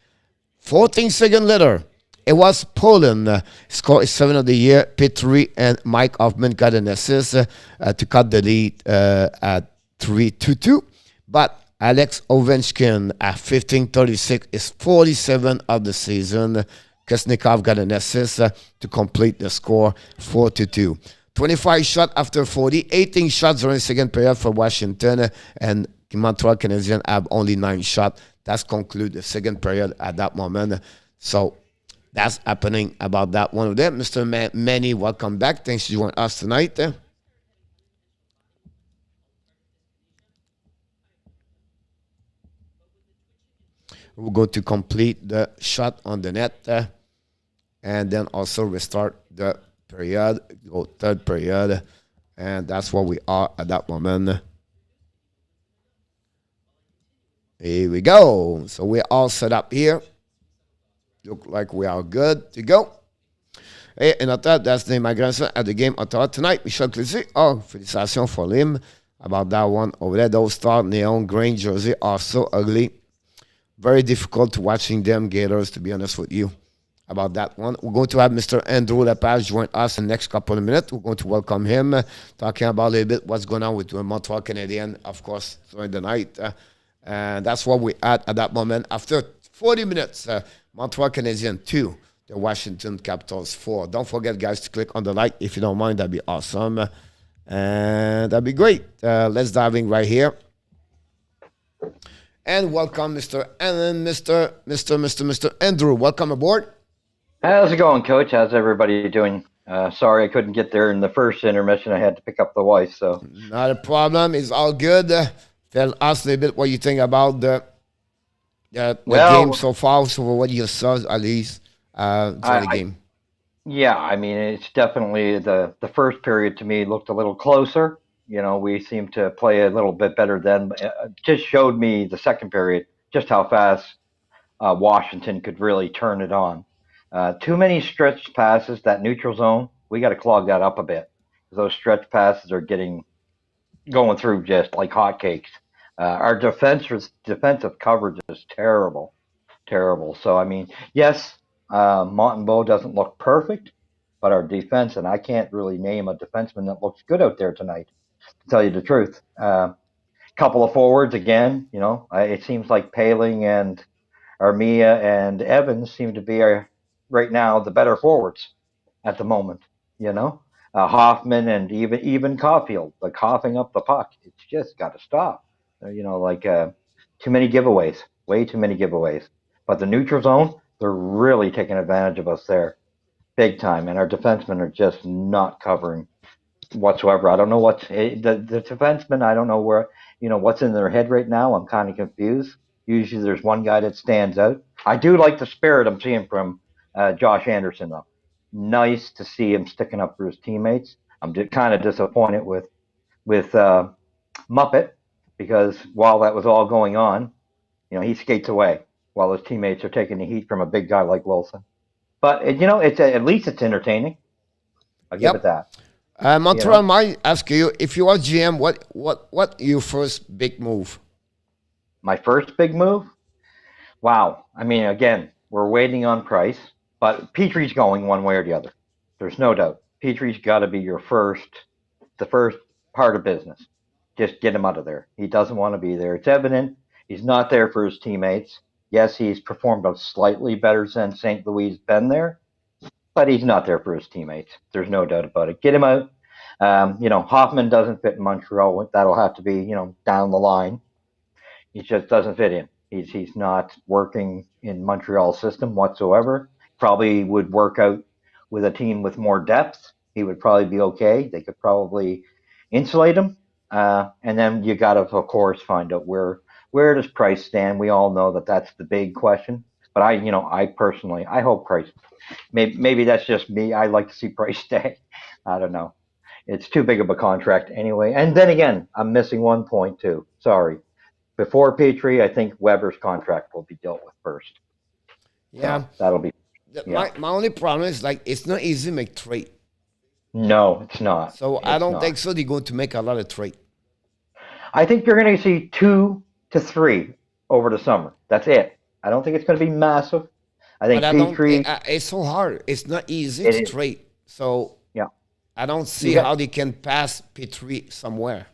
14 seconds later, it was Poland. Score is 7th of the year. Petrie and Mike Hoffman got an assist to cut the lead at 3-2. But Alex Ovechkin at 15:36 is 47th of the season. Kuznetsov got an assist to complete the score 4-2. 25 shots after 40, 18 shots during the second period for Washington, and Montreal Canadiens have only 9 shots. That's conclude the second period at that moment. So that's happening about that one of them. Mr. Manny, welcome back. Thanks for joining us tonight. We're going to complete the shot on the net and then also restart the period, go third period, and that's where we are at that moment. Here we go. So we're all set up here. Look like we are good to go. Hey, and after that's the my grandson at the game Ottawa tonight. Michel Clichy. Oh, félicitations for him about that one over there. Those star neon green jersey are so ugly. Very difficult to watching them Gators, to be honest with you, about that one. We're going to have Mr. Andrew Lepage join us in the next couple of minutes. We're going to welcome him, talking about a little bit what's going on with the Montreal Canadiens, of course, during the night. And that's what we're at that moment. After 40 minutes, Montreal Canadiens 2, the Washington Capitals 4. Don't forget, guys, to click on the like if you don't mind. That'd be awesome. And that'd be great. Let's dive in right here. And welcome, Mr. Allen, Mr. Andrew. Welcome aboard. How's it going, Coach? How's everybody doing? Sorry I couldn't get there in the first intermission. I had to pick up the wife, so. Not a problem. It's all good. Tell us a little bit what you think about the game so far. So what you saw, at least, during the game. Yeah, I mean, it's definitely the first period to me looked a little closer. You know, we seemed to play a little bit better then. It just showed me the second period just how fast Washington could really turn it on. Too many stretched passes, that neutral zone, we got to clog that up a bit. Those stretch passes are going through just like hotcakes. Our defensive coverage is terrible, terrible. So I mean, yes, Montembeault doesn't look perfect, but our defense, and I can't really name a defenseman that looks good out there tonight. To tell you the truth, couple of forwards again. It seems like Paling and Armia and Evans seem to be right now the better forwards at the moment. You know, Hoffman and even Caulfield, the coughing up the puck. It's just got to stop. Too many giveaways, way too many giveaways. But the neutral zone, they're really taking advantage of us there, big time. And our defensemen are just not covering whatsoever. I don't know the defensemen. I don't know what's in their head right now. I'm kind of confused. Usually, there's one guy that stands out. I do like the spirit I'm seeing from Josh Anderson, though. Nice to see him sticking up for his teammates. I'm kind of disappointed with Muppet because while that was all going on, he skates away while his teammates are taking the heat from a big guy like Wilson. But it's at least it's entertaining. I'll give it Yep. that. Montreal might ask you if you are GM, what your first big move? My first big move. Wow. I mean, again, we're waiting on Price, but Petry's going one way or the other. There's no doubt. Petry's got to be the first part of business. Just get him out of there. He doesn't want to be there. It's evident he's not there for his teammates. Yes, he's performed slightly better since St. Louis has been there, but he's not there for his teammates. There's no doubt about it. Get him out. Hoffman doesn't fit in Montreal. That'll have to be, down the line. He just doesn't fit in. He's not working in Montreal's system whatsoever. Probably would work out with a team with more depth. He would probably be okay. They could probably insulate him. And then you got to, of course, find out where does Price stand. We all know that that's the big question. But I personally, I hope Price. Maybe that's just me. I like to see Price stay. I don't know. It's too big of a contract anyway. And then again, I'm missing one point too. Sorry. Before Petry, I think Weber's contract will be dealt with first. Yeah. So that'll be. Yeah. My only problem is like it's not easy to make trade. No, it's not. So I don't not. think so. They're going to make a lot of trade. I think you're going to see 2 to 3 over the summer. That's it. I don't think it's going to be massive. I think But I don't. Petry. It's so hard. It's not easy It to is. trade. So Yeah. I don't see got- how they can pass Petrie somewhere.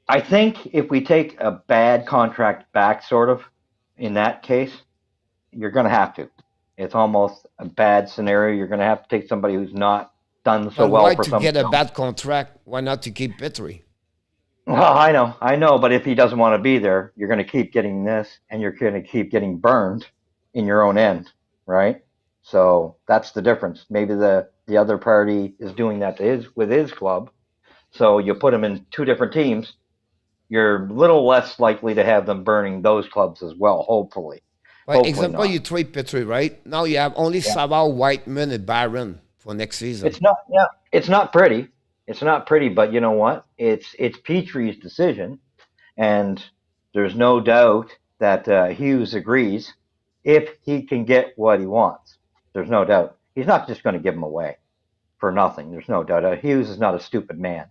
I think if we take a bad contract back, sort of, in that case, you're going to have to. It's almost a bad scenario. You're going to have to take somebody who's not done so But well why for to some. get a bad contract? Why not to keep Petrie? Well, I know, but if he doesn't want to be there, you're going to keep getting this, and you're going to keep getting burned in your own end, right? So that's the difference. Maybe the other party is doing that with his club. So you put him in 2 different teams. You're a little less likely to have them burning those clubs as well. Hopefully. For Hopefully example, not. you trade Petrie, right? Now you have only Savard, Whiteman, and Byron for next season. It's not. Yeah, it's not pretty. It's not pretty, but you know what? It's Petry's decision, and there's no doubt that Hughes agrees if he can get what he wants. There's no doubt. He's not just going to give him away for nothing. There's no doubt. Hughes is not a stupid man.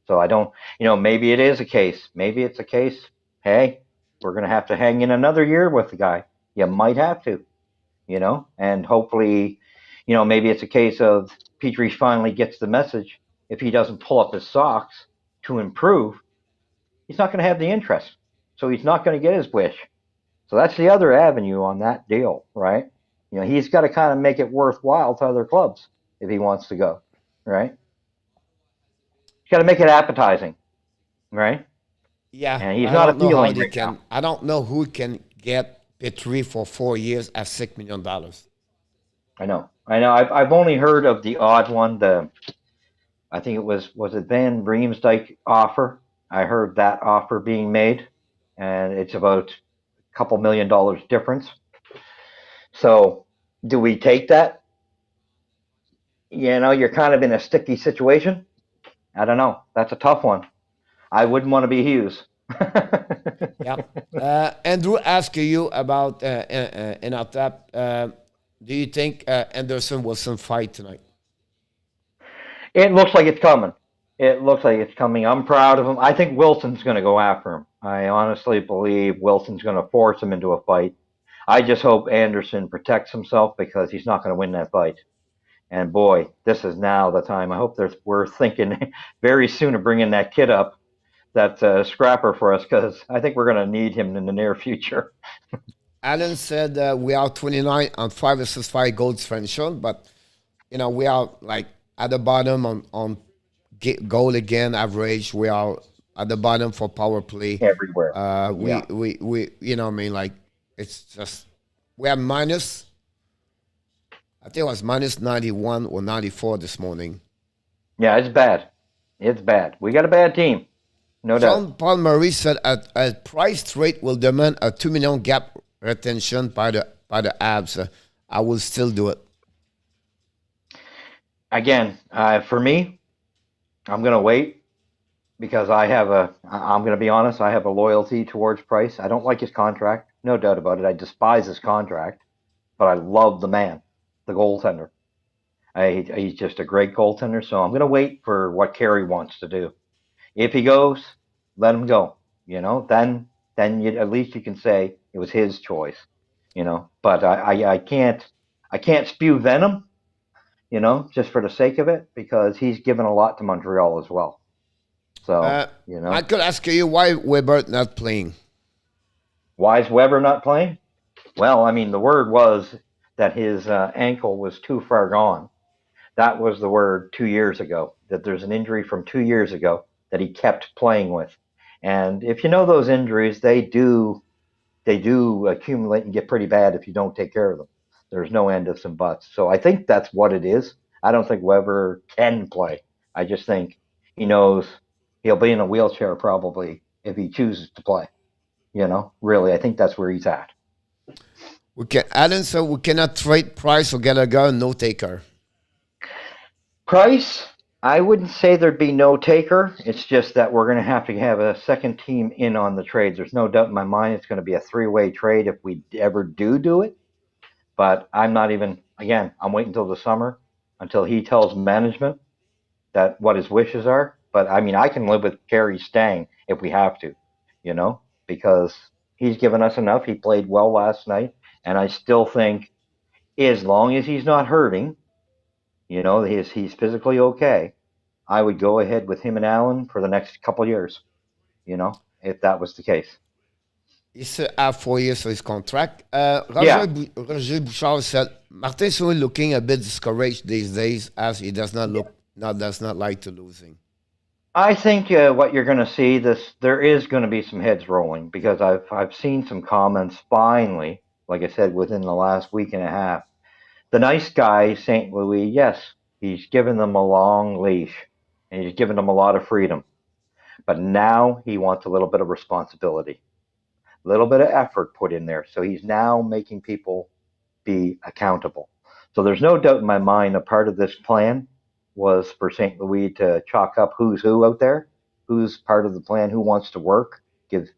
So I don't, maybe it is a case. Maybe it's a case, hey, we're going to have to hang in another year with the guy. You might have to, and hopefully, maybe it's a case of Petry finally gets the message. If he doesn't pull up his socks to improve, he's not going to have the interest. So he's not going to get his wish. So that's the other avenue on that deal, right? He's got to kind of make it worthwhile to other clubs if he wants to go, right? He's got to make it appetizing, right? Yeah, And he's I not don't know how appealing they right can. now. I don't know who can get Petrie for 4 years at $6 million. I know. I've only heard of the odd one. I think it was it Van Riemsdyk offer. I heard that offer being made, and it's about a couple $1 million difference. So, do we take that? You're kind of in a sticky situation. I don't know. That's a tough one. I wouldn't want to be Hughes. Yeah. Andrew asked you about in our tap. Do you think Anderson will some fight tonight? It looks like it's coming. It looks like it's coming. I'm proud of him. I think Wilson's going to go after him. I honestly believe Wilson's going to force him into a fight. I just hope Anderson protects himself because he's not going to win that fight. And boy, this is now the time. I hope we're thinking very soon of bringing that kid up, that scrapper for us, because I think we're going to need him in the near future. Allen said we are 29 on 5 versus 5 goals differential, but we are like at the bottom on goal again average. We are at the bottom for power play. Everywhere. We Yeah. what I mean, like it's just we have minus. I think it was minus 91 or 94 this morning. Yeah, it's bad. It's bad. We got a bad team. No doubt. Jean Paul Murray said a price rate will demand a 2 million gap retention by the Abs. I will still do it. Again, for me, I'm going to wait because I'm going to be honest, I have a loyalty towards Price. I don't like his contract. No doubt about it. I despise his contract, but I love the man, the goaltender. He's just a great goaltender. So I'm going to wait for what Kerry wants to do. If he goes, let him go. At least you can say it was his choice. But I can't spew venom. Just for the sake of it, because he's given a lot to Montreal as well. So, I could ask you why Weber not playing. why is Weber not playing? Well, I mean, the word was that his ankle was too far gone. That was the word 2 years ago, that there's an injury from 2 years ago that he kept playing with. And if you know those injuries, they do accumulate and get pretty bad if you don't take care of them. There's no end ifs and buts. So I think that's what it is. I don't think Weber can play. I just think he knows he'll be in a wheelchair probably if he chooses to play. Really, I think that's where he's at. Allen said we cannot trade Price or Gallagher, no taker. Price, I wouldn't say there'd be no taker. It's just that we're going to have a second team in on the trades. There's no doubt in my mind it's going to be a three-way trade if we ever do it. But I'm not even, again, I'm waiting until the summer until he tells management that what his wishes are. But I mean, I can live with Kerry staying if we have to, because he's given us enough. He played well last night. And I still think as long as he's not hurting, he's physically okay, I would go ahead with him and Allen for the next couple of years, if that was the case. He still have 4 years for his contract. Yeah. Roger Bouchard said Martin is looking a bit discouraged these days as he does not like to losing. I think what you're going to see there is going to be some heads rolling because I've seen some comments finally, like I said, within the last week and a half. The nice guy, St. Louis, yes, he's given them a long leash and he's given them a lot of freedom. But now he wants a little bit of responsibility, a little bit of effort put in there. So he's now making people be accountable. So there's no doubt in my mind a part of this plan was for St. Louis to chalk up who's who out there, who's part of the plan, who wants to work, give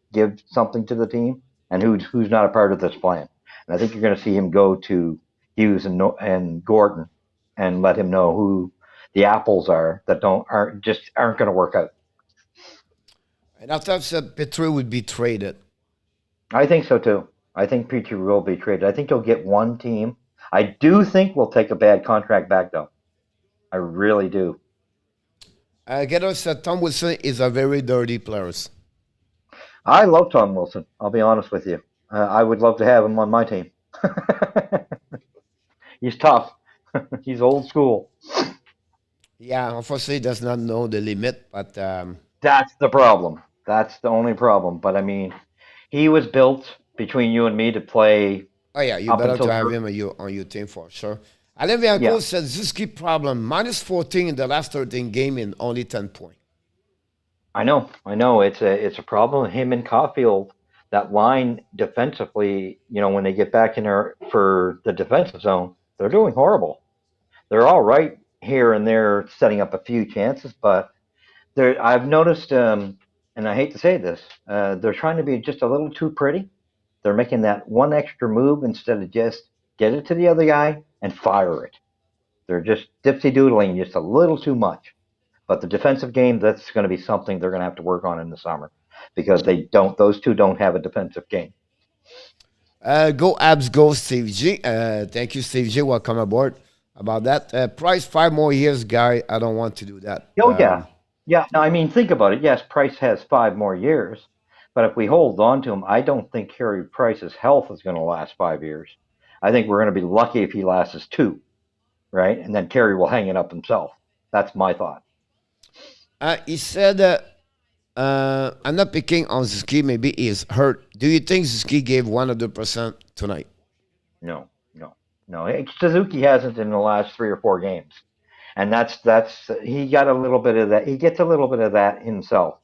something to the team, and who's not a part of this plan. And I think you're going to see him go to Hughes and Gordon and let him know who the apples are that aren't going to work out. And after I've said Petrie would be traded. I think so too. I think Petrie will be traded. I think he'll get one team. I do think we'll take a bad contract back though. I really do. Getter said Tom Wilson is a very dirty player. I love Tom Wilson. I'll be honest with you. I would love to have him on my team. He's tough. He's old school. Yeah, unfortunately, he does not know the limit, but That's the problem. That's the only problem. But I mean, he was built between you and me to play oh yeah, you up better until to have him on your team for sure. Alain Vianco yeah. said Zuski problem minus 14 in the last 13 game in only 10 points. I know. It's a problem. Him and Caulfield, that line defensively, when they get back in there for the defensive zone, they're doing horrible. They're all right here and there, setting up a few chances, but I've noticed, and I hate to say this, they're trying to be just a little too pretty. They're making that one extra move instead of just get it to the other guy and fire it. They're just dipsy doodling just a little too much. But the defensive game, that's going to be something they're going to have to work on in the summer because they don't; those two don't have a defensive game. Go Abs, go Steve G. Thank you, Steve G. Welcome aboard. About that, Price 5 more years, guy. I don't want to do that. Oh yeah, yeah. No, I mean, think about it. Yes, Price has 5 more years, but if we hold on to him, I don't think Carey Price's health is going to last 5 years. I think we're going to be lucky if he lasts two, right? And then Carey will hang it up himself. That's my thought. He said, I'm not picking on Zuski. Maybe he is hurt. Do you think Zuski gave 100% tonight? No, no, no. Suzuki hasn't in the last 3 or 4 games, and that's he got a little bit of that. He gets a little bit of that himself.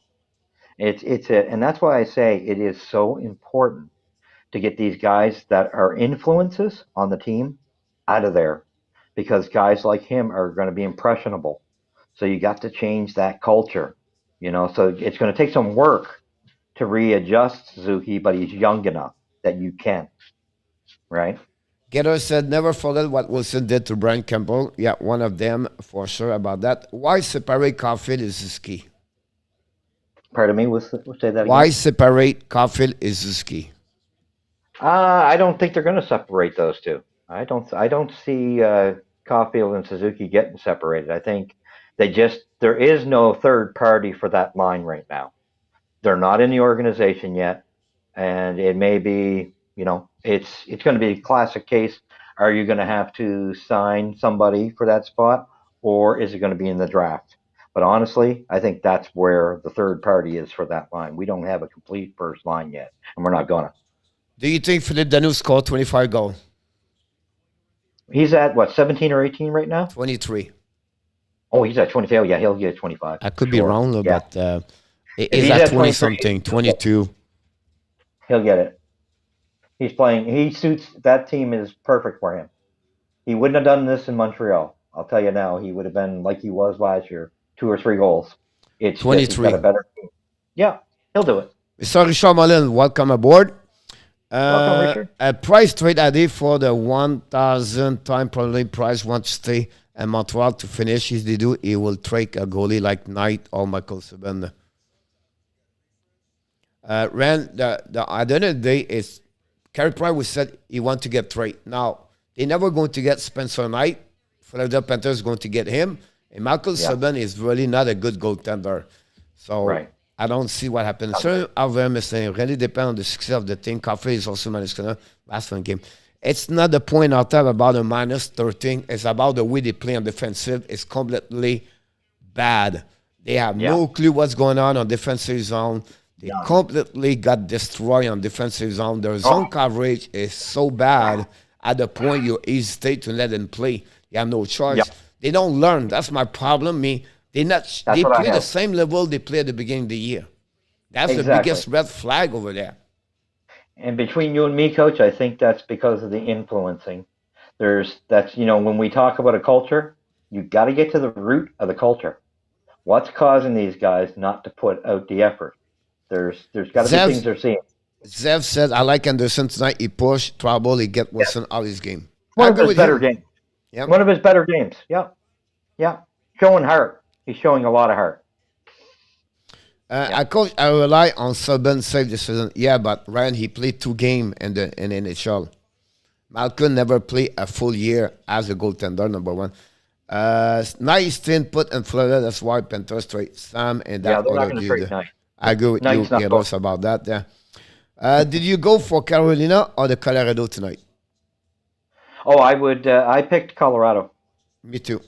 It's it, and that's why I say it is so important to get these guys that are influences on the team out of there, because guys like him are going to be impressionable. So you got to change that culture, So it's going to take some work to readjust Suzuki, but he's young enough that you can, right? Getter said, never forget what Wilson did to Brian Campbell. Yeah, one of them for sure about that. Why separate Caulfield is Zuski? Pardon me. Say that Why again. separate Caulfield is Zuski? I don't think they're going to separate those two. I don't see Caulfield and Suzuki getting separated. I think there is no third party for that line right now. They're not in the organization yet, and it may be, it's going to be a classic case. Are you going to have to sign somebody for that spot, or is it going to be in the draft? But honestly, I think that's where the third party is for that line. We don't have a complete first line yet, and we're not gonna. Do you think Philippe Danu scored 25 goals? He's at what, 17 or 18 right now? 23. Oh, he's at 20. Oh, yeah, he'll get 25. I could be Sure. wrong, Yeah. but it If is he's at at 20 23, something, 22. he'll get it. He's playing. He suits that team is perfect for him. He wouldn't have done this in Montreal. I'll tell you now. He would have been like he was last year, 2 or 3 goals. It's just he's got 23. a better team. Yeah, he'll do it. Mr. Richard Mullen, welcome aboard. Welcome, Richard. A price trade idea for the 1,000 time probably price wants to stay at Montreal to finish. If they do, he will trade a goalie like Knight or Michael Subban. Rand, at the end of the day, is Carey Price was said he want to get trade. Now, they're never going to get Spencer Knight. Philadelphia Panthers is going to get him. And Michael Subban is really not a good goaltender. So Right. I don't see what happens. Certain of them is saying really depend on the success of the team. Coffee is also minus last one game. It's not the point out there about a minus 13. It's about the way they play on defensive. It's completely bad. They have no clue what's going on defensive zone. They completely got destroyed on defensive zone. Their zone coverage is so bad at the point you hesitate to let them play. You have no choice. Yeah. They don't learn. That's my problem. They play the same level they play at the beginning of the year. That's the Exactly. biggest red flag over there. And between you and me, Coach, I think that's because of the influencing. When we talk about a culture, you got to get to the root of the culture. What's causing these guys not to put out the effort? There's got to be things they're seeing. Zev said, I like Anderson tonight. He pushed, trouble, he get Wilson out of his game. One I of agree his with better you. games. Yep. One of his better games. Yeah. Yeah. Showing heart. He's showing a lot of heart. I rely on Subban save decision. Yeah, but Ryan, he played 2 games in NHL. Malcolm never played a full year as a goaltender, number one. Nice thing put in Florida. That's why Panthers trade Sam and that they're not other going to trade dude. Knight. I agree with Knight's you, not Gabos, about that. Yeah. Did you go for Carolina or the Colorado tonight? Oh, I picked Colorado. Me too.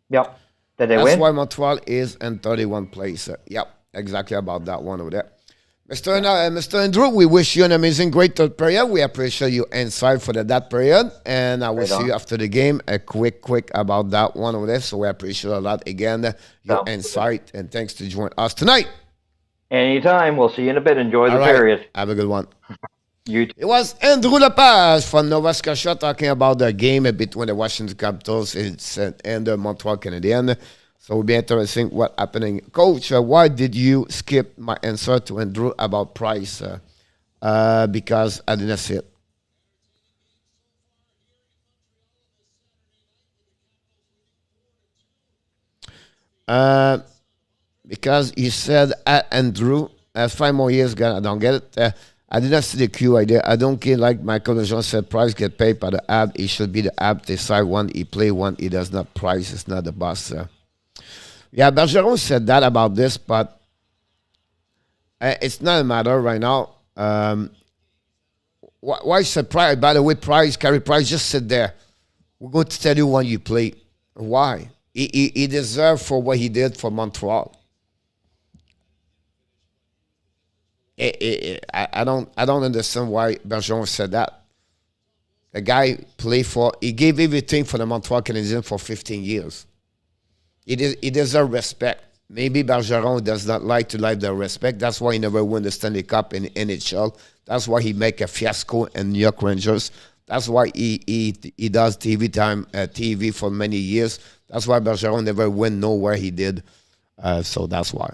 Yep. Did they That's win? why Montreal is in 31 place. Yep, exactly about that one over there. Mr. Andrew, we wish you an amazing, great third period. We appreciate your insight for that period. And I will see you after the game. A quick about that one over there. So we appreciate a lot again, your insight. And thanks to join us tonight. Anytime. We'll see you in a bit. Enjoy the All right. period. Have a good one. You too. It was Andrew Lepage from Nova Scotia talking about the game between the Washington Capitals and the Montreal Canadiens. So it'll be interesting what happening. Coach, why did you skip my answer to Andrew about Price? Because I didn't see it. Uh, because you said Andrew, 5 more years, I don't get it. I did not see the Q idea. I don't care like Michael Lejean said, Price get paid by the app. He should be the app. Decide one, he play one, he does not. Price is not the boss. Yeah, Bergeron said that about this, but it's not a matter right now. Why said Price? By the way, Price, Carey Price, just sit there. We're going to tell you when you play. Why? He deserved for what he did for Montreal. I don't understand why Bergeron said that. The guy played for. He gave everything for the Montreal Canadiens for 15 years. He deserves respect. Maybe Bergeron does not like to like the respect. That's why he never won the Stanley Cup in NHL. That's why he make a fiasco in New York Rangers. That's why he does TV time, TV for many years. That's why Bergeron never win nowhere he did. So that's why.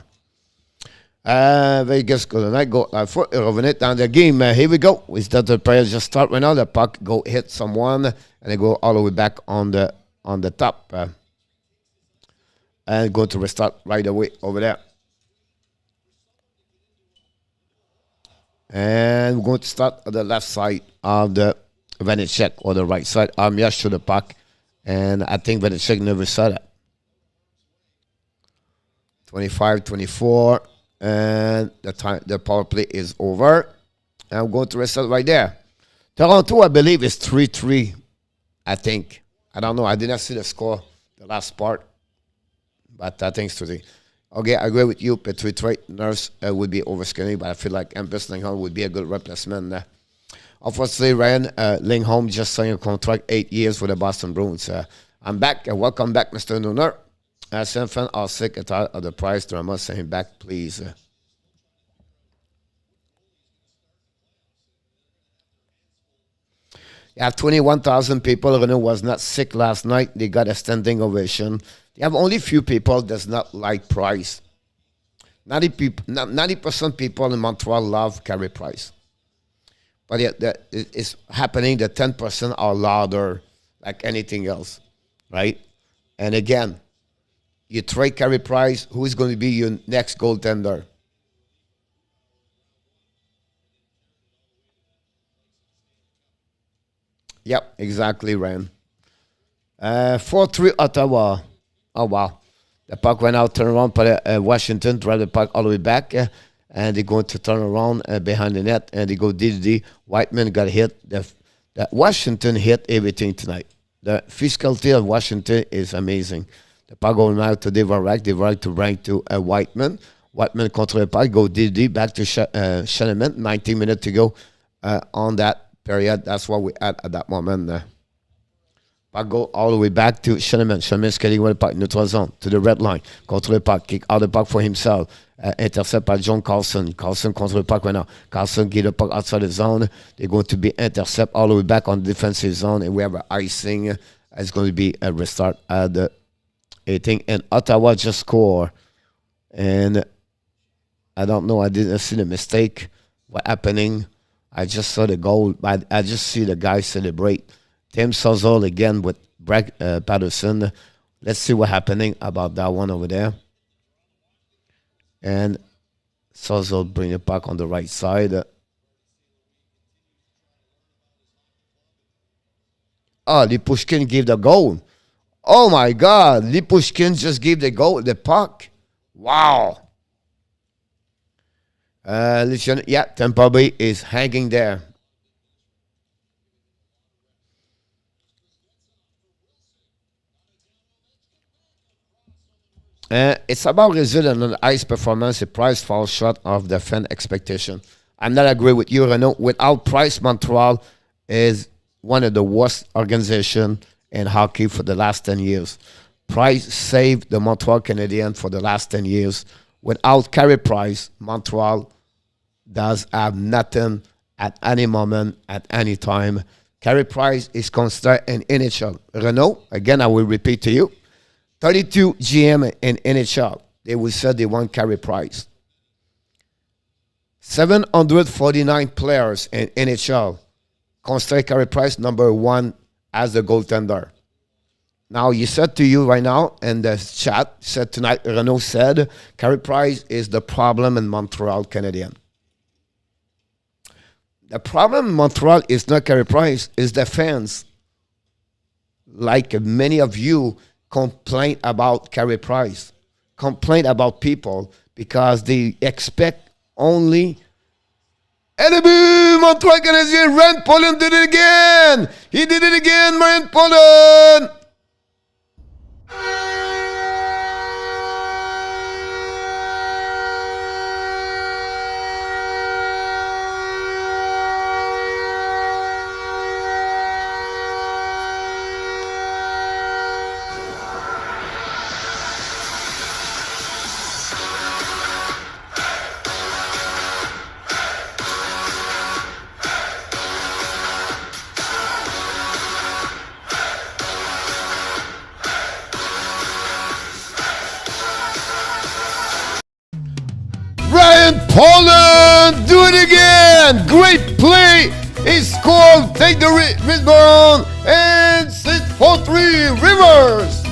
Vegas Golden Knight go for revenir dans the game. Here we go. We start the player just start right now. The puck go hit someone and they go all the way back on the top. And go to restart right away over there. And we're going to start on the left side of the Vanecek or the right side. Yes to the puck. And I think Vanecek never saw that. 25-24. And the power play is over. And I'm going to restart right there. Toronto, I believe, is 3-3. I think. I don't know. I did not see the score, the last part. But I think it's 3-3. Okay, I agree with you. Petrie Nurse would be overscanning, but I feel like Empus Lingholm would be a good replacement. Unfortunately, Ryan Lingholm just signed a contract 8 years for the Boston Bruins. I'm back. Welcome back, Mr. Nooner. Some fans are sick and tired of the price drama. Send him back, please. You have 21,000 people. Renault was not sick last night. They got a standing ovation. You have only few people does not like Price. 90% people in Montreal love Carey Price. But it's happening. The 10% are louder like anything else, right? And again, you trade Carey Price, who is going to be your next goaltender? Yep, exactly, Ryan. 4-3 Ottawa. Oh, wow. The puck went out, turn around, but Washington drive the puck all the way back, and they're going to turn around behind the net, and they go DDD. Whiteman got hit. The Washington hit everything tonight. The physicality of Washington is amazing. The puck going out to Devarak to rank to Whiteman. Whiteman control the puck, go DDD, back to Sheneman. 19 minutes to go on that period. That's what we had at that moment. Puck go all the way back to Sheneman. Sheneman skating with the puck, neutral zone, to the red line. Control the puck, kick out the puck for himself. Intercept by John Carlson. Carlson control the puck right now. Carlson get the puck outside the zone. They're going to be intercept all the way back on the defensive zone, and we have an icing. It's going to be a restart at the 18. And Ottawa just score. And I don't know. I didn't see the mistake. What happening? I just saw the goal. But I just see the guys celebrate. Tim Suzzle again with Brad Patterson. Let's see what's happening about that one over there. And Suzzle bring it back on the right side. Lipushkin gave the goal. Oh my God. Lipushkin just gave the goal, the puck. Wow. Listen, yeah, Tampa Bay is hanging there. It's about result and an ice performance. The Price falls short of the fan expectation. I'm not agree with you, Renault. Without Price, Montreal is one of the worst organizations in hockey for the last 10 years. Price saved the Montreal Canadiens for the last 10 years. Without Carey Price, Montreal does have nothing at any moment, at any time. Carey Price is considered an NHL. Renault, again, I will repeat to you, 32 GM in NHL. They will say they want Carey Price. 749 players in NHL consider Carey Price number one as the goaltender. Now, you said to you right now in the chat, said tonight, Renault said, Carey Price is the problem in Montreal Canadiens. The problem in Montreal is not Carey Price, it's the fans. Like many of you complain about Carey Price, complain about people because they expect only. And a boom! Montreal Canadiens, Rand Poland did it again! He did it again, Rand Poland! Poland, do it again! Great play! He scored, take the rebound, and it's 4-3, Rivers!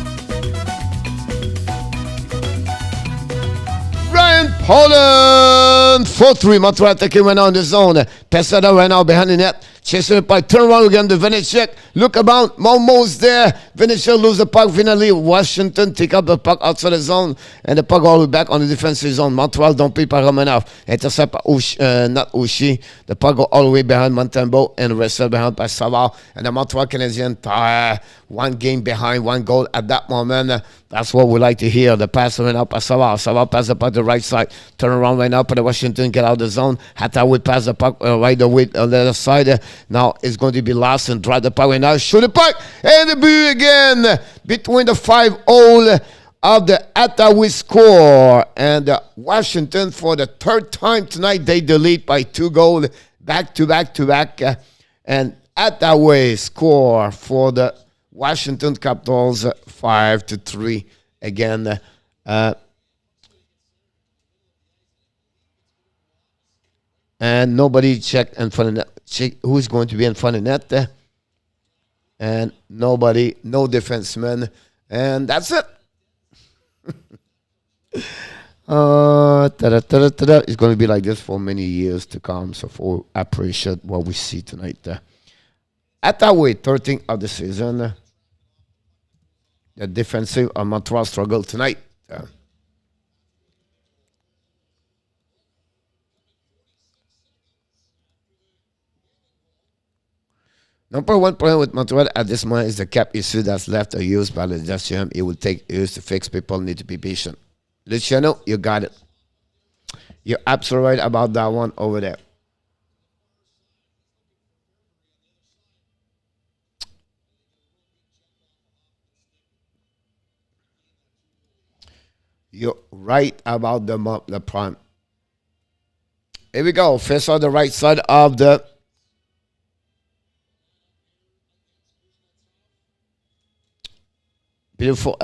Ryan Poland, 4-3, Montreal attacking right now in the zone. Pesada right now behind the net. Chasing the puck, turn around again to Vanecek. Look about, almost there. Vanecek lose the puck finally. Washington take up the puck outside the zone. And the puck all the way back on the defensive zone. Montreal dumpé par Romanov. Intercept par not Oshie. The puck go all the way behind Montembeault and wrestled behind by Savard. And the Montreal Canadiens, one game behind, one goal at that moment. That's what we like to hear. The pass went out by Savard. Savard pass the puck to the right side. Turn around right now for the Washington, get out of the zone. Hatta would pass the puck right away on the other side. Now it's going to be lost and drive the puck right now. Shoot the puck and the boot again between the 5 hole of the Ottawa score. And Washington, for the third time tonight, they delete by 2 goals back to back to back. And Ottawa score for the Washington Capitals 5-3 again. And nobody checked in front of net. Check who's going to be in front of net. And nobody, no defenseman. And that's it. It's going to be like this for many years to come. So I appreciate what we see tonight. At that way, 13th of the season. The defensive of Montreal struggle tonight. Number one problem with Montreal at this moment is the cap issue that's left unused by the gestion. It will take years to fix. People need to be patient. Luciano, you got it. You're absolutely right about that one over there. You're right about the prime. Here we go. First on the right side of the beautiful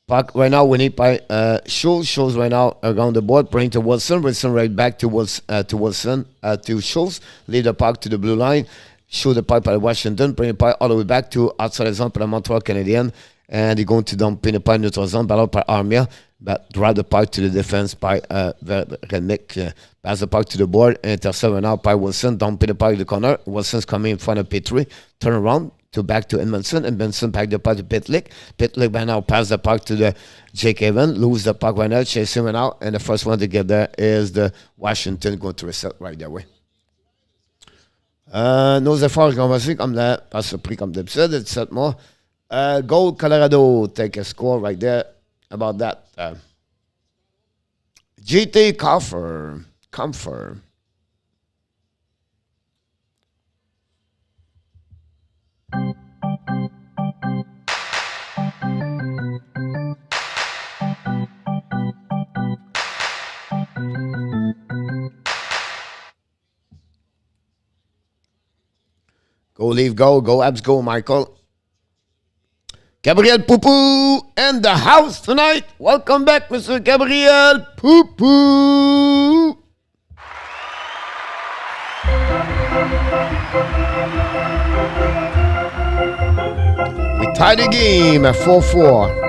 puck right now. We need by Schultz right now around the board, bring to Wilson. Wilson right back to Wilson to Schultz. Lead the puck to the blue line. Shoot the puck by Washington. Bring the puck all the way back to outside the zone for the Montreal Canadiens. And they're going to dump in the puck neutral zone. Battle by Armia. But drive the puck to the defense by Renick. Pass the puck to the board. Intercept right now by Wilson. Dump in the puck to the corner. Wilson's coming in front of Petrie. Turn around. Back to Edmondson, and Benson back the puck to Pitlick. Pitlick by now pass the puck to the Jake Evan, lose the puck right now, chase him out, and the first one to get there is the Washington going to reset right that way. Nos efforts commencent comme là, pas surpris comme d'habitude, 17 mois. Gold Colorado, take a score right there about that. GT Comfort. Go, leave, go, Abs, go, Michael. Gabriel Poupou in the house tonight. Welcome back, Mr. Gabriel Poupou. We Tie the game at 4-4.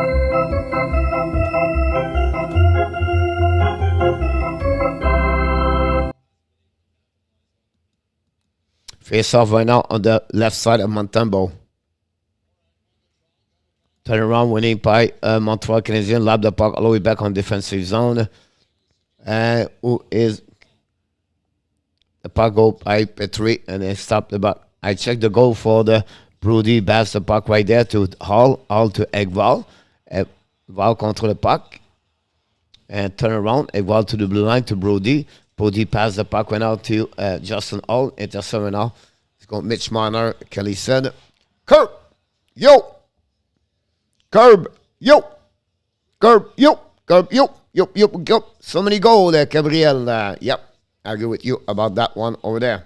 Face off right now on the left side of Montembeault. Turn around, winning by Montreal Canadiens. Lob the puck all the way back on defensive zone. Who is the puck go by Petrie and they stop the puck. I checked the goal for the Brody. Pass the puck right there to Hall to Egval. Egval control the puck. And turn around. Egval to the blue line to Brody. Brody pass the puck right now to Justin Hall. Intercept right now. It's going Mitch Marner. Kelly said, Curb! Yo! Curb! Yo! Curb! Yo! Curb! Yo! Yo! Yo! Yo! So many goals there, Gabriel. Yep. I agree with you about that one over there.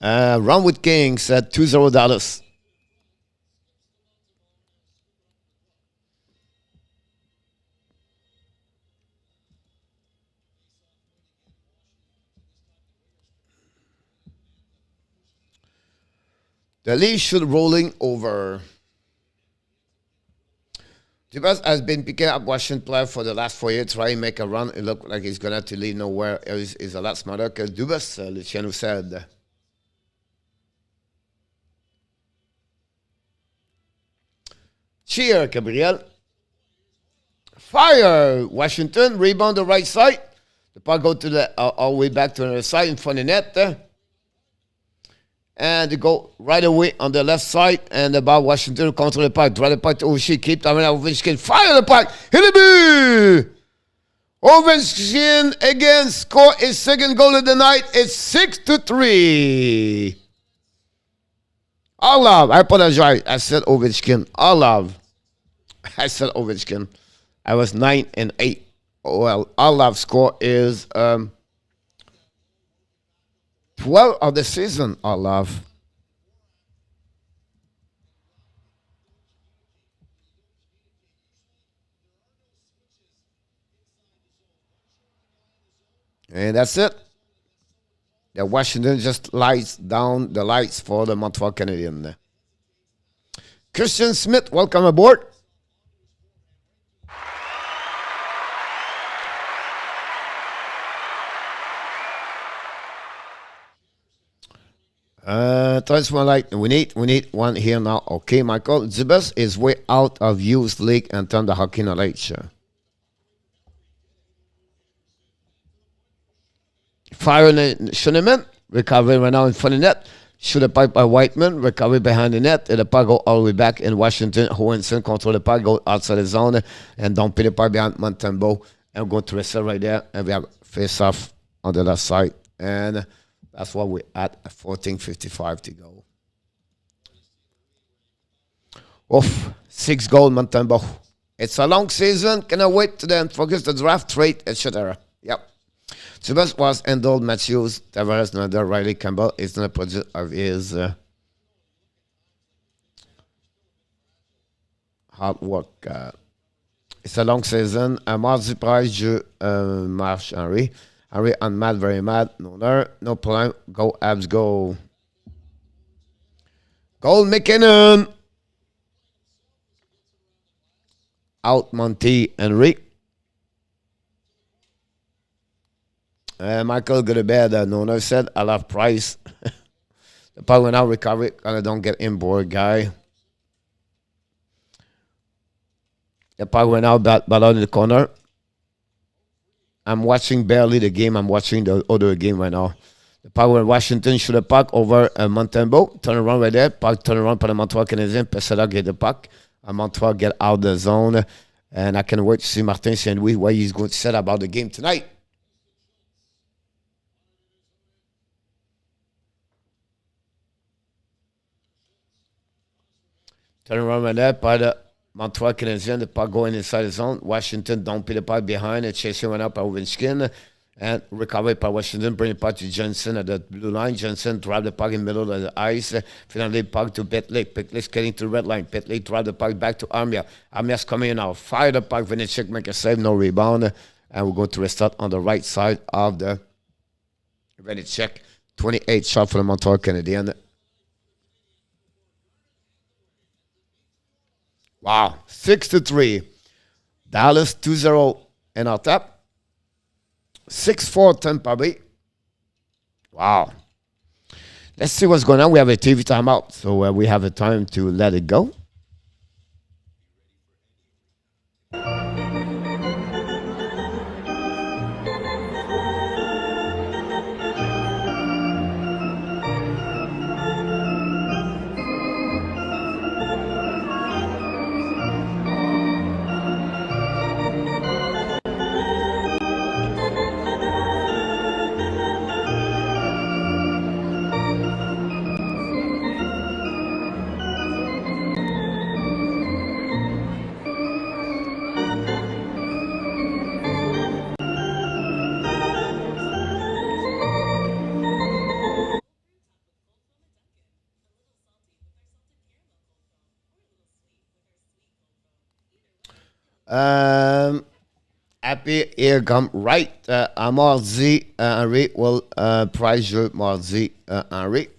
Run with Kings at $2-0. The lead should rolling over. Dubas has been picking up Washington player for the last 4 years, trying to make a run. It looked like he's going to lead nowhere. He's a lot smarter because Dubas, Luciano said. Cheer, Gabriel. Fire, Washington. Rebound the right side. The puck go to the all the way back to the other side in front of the net. And they go right away on the left side. And about Washington control the puck. Draw the puck to Ovechkin. Keep time out. Ovechkin. Fire the puck. Hit the ball. Ovechkin again score his second goal of the night. It's 6-3. Orlov. I apologize. I said Ovechkin. Orlov. I said Ovechkin. I was 9-8. Well, Orlov score is 12 of the season, Orlov. And that's it. The Washington just lights down the lights for the Montreal Canadiens. Christian Smith, welcome aboard. Twice more like we need one here now. Okay, Michael. Zubas is way out of youth league and turn the hockey knowledge. Fire in the Schoenemann. Recovery right now in front of the net. Shoot a pipe by Whiteman. Recovery behind the net. And the puck go all the way back in Washington. Hohenson control the puck. Go outside the zone. And don't put the puck behind Montembeault. And go to wrestle right there. And we have face off on the left side. And that's what we're at 14:55 to go. Oof, 6 goals, Montembeault. It's a long season. Cannot wait to then focus the draft, trade, etc. Yep. Subas was handled Matthews, Tavares, Nader, Riley Campbell is not a project of his hard work. It's a long season. Mardi Price, je marche Henry. Henry on mad, very mad. No problem. Go, Abs, go. Goal McKinnon. Out Monty Henry. Michael go to bed. No said I love Price. The puck went out, recovery. Kind of don't get inboard, guy. The puck went out, ball out in the corner. I'm watching barely the game. I'm watching the other game right now. The puck went Washington, shoot the puck over Montembeault. Turn around right there. Puck turn around for the Montreal Canadiens. Pesada get the puck. Montreal get out of the zone. And I can't wait to see Martin Saint-Louis what he's going to say about the game tonight. Turn around right there by the Montreal Canadiens. The puck going inside the zone. Washington don't put the puck behind. And chasing one up by Ovechkin. And recovered by Washington. Bring the puck to Johnson at the blue line. Johnson drive the puck in the middle of the ice. Finally, puck to Petley. Petley's getting to the red line. Petley drive the puck back to Armia. Armia's coming in now. Fire the puck. Vanecek make a save. No rebound. And we're going to restart on the right side of the Vanecek. 28 shot for the Montreal Canadiens. Wow. 6-3. Dallas 2-0 and on top. 6-4 Tampa Bay. Wow. Let's see what's going on. We have a TV timeout, so we have a time to let it go. Happy here come right. À mardi, Henry will prize jeu mardi, Henry.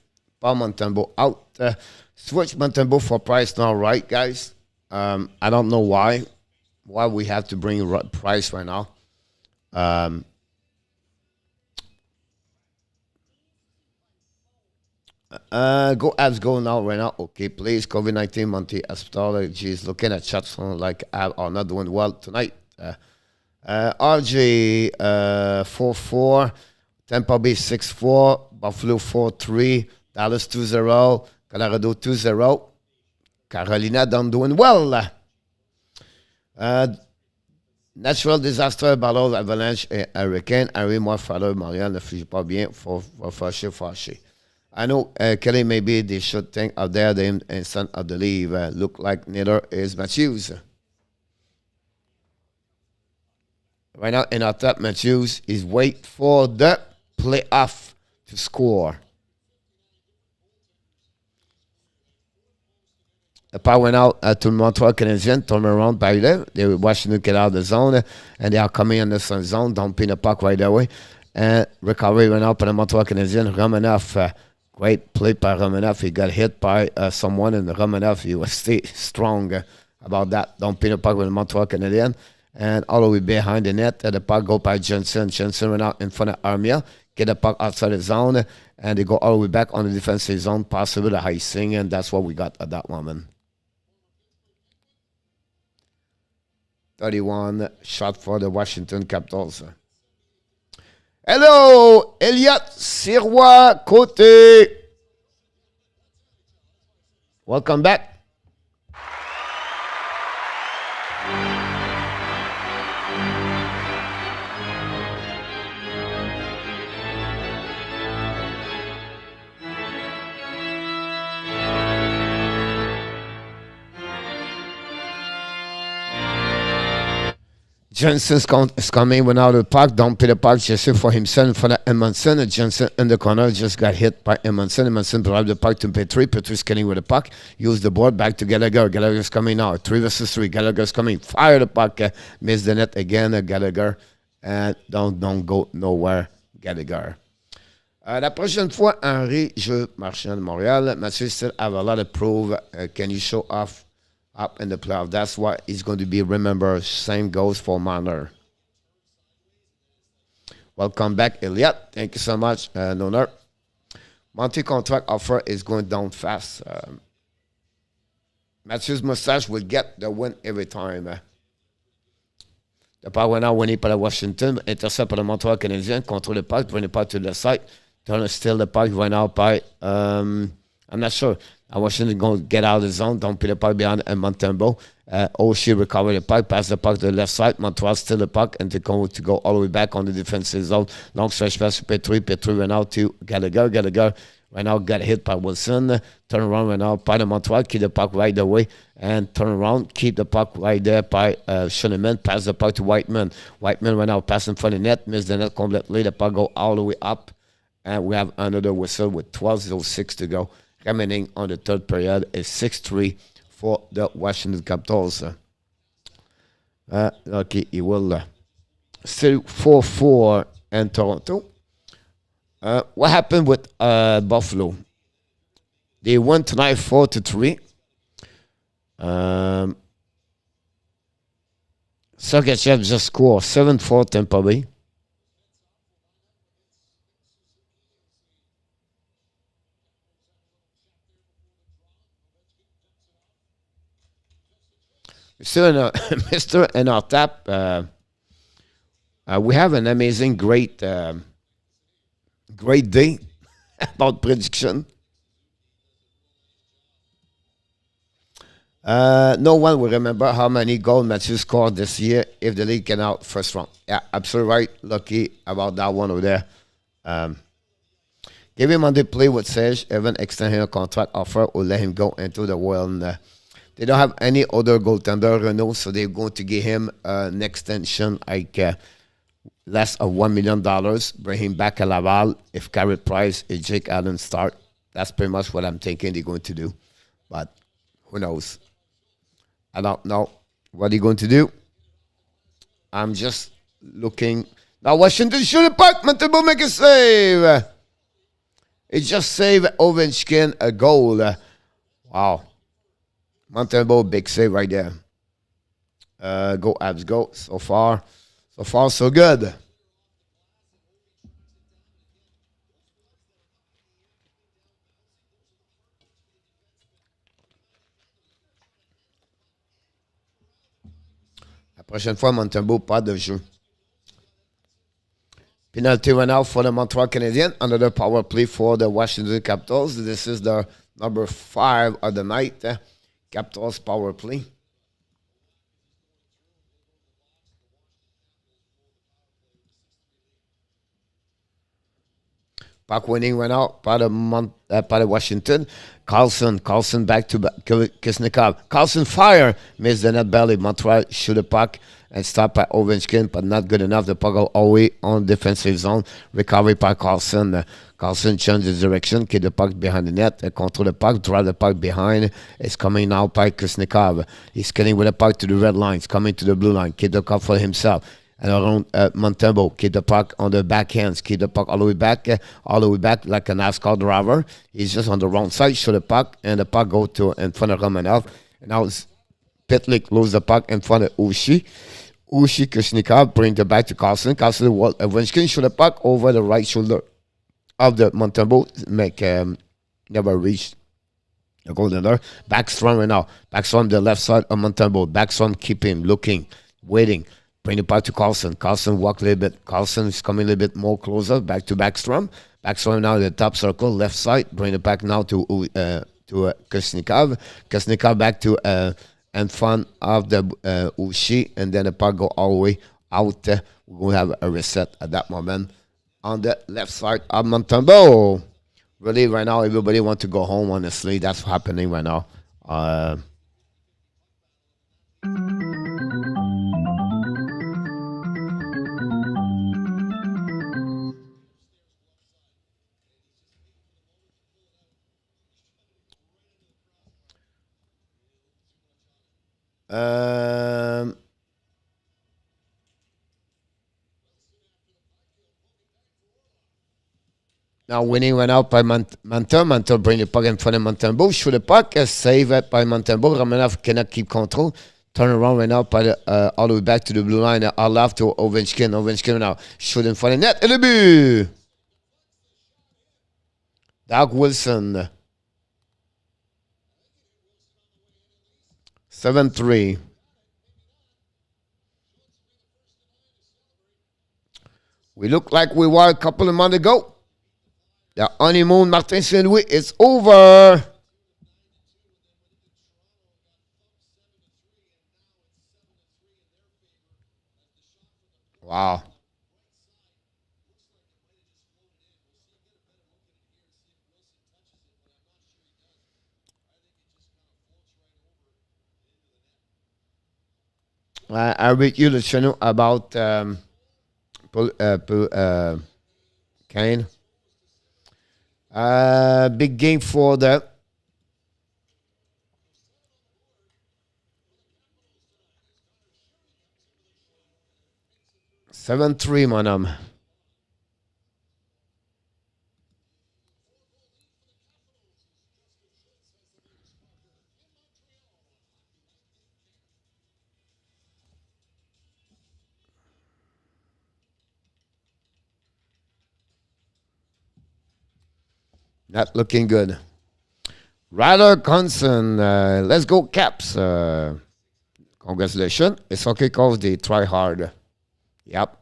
Pas Montembeault out. Switch Montembeault for price now, right, guys? I don't know why we have to bring price right now. Go Abs go now right now. Okay, please. COVID-19 Monty Hospital. Geez, looking at shots like Ab are not doing well tonight. RJ 4-4, Tampa Bay 6-4, Buffalo 4-3, Dallas 2-0, Colorado 2-0. Carolina done doing well. Natural disaster, Ballon, Avalanche et Hurricane. Harry, moi, Falleur, Montréal ne fige pas bien. Faut fâcher. I know Kelly, maybe they should think of their name instead of the leave. Look like neither is Matthews. Right now, in our top, Matthews is wait for the playoff to score. The power went out to Montreal Canadiens, turn around by there. They were Washington get out of the zone, and they are coming in the zone, dumping the puck right away. And recovery went out by the Montreal Canadiens. Romanov, great play by Romanov. He got hit by someone, and Romanov, he was strong about that. Dumping the puck with the Montreal Canadiens. And all the way behind the net, the puck go by Jensen. Jensen went out in front of Armia, get the puck outside the zone, and they go all the way back on the defensive zone, possibly the icing, and that's what we got at that moment. 31 shot for the Washington Capitals. Hello, Elliot Sirois Côté. Welcome back. Jensen's coming went out of the puck, dumped the puck just for himself in front of Edmondson. Jensen in the corner just got hit by Edmondson. Edmondson brought the puck to Petrie. Petrie's getting with the puck. Use the board back to Gallagher. Gallagher's coming now. 3 versus 3. Gallagher's coming. Fire the puck. Miss the net again. Gallagher. And don't go nowhere. Gallagher. La prochaine fois, Henry, jeu Marchand de Montréal. Mathieu still have a lot of proof. Can you show off up in the playoff? That's what he's going to be remembered. Same goes for Marner. Welcome back, Elliot. Thank you so much, Noner. Monty contract offer is going down fast. Matthew's mustache will get the win every time. Le puck went out winning par la Washington, intercept par le Montreal Canadien, contrôle le puck, bring the puck to the side, turn still the puck, went out by, I'm not sure. Washington going to get out of the zone, don't put the puck behind Montembeault. Oshie recover the puck, pass the puck to the left side. Montreal still the puck, and to go all the way back on the defensive zone. Long stretch pass to Petrie. Petrie went out to Gallagher. Gallagher right now got hit by Wilson. Turn around right now by the Montreal. Keep the puck right away and turn around. Keep the puck right there by Schoenemann. Pass the puck to Whiteman. Whiteman right now passing for the net. Missed the net completely. The puck go all the way up. And we have another whistle with 12:06 to go. Remaining on the third period is 6-3 for the Washington Capitals. Okay, he will still 4-4 in Toronto. What happened with Buffalo? They won tonight 4-3. Sergachev just scored 7-4 Tampa Bay. Still in a Mr. in our tap. We have an amazing, great day about prediction. No one will remember how many goals Matthew scored this year if the league came out first round. Yeah, absolutely right. Lucky about that one over there. Um, Give him on the play with Serge, even extend him a contract offer or let him go into the world. And, they don't have any other goaltender, Renault, so they're going to give him an extension like less of $1 million, bring him back at Laval. If Carey Price and Jake Allen start, that's pretty much what I'm thinking they're going to do. But who knows? I don't know what they're going to do. I'm just looking. Now, Washington shoot a puck. Montembeault make a save. It just saved Ovechkin a goal. Wow. Montembeault, big save right there. Go Abs, go. So far, so good. La prochaine fois, Montembeault, pas de jeu. Penalty went out for the Montreal Canadiens. Another power play for the Washington Capitals. This is the number 5 of the night. Capitals power play. Puck winning went out by the Washington. Carlson back to Kisnikov. Carlson fire. Missed the net belly. Montreal shoot a puck and stopped by Ovechkin, but not good enough. The puck go all the way on defensive zone. Recovery by Carlson. Carlson changed his direction. Keep the puck behind the net. Control the puck. Drive the puck behind. It's coming now by Kisnikov. He's getting with the puck to the red line. He's coming to the blue line. Keep the cup for himself. And around Montembeault, keep the puck on the backhands, keep the puck all the way back like a NASCAR driver. He's just on the wrong side, shoot the puck, and the puck go to in front of Romanov. And now Pitlick lose the puck in front of Ushi. Ushi Kushnikov bring the back to Carlson. Carlson Ovechkin shoot the puck over the right shoulder of the Montembeault. Never reached the golden door. Backstrom right now. Backstrom the left side of Montembeault. Backstrom keep him looking, waiting. Bring it back to Carlson. Carlson walk a little bit. Carlson is coming a little bit more closer. Back to Backstrom. Backstrom now in the top circle, left side. Bring it back now to Kushnikov. Kushnikov back to in front of the Ushi. And then the puck go all the way out. We're going to have a reset at that moment on the left side of Montembeault. Really, right now, everybody want to go home, honestly. That's what's happening right now. Um, Now winning went out by Mantha. Mantha bring the puck in front of Montembeault. Shoot the puck. Save it by Montembeault. Romanov cannot keep control. Turn around right now by all the way back to the blue line. All left to Ovechkin. Ovechkin now shoot in front of net. And the but Doug Wilson. 7-3. We look like we were a couple of months ago. The honeymoon, Martin St. Louis, is over. Wow. I read you the channel about Kane. Big game for the 7-3, mon homme. Not looking good. Ryder Conson, let's go Caps. Congratulations. It's okay because they try hard. Yep.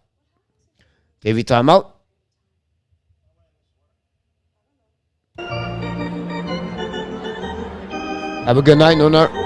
TV timeout. Have a good night, Nuna.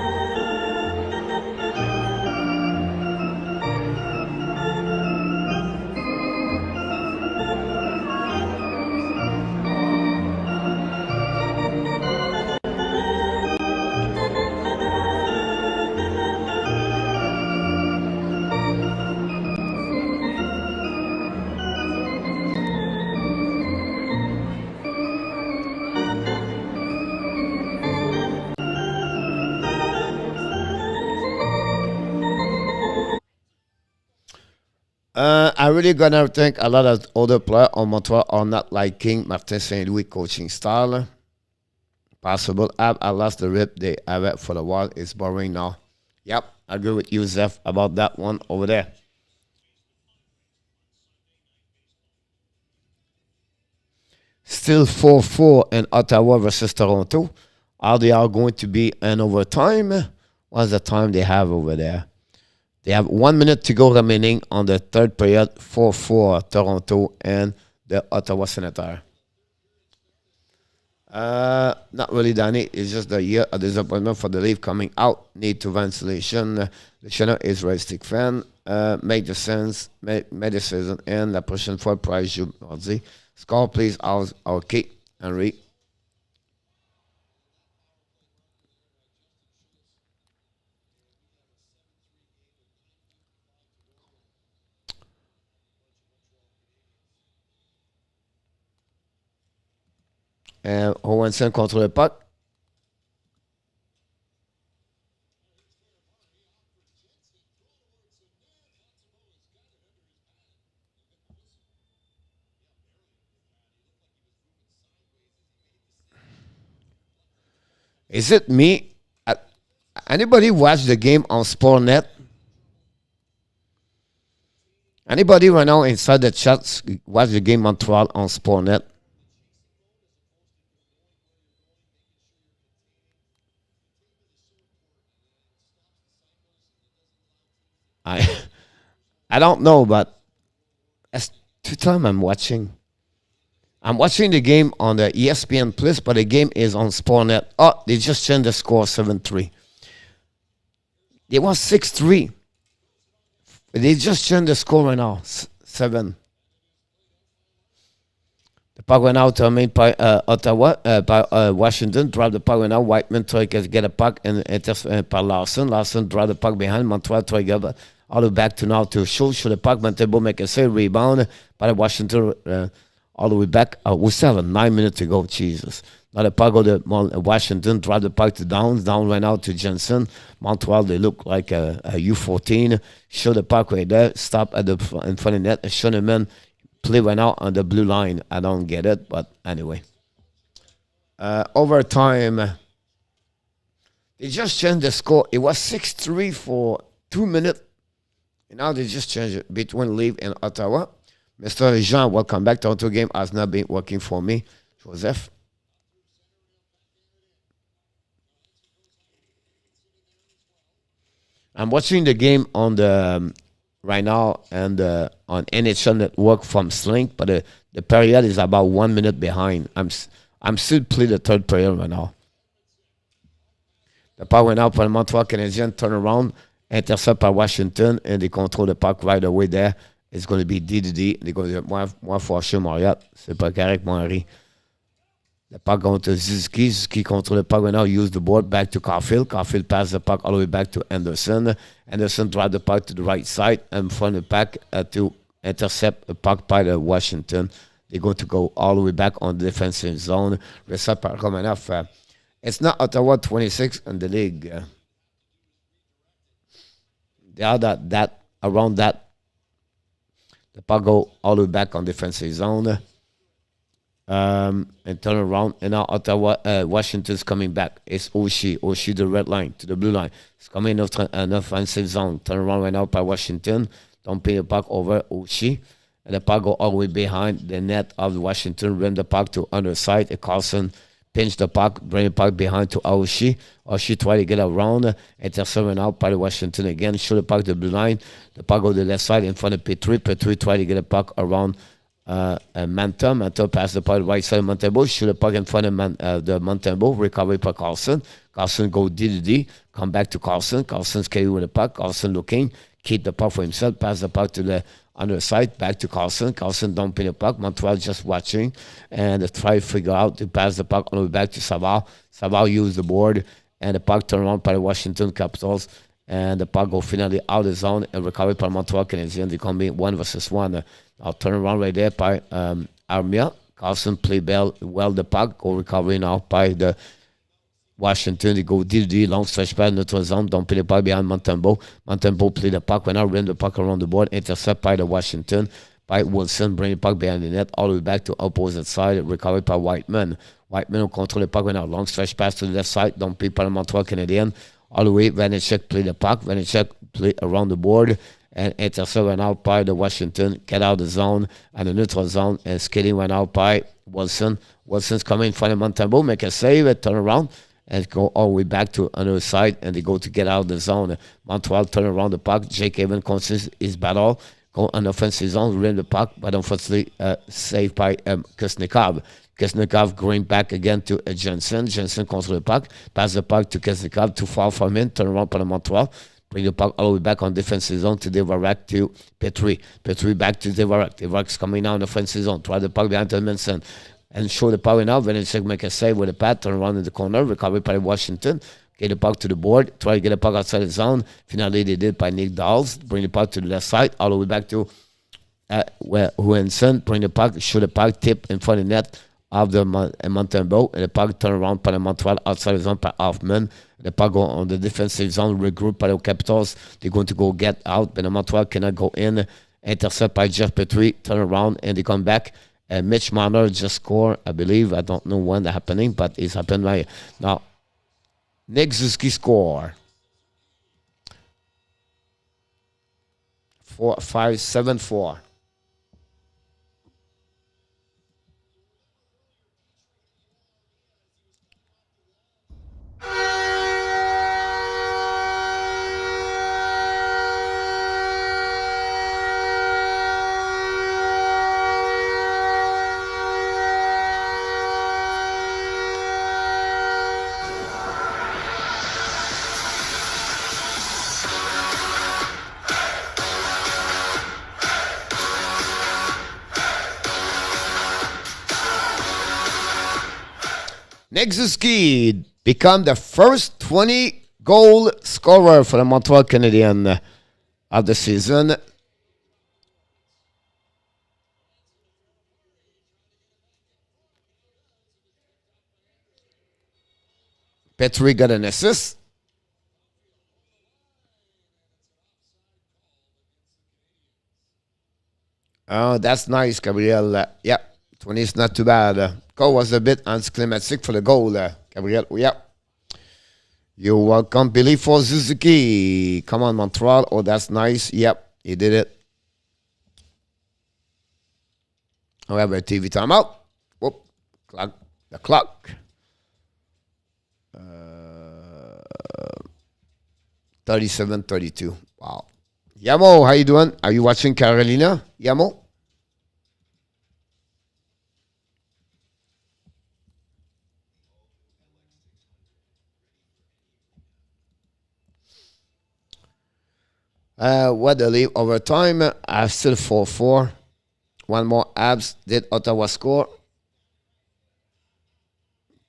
I really gonna think a lot of other players on Montreal are not liking Martin St. Louis coaching style. Possible. I lost the rip they have it for a while. It's boring now. Yep, I agree with you, Zeph, about that one over there. Still 4-4 in Ottawa versus Toronto. How they are going to be in overtime? What's the time they have over there? They have 1 minute to go remaining on the third period. 4-4 Toronto and the Ottawa Senator. Not really, Danny. It's just the year of disappointment for the leaf coming out. Need to ventilation. The channel is realistic fan. Make the sense. Make decision. And la prochaine fois, prize you mardi. Score, please. Okay. Henry. Owenson contre le puck. Is it me? Anybody watch the game on Sportnet? Anybody right now inside the chat watch the game Montreal on Sportnet? I I don't know, but that's 2 times I'm watching. I'm watching the game on the ESPN Plus, but the game is on Sportnet. Oh, they just changed the score 7-3. They won 6-3. They just changed the score right now 7. The puck went out to main by Ottawa, by Washington. Drop the puck went out. Whiteman tried to get a puck and by Larson. Larson dropped the puck behind. Montreal tried to get all the way back to now to show the puck. Montembeault make a save, rebound by Washington. All the way back. We still have 9 minutes to go. Jesus. Now the puck go to Washington. Drop the puck to Downs. Down went out to Jensen. Montreal, they look like a U14. Show the puck right there. Stop at the in front of the net. Schoenemann play right now on the blue line. I don't get it, but anyway. Overtime. They just changed the score. It was 6-3 for 2 minutes. And now they just changed it between Leaf and Ottawa. Mr. Jean, welcome back. Toronto game has not been working for me. Joseph. I'm watching the game on the right now and on NHL Network from Slink, but the period is about 1 minute behind. I'm still playing the third period right now. The puck went out for the Montreal Canadiens, turn around, intercept by Washington, and they control the puck right away there. It's going to be DDD. They're going to get more fâché, Montréal. C'est pas correct, mon Henri. The puck going to Ziski. Ziski control the puck right now. Use the board back to Caulfield. Caulfield pass the puck all the way back to Anderson. Anderson drive the puck to the right side and front of the pack to intercept the puck by the Washington. They're going to go all the way back on the defensive zone. Reset par Romanov. It's not Ottawa 26 in the league. They are that around that. The puck go all the way back on defensive zone. And turn around. And now Ottawa, Washington's coming back. It's Oshie. Oshie, the red line to the blue line. It's coming in offensive zone. Turn around right now by Washington. Don't pay the puck over Oshie. and the puck go all the way behind the net of Washington, rim the puck to underside, and Carlson pinch the puck, bring the puck behind to Oshie. Oshie try to get around, intercepted out by the Washington again, shoot the puck to the blue line, the puck go to the left side in front of Petrie. Petrie try to get the puck around Mantha. Mantha pass the puck right side of Montembeault, shoot the puck in front of the Montembeault, recovery by Carlson. Carlson go D, come back to Carlson. Carlson's carry with the puck. Carlson looking, keep the puck for himself, pass the puck to the underside, back to Carlson. Carlson dumping the puck. Montreal just watching and try to figure out to pass the puck all the way back to Savard. Savard use the board and the puck turn around by the Washington Capitals. And the puck go finally out of the zone and recovered by Montreal Canadiens. They come in 1-1. I'll turn around right there by Armia. Carlson play well the puck. Go recovery now by the Washington. They go D, long stretch pass, neutral zone. Don't play the puck behind Montembeault. Montembeault play the puck. When I rim the puck around the board, intercept by the Washington. By Wilson, bring the puck behind the net, all the way back to opposite side. Recovered by Whiteman. Whiteman will control the puck. When I long stretch pass to the left side. Don't play by the Montreal Canadiens. All the way, Vanecek play the puck. Vanecek play around the board and intercept went out by the Washington. Get out of the zone and the neutral zone. And skating went out by Wilson. Wilson's coming in front of Montembeault, make a save, turn around, and go all the way back to another side. And they go to get out of the zone. Montreal turn around the puck. Jake Evan continues his battle. Go on offensive zone, rim the puck, but unfortunately saved by Kuznetsov. Kuznetsov going back again to Jensen. Jensen control the puck, pass the puck to Kuznetsov, too far from him, turn around for Montreal, bring the puck all the way back on defensive zone to Devarak to Petrie. Petrie back to Devarak. Devarak's coming now on offensive zone, try the puck behind Edmondson and show the power now. Vanecek make a save with a pad, turn around in the corner, recovered by Washington. Get the puck to the board, try to get the puck outside the zone. Finally, they did by Nick Dawes. Bring the puck to the left side, all the way back to Huenson. Bring the puck, shoot the puck, tip in front of the net of the Montembeault. And the puck turn around by the Montreal outside the zone by Hoffman. The puck go on the defensive zone, regroup by the Capitals. They're going to go get out, but the Montreal cannot go in. Intercept by Jeff Petrie, turn around, and they come back. And Mitch Marner just scored, I believe. I don't know when that's happening, but it's happened right now. Nick Zuski score 4-5-7-4. Nick Zuski become the first 20-goal scorer for the Montreal Canadiens of the season. Petrie got an assist. Oh, that's nice, Gabriel. Yeah, 20 is not too bad. Goal was a bit anticlimactic for the goal, Gabriel. Yeah. You're welcome, Billy, for Suzuki. Come on, Montreal. Oh, that's nice. Yep, he did it. We have a TV timeout. Whoop, clock. The clock. 37-32. Wow. Yamo, how you doing? Are you watching Carolina? Yamo? What the lead over time? I still 4-4. One more abs. Did Ottawa score?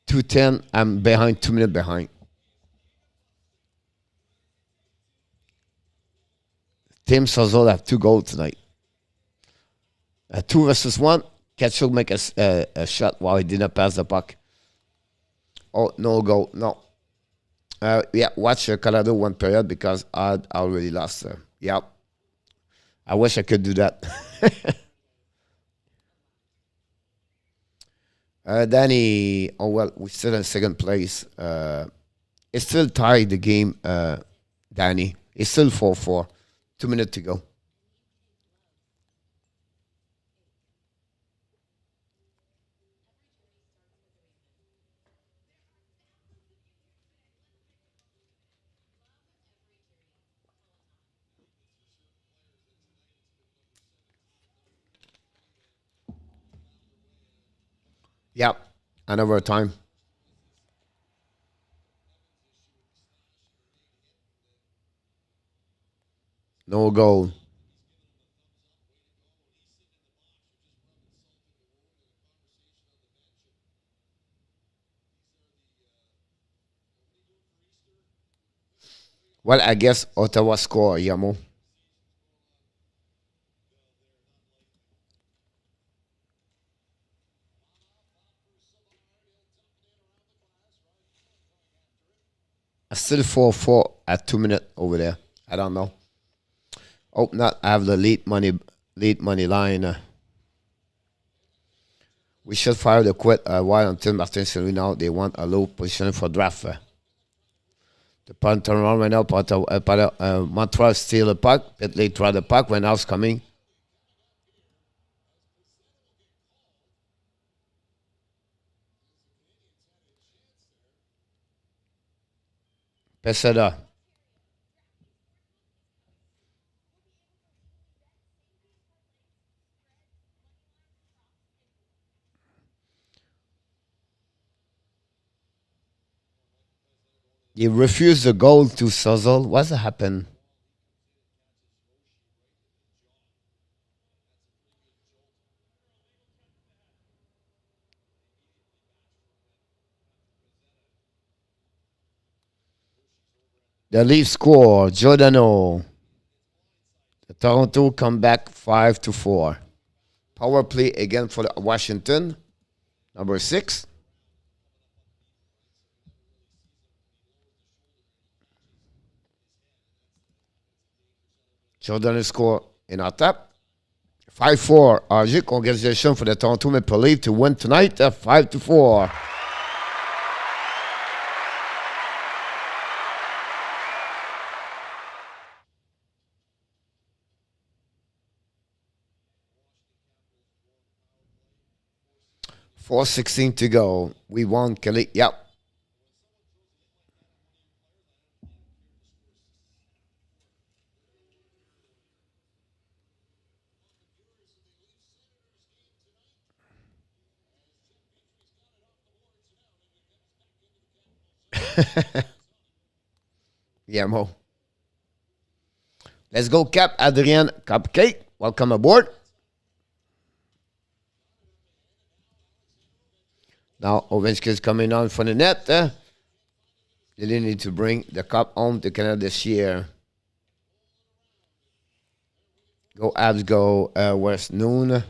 2:10. I'm behind, 2 minutes behind. Tim Sazol have 2 goals tonight. 2 versus 1. Ketchuk make a shot while he did not pass the puck. Oh, no goal. No. Yeah, watch Colorado 1 period because I already lost. Yeah. I wish I could do that. Danny, oh well, we're still in second place. It's still tied the game, Danny. It's still 4-4. 2 minutes to go. Yep. And overtime. No goal. Well, I guess Ottawa score, Yamo. Still 4-4 at 2 minutes over there. I don't know. Hope not. I have the lead money line. We should fire the quit while until Martin Saint Louis now they want a low position for draft. The punt turn around right now, Montreal steal the puck, Pitley try the puck when now's coming. Peseda. He refused the goal to Suzzle. What's happened? The Leafs score. Giordano. The Toronto come back 5-4. Power play again for the Washington. Number 6. Giordano score in our top. 5-4. RG, congratulations for the Toronto Maple Leafs to win tonight 5-4. $4:16 to go. We won, Kelly. Yep. Yeah, Mo. Let's go, Cap. Adrian Cupcake. Welcome aboard. Now, Ovechkin is coming on for the net. They need to bring the cup home to Canada this year. Go Abs, go West Noon.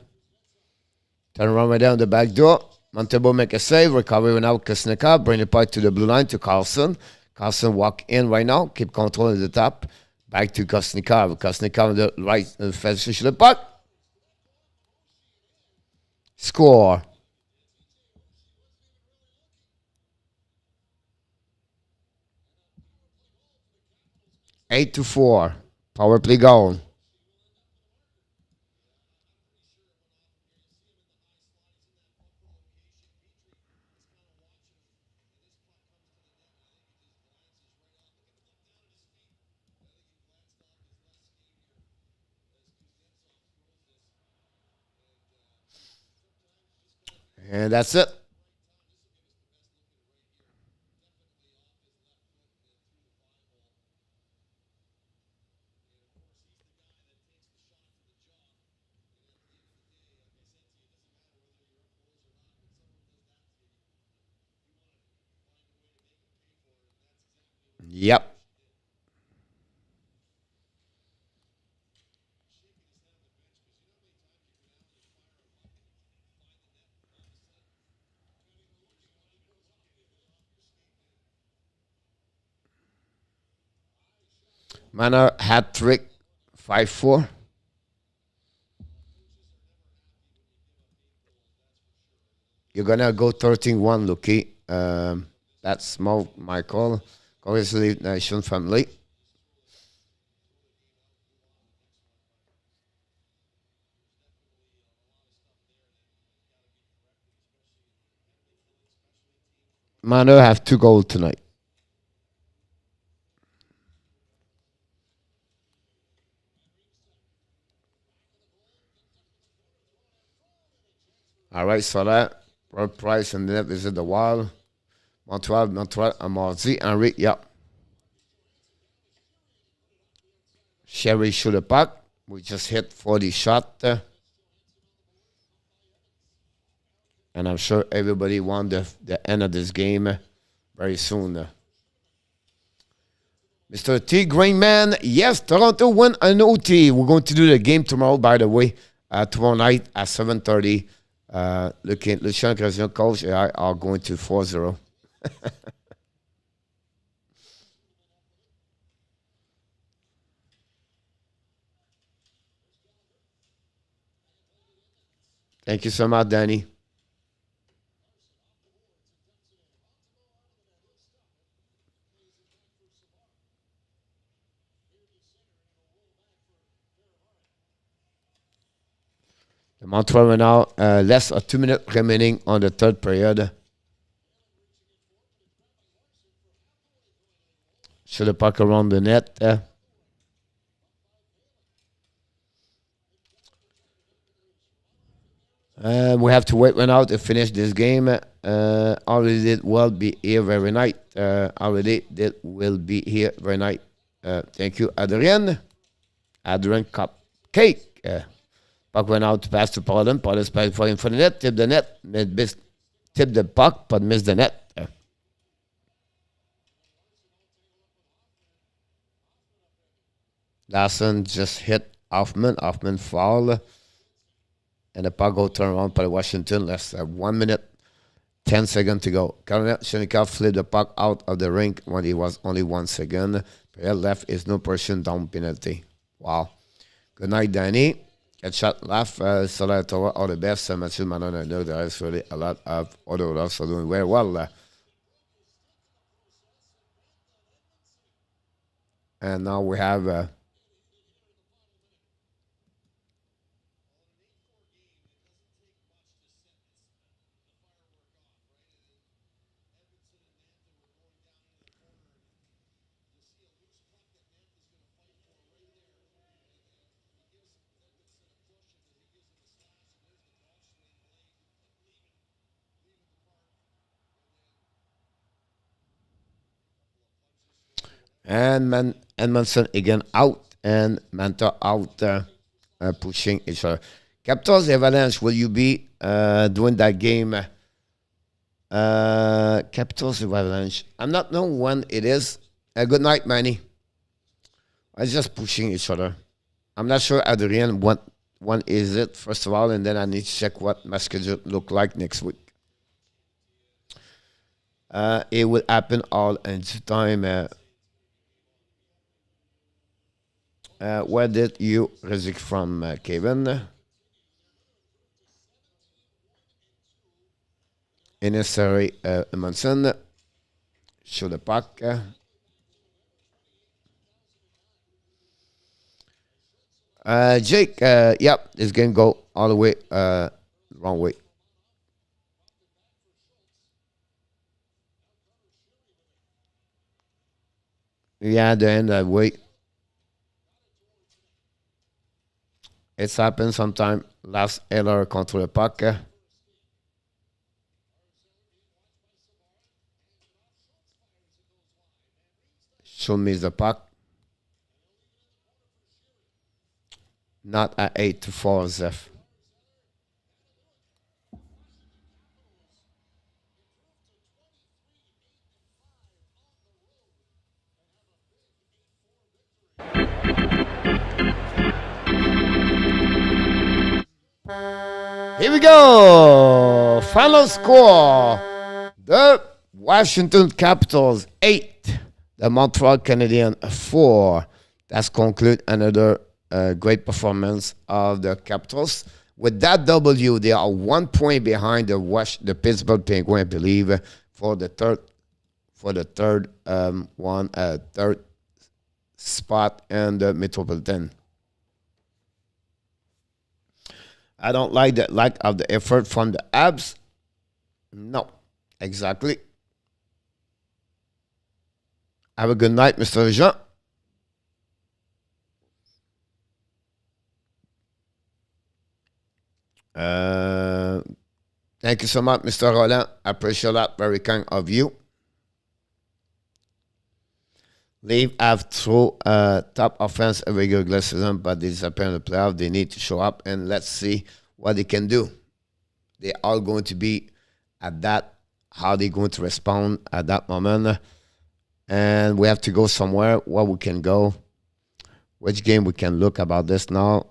Turn around right down the back door. Montembeault make a save. Recovery now. Kusnikov. Bring the puck to the blue line to Carlson. Carlson walk in right now. Keep control at the top. Back to Kusnikov. Kusnikov on the right. Finish the puck. Score. 8-4. Power play goal. And that's it. Yep. Manor hat trick 5-4. You're gonna go 13-1, Lucky. That's my call. Congratulations, family. Manor have 2 goals tonight. All right, so that Robert Price and the net visit the Wild. Montreal, Marzi, Henry, yeah. Sherry shoot the puck. We just hit 40 shot. And I'm sure everybody want the end of this game very soon. Mr. T. Greenman, yes, Toronto won an OT. We're going to do the game tomorrow, by the way, tomorrow night at 7:30. Lucien Grezien, coach, and I are going to 4-0. Thank you so much, Danny. The Montreal right now, less of 2 minutes remaining on the third period. Should the puck around the net. We have to wait one out to finish this game. Already did well be here very night. Already did will be here very night. Thank you, Adrian. Adrian Cupcake. Puck went out to pass to Paulin. Paulin spiked for him for the net. Tip the net. Tip the puck, but missed the net. Larson just hit Hoffman. Hoffman foul. And the puck go turn around by Washington. Less 1 minute, 10 seconds to go. Shenikov flipped the puck out of the rink when he was only 1 second. Player left is no person down penalty. Wow. Good night, Danny. Get shot left. Solar Tower, all the best. Matthew Manon, I know there is really a lot of other loves are doing very well. And now we have and Edmondson again out and Mantha out, pushing each other. Capitals Avalanche, will you be doing that game? Capitals Avalanche. I'm not knowing when it is. Good night, Manny. I just pushing each other. I'm not sure, Adrian, what when is it, first of all, and then I need to check what my schedule look like next week. It will happen all in due time. Where did you receive from, Kevin? Necessary, Munson. Show the puck. Jake, yep, this game go all the way wrong way. Yeah, the end that way. It's happened sometime. Last error control the puck. Should miss the puck. Not at 8-4, Zeph. Here we go. Final score. The Washington Capitals 8. The Montreal Canadiens 4. That's conclude another great performance of the Capitals. With that W, they are 1 point behind the Pittsburgh Penguins, I believe, for the third third spot in the Metropolitan. I don't like the lack of the effort from the Abs. No, exactly. Have a good night, Mr. Jean. Thank you so much, Mr. Roland. I appreciate that. Very kind of you. Leave have through top offense a regular season, but they disappear in the playoff. They need to show up, and let's see what they can do. They are going to be at that, how they going to respond at that moment. And we have to go somewhere where we can go. Which game we can look about this now?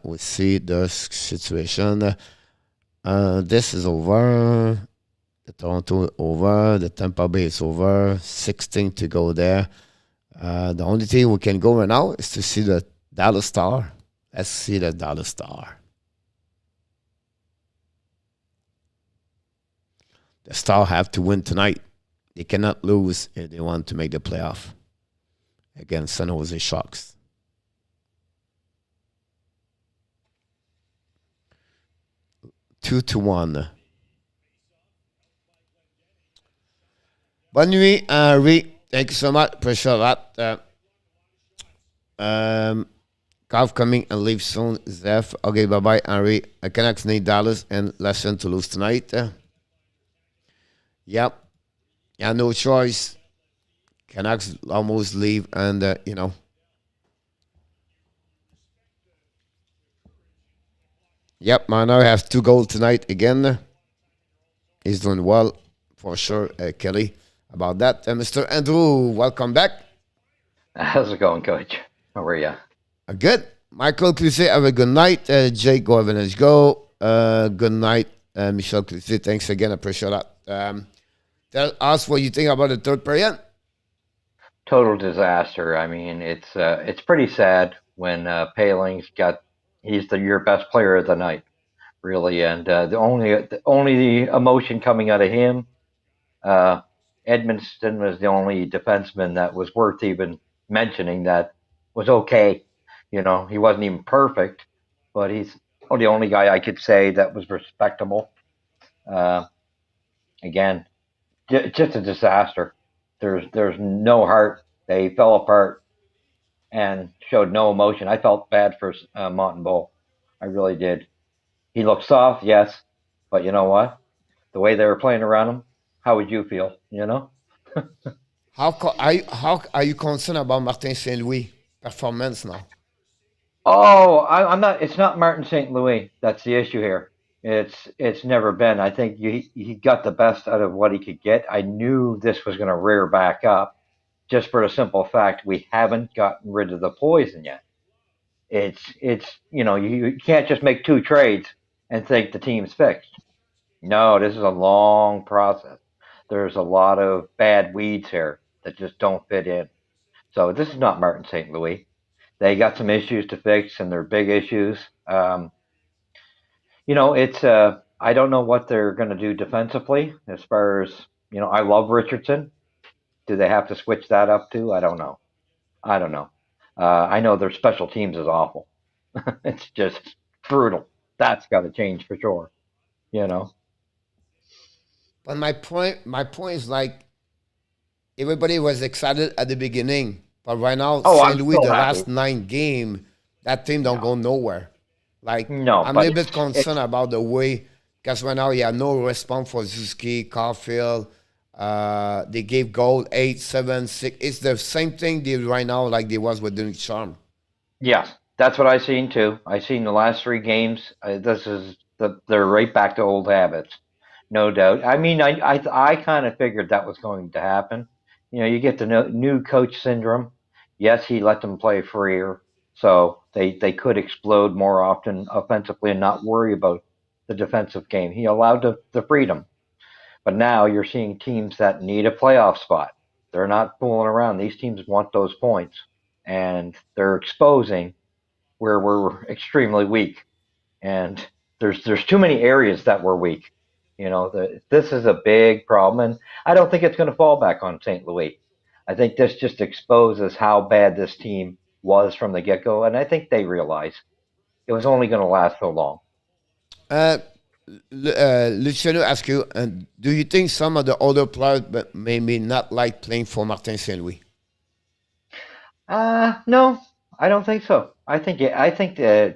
We see the situation. This is over. The Toronto over. The Tampa Bay is over. 16 to go there. The only thing we can go right now is to see the Dallas Star. Let's see the Dallas Star. The Star have to win tonight. They cannot lose if they want to make the playoff against San Jose Sharks. Two to one. Bonne nuit, Henry. Thank you so much. Appreciate that. Calf coming and leave soon. Zeph. Okay, bye-bye, Henry. Canucks need Dallas and lesson to lose tonight. Yep. Yeah, no choice. Canucks almost leave, and Yep, Mano has 2 goals tonight again. He's doing well, for sure, Kelly. About that, Mr. Andrew, welcome back. How's it going, Coach? How are you? Good. Michael Clusset, have a good night. Jake, go ahead and let's go. Good night, Michel Clusset. Thanks again. I appreciate that. Tell us what you think about the third period. Total disaster. I mean, it's pretty sad when Paling's he's your best player of the night, really, and the only emotion coming out of him, Edmonston was the only defenseman that was worth even mentioning that was okay. He wasn't even perfect, but he's the only guy I could say that was respectable. Again, just a disaster. There's no heart. They fell apart and showed no emotion. I felt bad for Montembeault. I really did. He looked soft, yes, but you know what? The way they were playing around him, how would you feel? How are you concerned about Martin Saint Louis performance now? Oh, I'm not. It's not Martin St. Louis that's the issue here. It's never been. I think he got the best out of what he could get. I knew this was going to rear back up, just for the simple fact we haven't gotten rid of the poison yet. You can't just make 2 trades and think the team's fixed. No, this is a long process. There's a lot of bad weeds here that just don't fit in. So this is not Martin St. Louis. They got some issues to fix, and they're big issues. It's I don't know what they're going to do defensively as far as I love Richardson. Do they have to switch that up too? I don't know. I don't know. I know their special teams is awful. It's just brutal. That's got to change for sure. You know. But my point is like everybody was excited at the beginning, but right now Oh, Saint I'm Louis so the happy. last 9 game, that team don't go nowhere. Like No, I'm a but little bit concerned it's about the way because right now you have no response for Zuski, Caulfield. They gave goal 8, 7, 6. It's the same thing they right now like they was with Dominic Charm. yeah. That's what I seen too. I seen the last 3 games. This is they're right back to old habits. No doubt. I mean, I kind of figured that was going to happen. You get the new coach syndrome. Yes, he let them play freer, so they could explode more often offensively and not worry about the defensive game. He allowed the freedom. But now you're seeing teams that need a playoff spot. They're not fooling around. These teams want those points, and they're exposing where we're extremely weak. And there's too many areas that we're weak. This is a big problem, and I don't think it's going to fall back on St. Louis. I think this just exposes how bad this team was from the get go, and I think they realize it was only going to last so long. Uh, Luciano ask you, do you think some of the other players but maybe not like playing for Martin Saint Louis? No, I don't think so. I think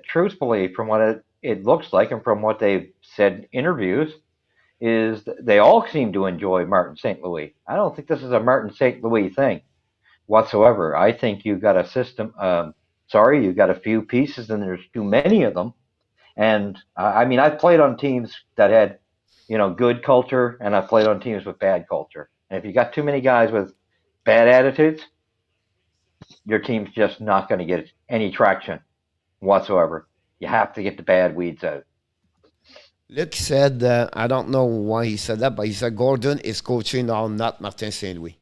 truthfully, from what it looks like and from what they've said in interviews, is they all seem to enjoy Martin St. Louis. I don't think this is a Martin St. Louis thing whatsoever. I think you've got a system. Sorry, you've got a few pieces, and there's too many of them. And I mean, I've played on teams that had, good culture, and I've played on teams with bad culture. And if you got too many guys with bad attitudes, your team's just not going to get any traction whatsoever. You have to get the bad weeds out. Luc said, I don't know why he said that, but he said Gordon is coaching now, not Martin St. Louis.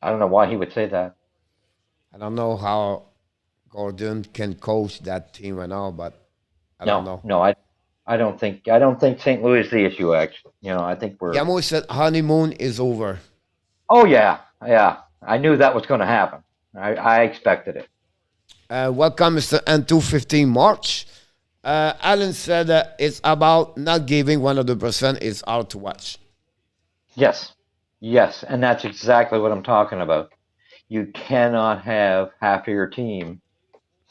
I don't know why he would say that. I don't know how Gordon can coach that team right now, but I don't know. No, I don't think St. Louis is the issue. Actually, I think we're. Yamo said honeymoon is over. Oh yeah. I knew that was going to happen. I expected it. Welcome, Mr. N215 March. Alan said it's about not giving 100% is out to watch. Yes, and that's exactly what I'm talking about. You cannot have half of your team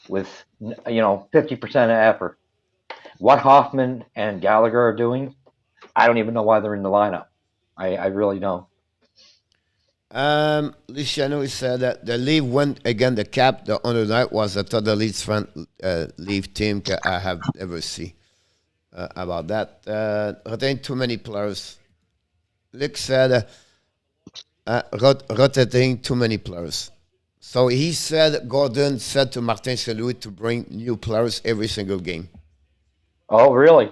with 50% of effort. What Hoffman and Gallagher are doing, I don't even know why they're in the lineup. I really don't. Luciano said that the Leaf went again. The cap the other night was the third least front Leaf team I have ever seen. About that, rotating too many players. Luke said rotating too many players. So he said Gordon said to Martin St. Louis to bring new players every single game. Oh, really?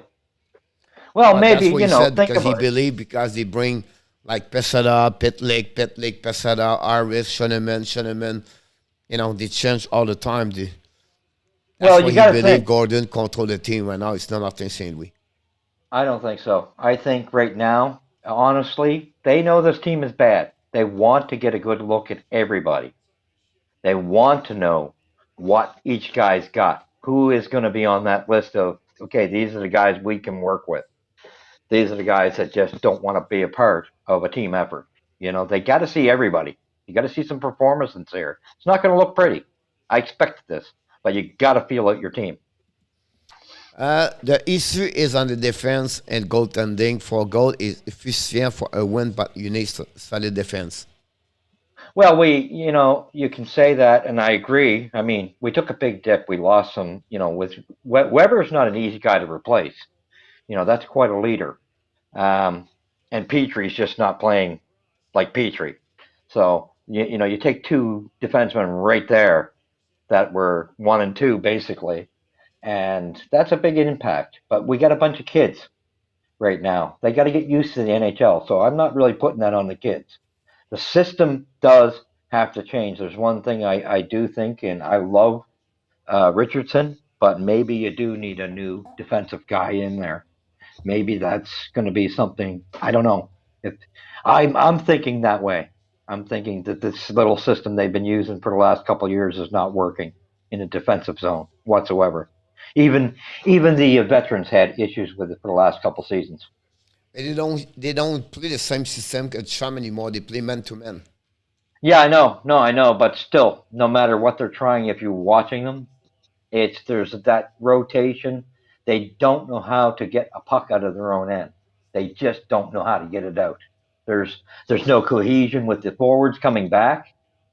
Well, But maybe that's what he said think because he about it. believed because they bring like Pesada, Pitlick, Pesada, Harris, Schoenemann. They change all the time. That's Well, why you he got to believed think. Gordon control the team right now. It's not Martin St. Louis. I don't think so. I think right now, honestly, they know this team is bad. They want to get a good look at everybody. They want to know what each guy's got. Who is going to be on that list of, okay, these are the guys we can work with. These are the guys that just don't want to be a part of a team effort. They got to see everybody. You got to see some performances here. It's not going to look pretty. I expected this, but you got to feel out your team. The issue is on the defense and goaltending. For goal is efficient for a win, but you need solid defense. Well, you can say that, and I agree. I mean, we took a big dip. We lost some, with Weber's not an easy guy to replace. That's quite a leader. And Petrie's just not playing like Petrie. So, you take two defensemen right there that were 1 and 2, basically. And that's a big impact. But we got a bunch of kids right now. They got to get used to the NHL. So I'm not really putting that on the kids. The system does have to change. There's one thing I do think, and I love Richardson, but maybe you do need a new defensive guy in there. Maybe that's going to be something. I don't know. If I'm thinking that way. I'm thinking that this little system they've been using for the last couple of years is not working in a defensive zone whatsoever. Even the veterans had issues with it for the last couple of seasons. They don't play the same system as Chum anymore. They play man to man. Yeah, I know. No, I know. But still, no matter what they're trying, if you're watching them, there's that rotation. They don't know how to get a puck out of their own end. They just don't know how to get it out. There's no cohesion with the forwards coming back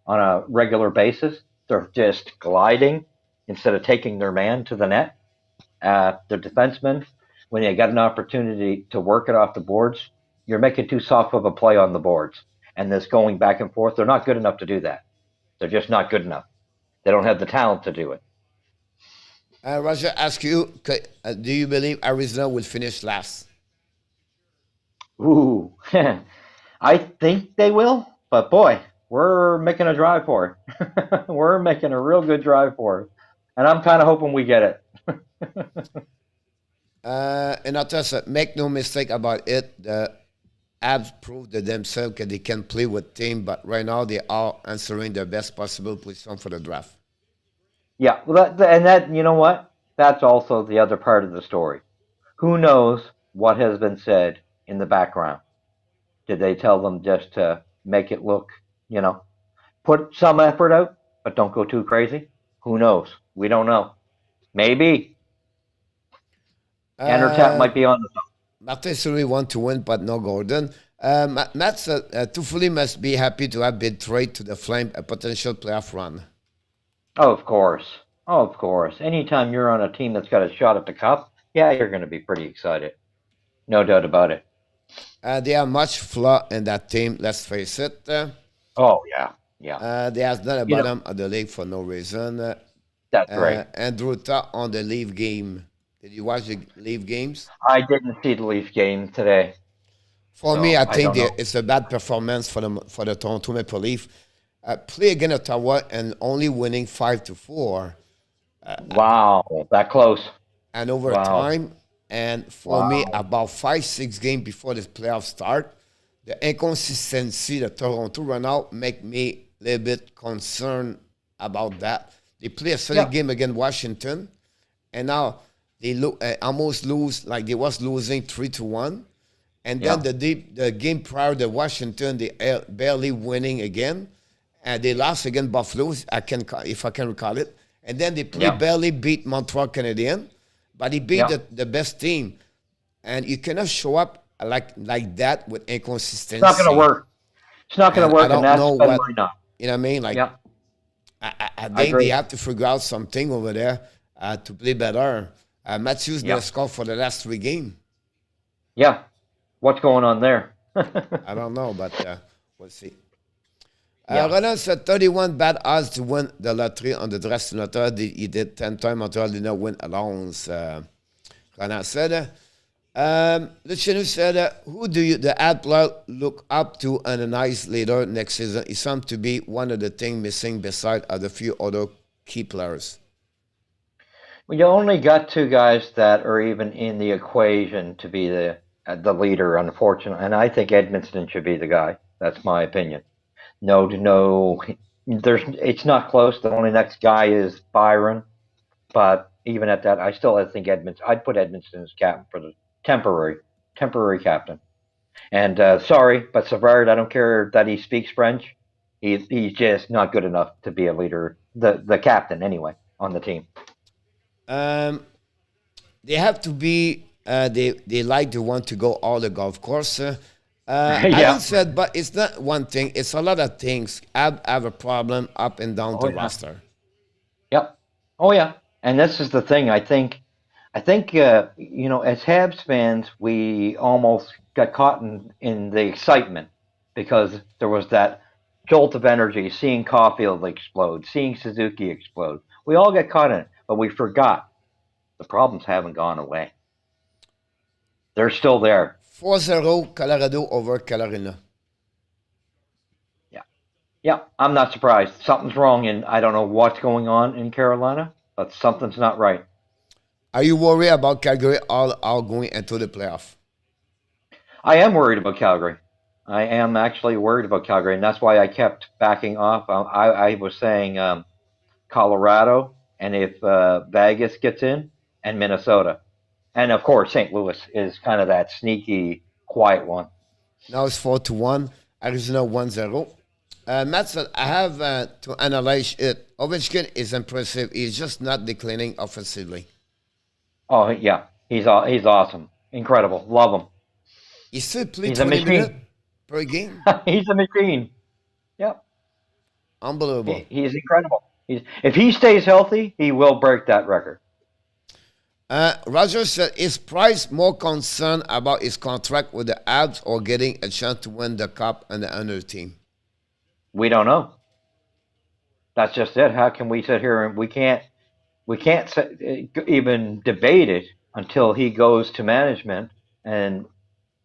on a regular basis. They're just gliding instead of taking their man to the net. The defensemen, when they got an opportunity to work it off the boards, you're making too soft of a play on the boards. And this going back and forth, they're not good enough to do that. They're just not good enough. They don't have the talent to do it. Roger ask you, do you believe Arizona will finish last? Ooh, I think they will, but boy, we're making a drive for it. We're making a real good drive for it. And I'm kind of hoping we get it. And I tell you, make no mistake about it. The Abs proved to themselves that they can play with team, but right now they are answering their best possible position for the draft. Yeah, well, you know what? That's also the other part of the story. Who knows what has been said in the background? Did they tell them just to make it look, put some effort out, but don't go too crazy? Who knows? We don't know. Maybe. Enter Tap Uh, might be on the phone. Martin really want to win, but no Gordon. Matt said, Toffoli must be happy to have been traded to the Flame, a potential playoff run. Oh, of course. Oh, of course. Anytime you're on a team that's got a shot at the cup, yeah, you're going to be pretty excited. No doubt about it. There are much flaw in that team, let's face it. Oh, yeah. Yeah. They are not the You know, bottom of the league for no reason. that's right. Andrew Tah on the Leaf game. Did you watch the Leaf games? I didn't see the Leaf game today, For me, so I I think don't know. it's a bad performance for the Toronto Maple Leaf. Play against Ottawa and only winning 5-4 Wow. That close. and Wow. overtime. And for me, Wow. about 5-6 games before the playoffs start, the inconsistency that Toronto run out make me a little bit concerned about that. They play a solid Yeah. game against Washington, and now they almost lose, like they was losing 3-1. And then Yeah. the game prior to Washington, they barely winning again. And they lost against Buffalo, if I can recall it. And then they Yeah. barely beat Montreal Canadiens, but he beat Yeah. the best team. And you cannot show up like that with It's not going to inconsistency. work. It's not going And to I work, and don't that's know been what, my knock. you know what I mean? Like, Yeah. I I think they agree. have to figure out something over there to play better. Matthews Yeah. not score for the last 3 games. Yeah. What's going on there? I don't know, but we'll see. Yeah. Roland said 31 bad odds to win the lottery on the dress to Montreal. He did 10 times. Montreal did not win alone. Roland said. Luciano said, who do you, the ad player, look up to and a nice leader next season? He seems to be one of the things missing beside other few other key players. Well, you only got two guys that are even in the equation to be the leader, unfortunately, and I think Edmonston should be the guy. That's my opinion. No, no, it's not close. The only next guy is Byron, but even at that, I think I'd put Edmonston as captain for the temporary captain. And sorry, but Savard, I don't care that he speaks French. He's just not good enough to be a leader, the captain anyway on the team. Um, they have to be, they like to want to go all the golf course. Alan Yeah. said, but it's not one thing, it's a lot of things. Have a problem up and down Oh the yeah. roster. Yep. Oh yeah. And this is the thing. I think as Habs fans, we almost got caught in the excitement because there was that jolt of energy, seeing Caulfield explode, seeing Suzuki explode. We all got caught in it, but we forgot the problems haven't gone away. They're still there. 4-0 Colorado over Carolina. Yeah. Yeah. I'm not surprised. Something's wrong, and I don't know what's going on in Carolina, but something's not right. Are you worried about Calgary all going into the playoff? I am worried about Calgary. I am actually worried about Calgary, and that's why I kept backing off. I was saying Colorado, and if Vegas gets in, and Minnesota. And of course, St. Louis is kind of that sneaky, quiet one. Now it's 4-1. Arizona 1-0. Matt said, I have to analyze it. Ovechkin is impressive. He's just not declining offensively. Oh, yeah. He's awesome. Incredible. Love him. He still plays He's a 20 minutes machine. per game. He's a machine. Yep. Unbelievable. He's incredible. If he stays healthy, he will break that record. Roger said, is Price more concerned about his contract with the Abs or getting a chance to win the cup and the other team? We don't know. That's just it. How can we sit here and we can't even debate it until he goes to management and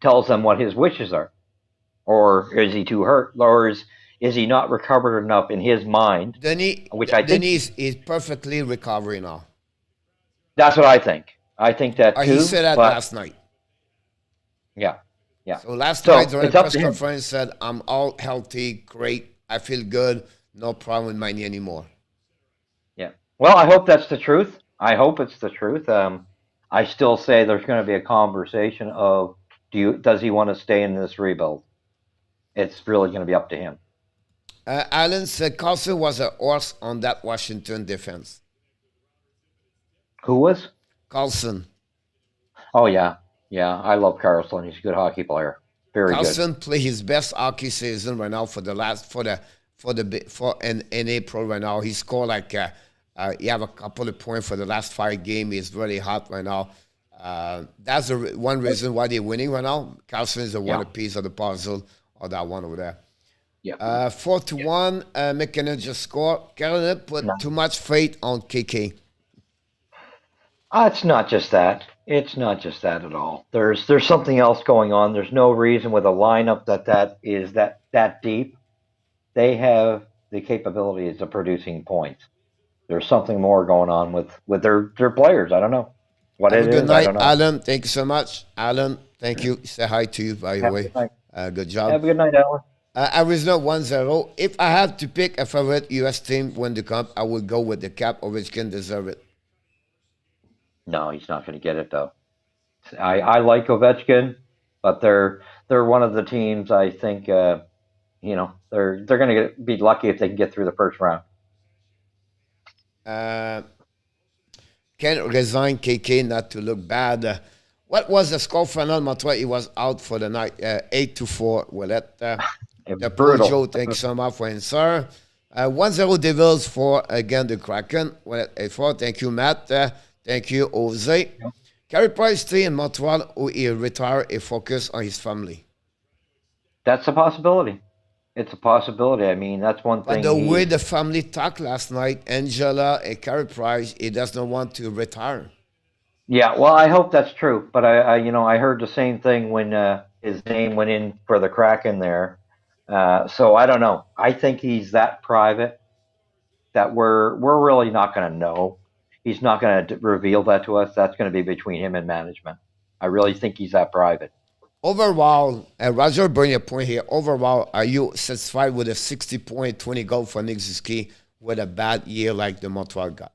tells them what his wishes are, or is he too hurt, or is he not recovered enough in his mind? Which I think Denis is perfectly recovering now. that's what I think. I think that too. He said that but last night. yeah, yeah. So last So night during it's the up press to him. conference, said, I'm all healthy, great, I feel good, no problem with my knee anymore. Yeah. Well, I hope that's the truth. I hope it's the truth. I still say there's going to be a conversation of does he want to stay in this rebuild? It's really going to be up to him. Allen said Carlson was a horse on that Washington defense. Who was? Carlson. Oh yeah, Yeah, I love Carlson. He's a good hockey player. Very good. Carlson play his best hockey season right now for the last for in April right now. He scored like he have a couple of points for the last 5 games. He's really hot right now. That's one reason why they're winning right now. Carlson is the one Yeah. piece of the puzzle of that one over there. Yeah. 4-1, McKinnon just scored. Carolina No. put too much faith on KK. It's not just that. It's not just that at all. There's something else going on. There's no reason with a lineup that is that deep. They have the capabilities of producing points. There's something more going on with their players. I don't know what Have it a good is. I night, don't know. Alan. Thank you so much. Alan, thank you. Say hi to you, by the Have a way. good night. Good Have job. a good night, Alan. Arizona 1-0. If I had to pick a favorite U.S. team win the cup, I would go with the Cap. Ovechkin deserve it. No, he's not going to get it though. I like Ovechkin, but they're one of the teams. I think they're going to be lucky if they can get through the first round. Uh, Can resign KK not to look bad. What was the score final? Montreal, he was out for the night. 8-4. Well, that the poor Brutal. Joe, thanks so much for answer. 1-0 Devils for again the Kraken. Well, 8-4. Thank you, Matt. Thank you, Jose. Carey Price stay in Montreal or he retire and focus on his family. That's a possibility. It's a possibility. I mean, that's one But thing. the way the family talked last night, Angela and Carey Price, he does not want to retire. Yeah, well, I hope that's true. But I heard the same thing when his name went in for the Kraken there. So I don't know. I think he's that private that we're really not going to know. He's not going to reveal that to us. That's going to be between him and management. I really think he's that private. Overall, Roger bring a point here. Overall, are you satisfied with a 60-point, 20 goal for Nick Suzuki with a bad year like the Montreal got?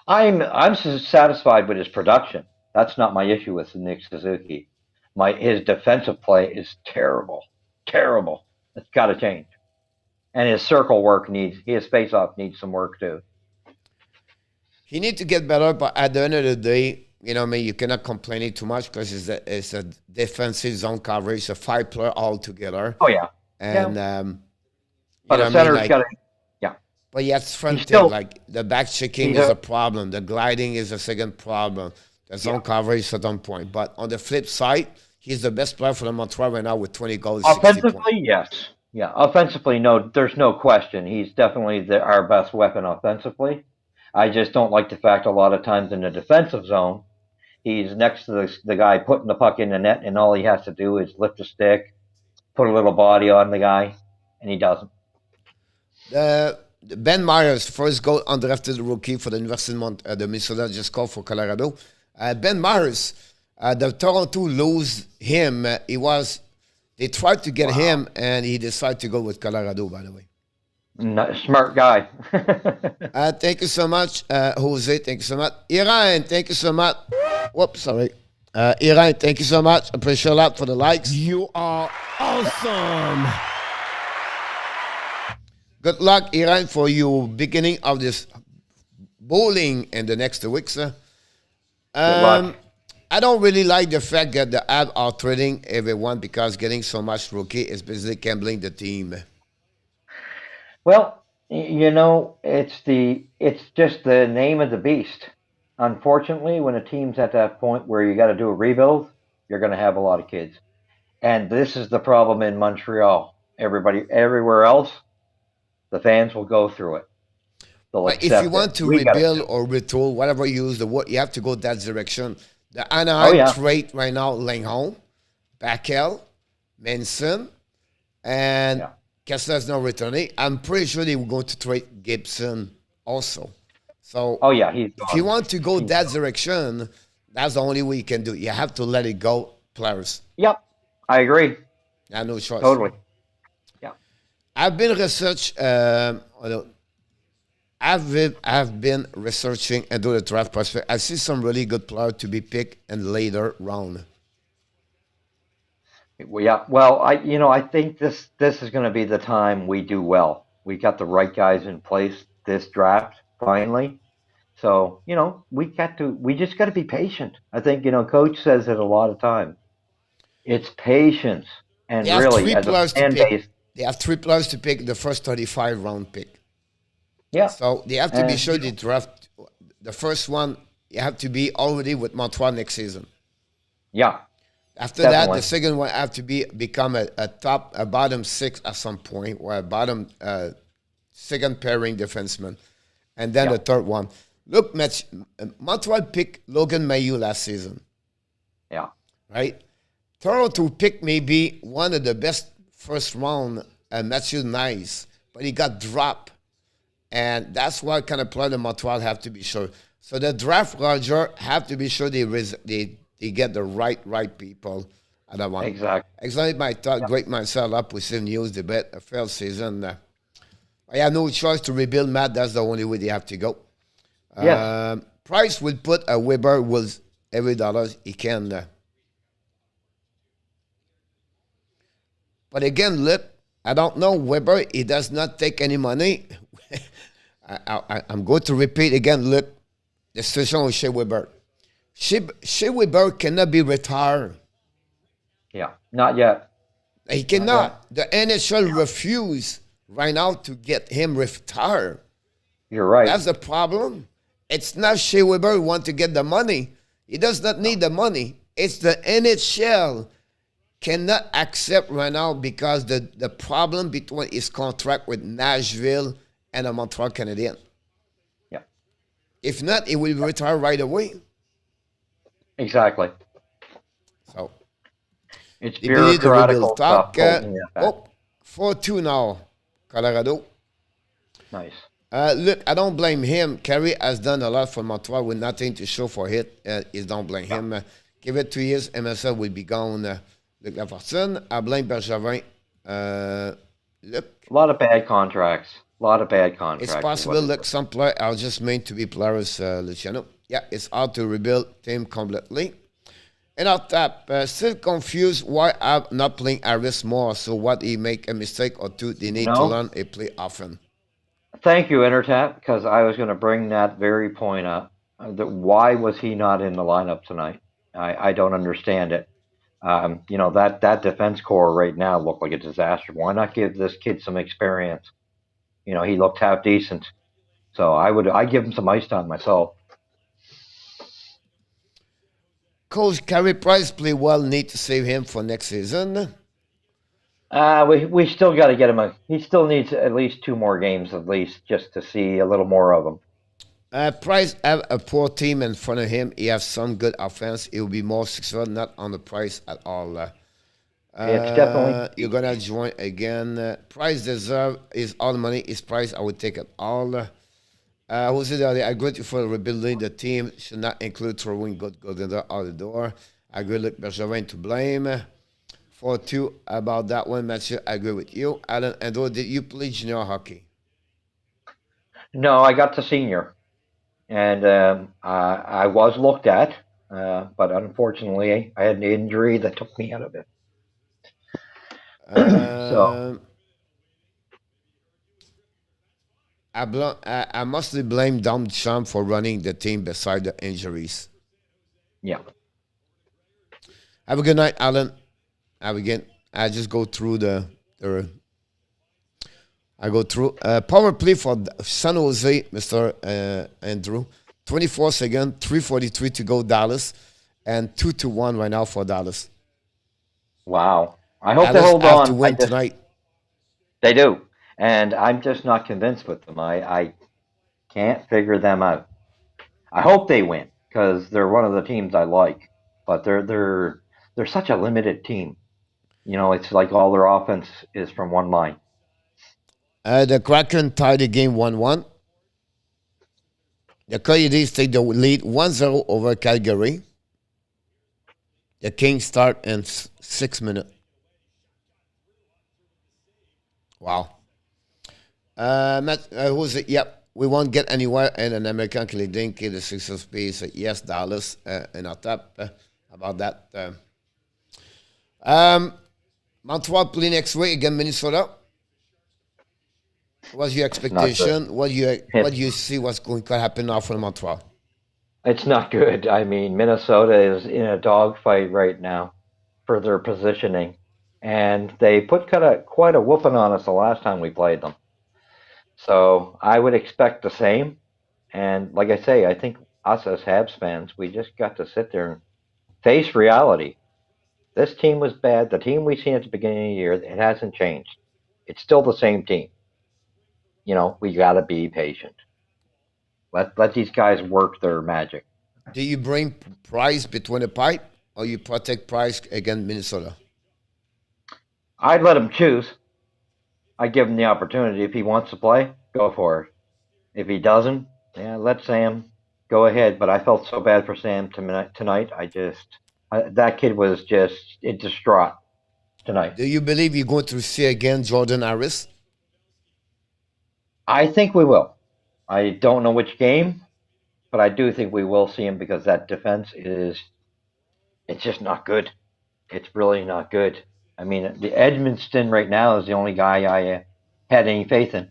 I'm satisfied with his production. That's not my issue with Nick Suzuki. His defensive play is terrible, terrible. It's got to change. And his circle work his face off needs some work too. He need to get better, but at the end of the day, I mean, you cannot complain it too much because it's a defensive zone coverage, a 5-player altogether. Oh yeah, And, yeah. what But I a mean? center's Like, got to. Yeah, but yeah, it's front he's thing. still. Like, the back checking He's is a, a problem. The gliding is a second problem. The zone yeah. coverage at one point. But on the flip side, he's the best player for the Montreal right now with 20 goals, 60 points. Offensively, yes. Yeah, offensively, no. There's no question. He's definitely our best weapon offensively. I just don't like the fact a lot of times in the defensive zone, he's next to the guy putting the puck in the net, and all he has to do is lift a stick, put a little body on the guy, and he doesn't. Ben Myers, first goal undrafted rookie for the University of the Minnesota, just called for Colorado. Ben Myers, the Toronto lose him. They tried to get him, and he decided to go with Colorado, by the way. Smart guy. Thank you so much, Jose. Thank you so much. Iran, thank you so much. Whoops, sorry. Iran, thank you so much. Appreciate a lot for the likes. You are awesome. Good luck, Iran, for your beginning of this bowling in the next 2 weeks. Good luck. I don't really like the fact that the app are trading everyone because getting so much rookie is basically gambling the team. Well, it's just the name of the beast. Unfortunately, when a team's at that point where you got to do a rebuild, you're going to have a lot of kids. And this is the problem in Montreal. Everywhere else, the fans will go through it. They'll But if accept you want to We gotta rebuild do it. or retool, whatever you use the word, you have to go that direction. The Oh Anaheim yeah, trade right now, Lingholm, Bakel, Manson, and yeah. Kessler's not returning. I'm pretty sure they were going to trade Gibson also. So Oh yeah, he's if you gone. want to go He's that gone. direction, that's the only way you can do it. You have to let it go, players. Yep, I agree. I have no choice. Totally. Yeah. I've been I've been researching and doing the draft prospect. I see some really good players to be picked in later round. Yeah. Well, I think this is going to be the time we do well. We got the right guys in place this draft finally. So, we just got to be patient. I think, coach says it a lot of times. It's patience. They And have really, three as a players to fan pick. base, They have three players to pick the first 35 round pick. yeah. So they have to be And, sure they draft the first one. You have to be already with Montreal next season. yeah, After that, the definitely. second one have to become a bottom six at some point, or a bottom second pairing defenseman, and then Yeah, the third one. Look, Montreal picked Logan Mailloux last season, yeah, right? Toronto picked maybe one of the best first round, Matthew Nice, but he got dropped, and that's what kind of player the Montreal have to be sure. So the draft Roger have to be sure they get the right people at that one. exactly. Exactly my thought, great myself up with some news debate, a failed season. I have no choice to rebuild, Matt. That's the only way they have to go. Yes. Price will put a Weber will every dollar he can. But again, look, I don't know Weber. He does not take any money. I'm going to repeat again. Look, the situation with Shea Weber. Shea Weber cannot be retired. Yeah. Not yet. He Not yet. cannot. The NHL refuse right now to get him retired. You're right. That's the problem. It's not Shea Weber who want to get the money. He does not need the money. It's the NHL cannot accept right now because the problem between his contract with Nashville and the Montreal Canadiens. Yeah. If not, he will retire right away. Exactly. So, It's they believe the rebuild bureaucratical stuff talk. holding it back. 4-2 now, Colorado. Nice. Look, I don't blame him. Kerry has done a lot for Montreal with nothing to show for it. Is don't blame him. Give it 2 years, MSL will be gone. Look, La Fortune. I blame Bergevin. Look, A lot of bad contracts. A lot of bad contracts. it's is possible. what it Look, is. some players are just meant to be players, Luciano. Yeah, it's hard to rebuild team completely. And on top, still confused why I'm not playing Aris more. So what he make a mistake or two, they need to No. learn a play often. Thank you, Intertap, because I was going to bring that very point up. Why was he not in the lineup tonight? I don't understand it. That defense core right now looked like a disaster. Why not give this kid some experience? He looked half decent. So I give him some ice time myself. Coach Carey Price play well. Need to save him for next season. We still got to get him he still needs at least 2 more games at least just to see a little more of him. Price have a poor team in front of him. He has some good offense. He will be more successful, not on the Price at all. It's definitely You're gonna join again. Price deserve is all the money. Is Price? I would take it all. Who's it? I agree for rebuilding the team should not include throwing good goaltender out the door. I agree with Bergevin to blame. 4-2 about that one, Mathieu. I agree with you. Alan Ando, did you play junior hockey? No, I got to senior, and I was looked at, but unfortunately, I had an injury that took me out of it. So Um, I mostly blame Dom Champ for running the team beside the injuries. yeah, Have a good night, Alan. Have again. I just go through the I go through power play for San Jose, Mr. Andrew. 24 seconds, 3:43 to go Dallas, and 2-1 right now for Dallas. wow. I hope they Dallas hold have to on. win tonight. They do, and I'm just not convinced with them. I can't figure them out. I hope they win because they're one of the teams I like, but they're such a limited team. It's like all their offense is from one line. The Kraken tied the game 1-1. The Coyotes take the lead 1-0 over Calgary. The Kings start in 6 minutes. Wow. Who's it? Yep. We won't get anywhere in an American Canadian Kid, the Sixers piece. Yes, Dallas. And on top about that. Montreal play next week against Minnesota. What's your It's not good. expectation? What It's do you see what's going to happen now for Montreal? it's not good. I mean, Minnesota is in a dogfight right now for their positioning, and they put quite a whooping on us the last time we played them. So I would expect the same. And like I say, I think us as Habs fans, we just got to sit there and face reality. This team was bad. The team we seen at the beginning of the year, it hasn't changed. It's still the same team. We got to be patient. Let these guys work their magic. Do you bring Price between the pipe or you protect Price against Minnesota? I'd let him choose. I'd give him the opportunity. If he wants to play, go for it. If he doesn't, yeah, let Sam go ahead. But I felt so bad for Sam tonight. That kid was just distraught tonight. Do you believe you're going to see again Jordan Harris? I think we will. I don't know which game, but I do think we will see him because that defense it's just not good. It's really not good. I mean, the Edmonton right now is the only guy I had any faith in.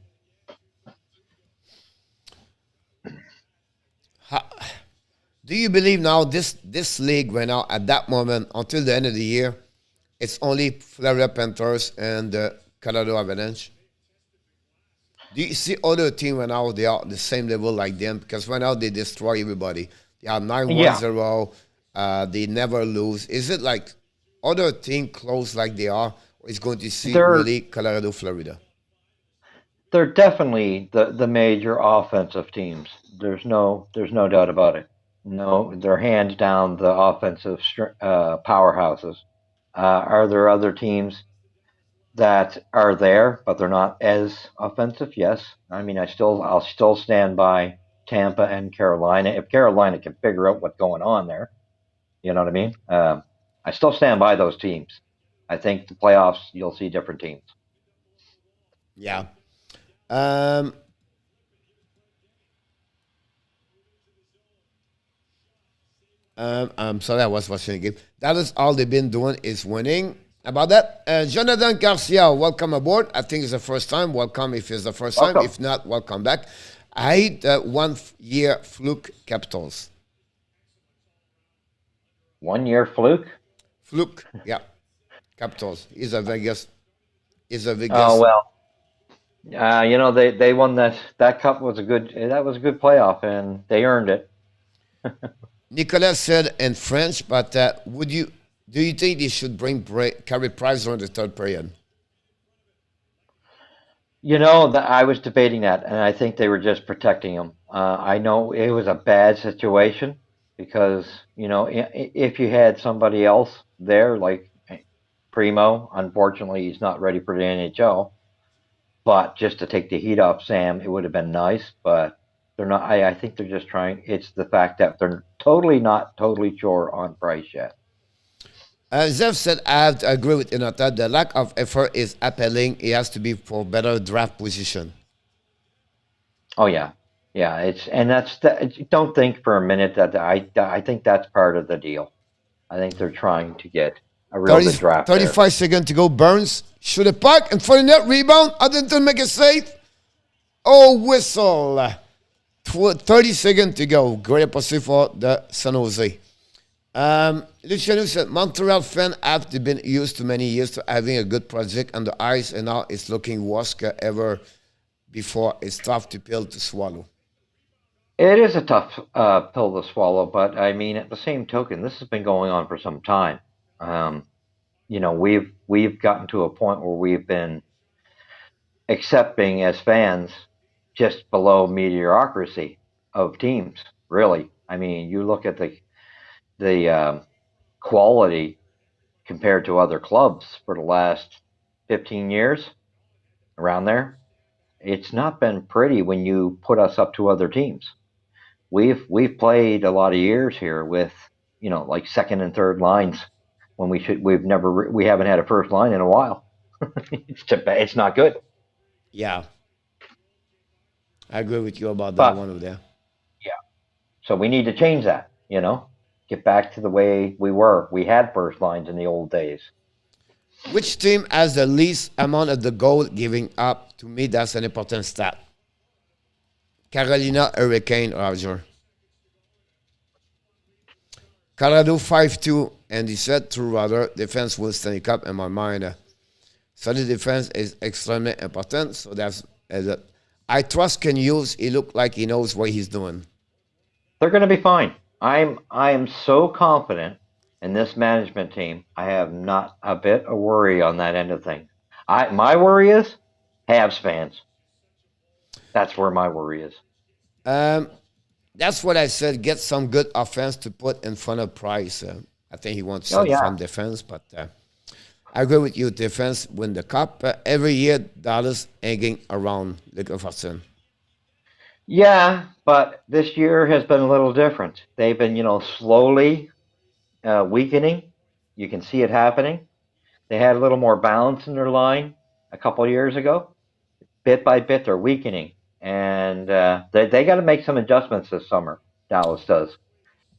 How, do you believe now this league right now at that moment until the end of the year, it's only Florida Panthers and Colorado Avalanche? Do you see other teams right now they are the same level like them? Because right now they destroy everybody. They are 9 one Yeah, 0. They never lose. Is it like other team close like they are, or is going to see they're really Colorado, Florida? they're definitely the major offensive teams. There's no doubt about it. No, they're hands down the offensive powerhouses. Are there other teams that are there, but they're not as offensive? Yes. I mean, I'll still stand by Tampa and Carolina if Carolina can figure out what's going on there. You know what I mean? I still stand by those teams. I think the playoffs you'll see different teams. Yeah. Um, I'm sorry, I was watching the game. That is all they've been doing is winning. About that, Jonathan Garcia, welcome aboard. I think it's the first time. Welcome if it's the first time. Welcome. If not, welcome back. I hate 1 year fluke capitals. 1 year fluke. Fluke, yeah, capitals. Is a Vegas. Is a Oh Vegas. well. They won that cup was a good playoff and they earned it. Nicolas said in French, but do you think they should bring Carey Price on the third period? I was debating that, and I think they were just protecting him. I know it was a bad situation because if you had somebody else there like Primo, unfortunately he's not ready for the NHL. But just to take the heat off Sam, it would have been nice. But they're not. I think they're just trying. It's the fact that they're totally not totally sure on Price yet. Zev said, I have to agree with Inata. The lack of effort is appealing. It has to be for better draft position. Oh yeah, yeah. Don't think for a minute that I think that's part of the deal. I think they're trying to get a real 30, good draft there. 35 seconds to go. Burns shoot a puck and for the net rebound. Addington make a save. Oh, whistle. 30 seconds to go. Great opportunity for the San Jose. Luciano said Montreal fans have been used to many years to having a good project on the ice, and now it's looking worse than ever before. It's tough to pill to swallow. It is a tough pill to swallow, but I mean, at the same token, this has been going on for some time. Um, we've gotten to a point where we've been accepting as fans just below mediocrity of teams. Really, I mean, you look at the quality compared to other clubs for the last 15 years around there. It's not been pretty when you put us up to other teams. We've played a lot of years here with like second and third lines when we haven't had a first line in a while. It's not good. Yeah, I agree with you about that But one over there. yeah, so we need to change that. Get back to the way we were. We had first lines in the old days. Which team has the least amount of the goal giving up? To me, that's an important stat. Carolina Hurricane, Roger. Colorado 5-2, and he said through rather defense will Stanley Cup in my mind. Solid defense is extremely important, so that's I trust Ken Hughes. He looked like he knows what he's doing. They're going to be fine. I am so confident in this management team. I have not a bit of worry on that end of things. My worry is Habs fans. That's where my worry is. That's what I said. Get some good offense to put in front of Price. I think he wants some yeah. fun defense, but I agree with you. Defense win the cup every year. Dallas hanging around looking for some. Yeah, but this year has been a little different. They've been, slowly weakening. You can see it happening. They had a little more balance in their line a couple of years ago. Bit by bit, they're weakening, and they got to make some adjustments this summer. Dallas does.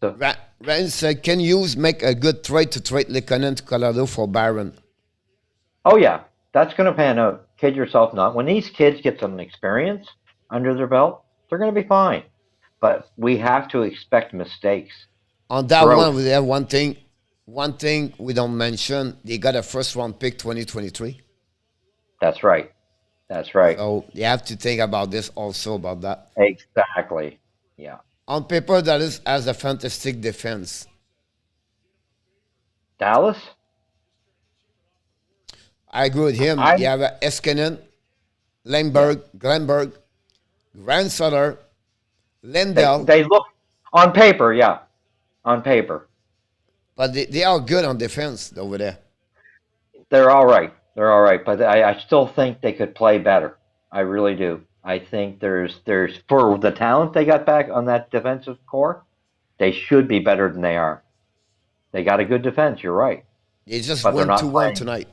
So, Ryan said, can Hughes make a good trade to trade Lekanen to Colorado for Byron? oh yeah, that's going to pan out. Kid yourself not. When these kids get some experience under their belt, they're going to be fine. But we have to expect mistakes. On that Growth. one, we have one thing. One thing we don't mention, they got a first round pick 2023. That's right. That's right. So you have to think about this also about that. Exactly. Yeah. On paper, Dallas has a fantastic defense. Dallas? I agree with him. I- You have Eskinen, Lindbergh, Glenberg, Grand Sutter, Lindell, They look on paper, yeah. On paper. but they are good on defense over there. They're all right. They're all right. But I still think they could play better. I really do. I think there's for the talent they got back on that defensive core, they should be better than they are. They got a good defense, you're right. They just But they're won not 2-1 playing. tonight.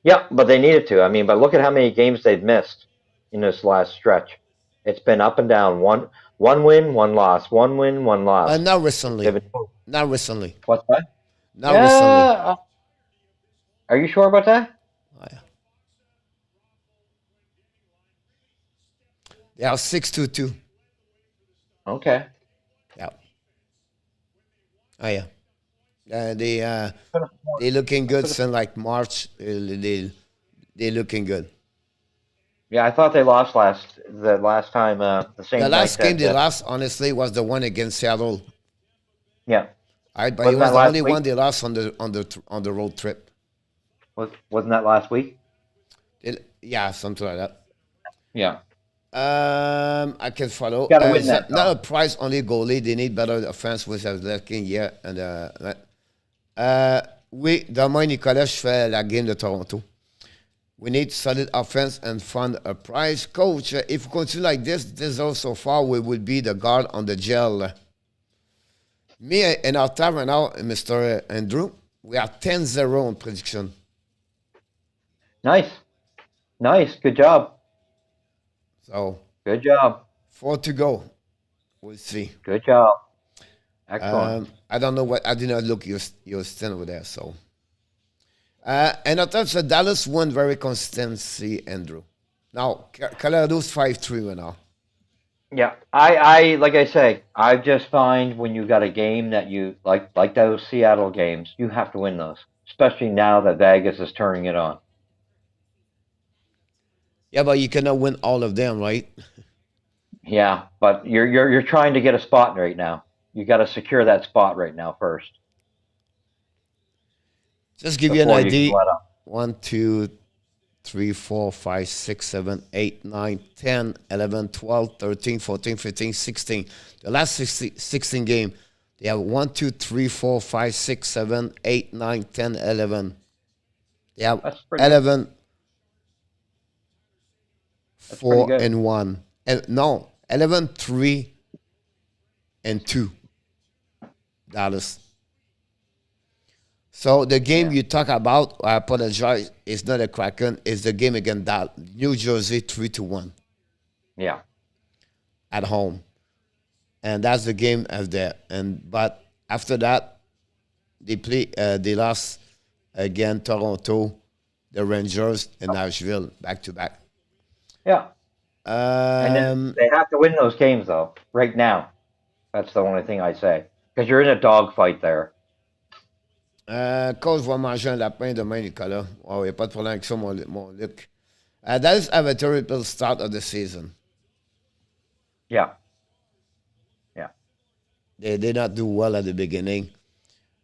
Yeah, but they needed to. I mean, but look at how many games they've missed in this last stretch. It's been up and down. One win, one loss. One win, one loss. Not recently. They've been- Not recently. What's that? Not recently. Are you sure about that? Oh, yeah. They are 6-2-2. Okay. Yeah. Oh yeah. They looking good since like March. They looking good. Yeah, I thought they lost the last time the same The last night game they that- lost, honestly, was the one against Seattle. Yeah. All right, but Wasn't it was that the last only week? one they lost on the road trip. Wasn't that last week? Yeah, something like that. Yeah. I can follow. Gotta win that, Not a price only goalie. They need better offense with Ovechkin. Yeah, and oui, demain Nicolas, je fais la game de Toronto. We need solid offense and fund a price. Coach, if we continue like this also far, we will be the guard on the gel. Me and our time right now, Mr. Andrew, we are 10-0 on prediction. Nice. Nice. Good job. So, Good job. 4 to go. We'll see. Good job. Excellent. I don't know what, I did not look your stand over there, so. And I thought that Dallas won very consistency, Andrew. Now, Colorado's 5-3 right now. Yeah, I like I say, I just find when you got a game that you like those Seattle games, you have to win those, especially now that Vegas is turning it on. Yeah, but you cannot win all of them, right? Yeah, but you're trying to get a spot right now. You got to secure that spot right now first. Just give you an before you idea. can let up. 1, 2, 3, 4, 5, 6, 7, 8, 9, 10, 11, 12, 13, 14, 15, 16. The last 16 game, they have 1, 2, 3, 4, 5, 6, 7, 8, 9, 10, 11. They have That's pretty 11, That's 4, pretty good. and 1. And no, 11, 3, and 2. Dallas. So the game you talk about, I apologize, it's not a Kraken. It's the game against New Jersey 3-1 Yeah. at home, and that's the game as there. But after that, they lost again, Toronto, the Rangers, and Nashville back to back. Yeah. And then they have to win those games, though, right now. That's the only thing I say. Because you're in a dogfight there. Cause va manger un lapin demain, Nicolas. Oh, il n'y a pas de problème avec ça, mon Luc. Dallas have a terrible start of the season. Yeah. Yeah. They did not do well at the beginning.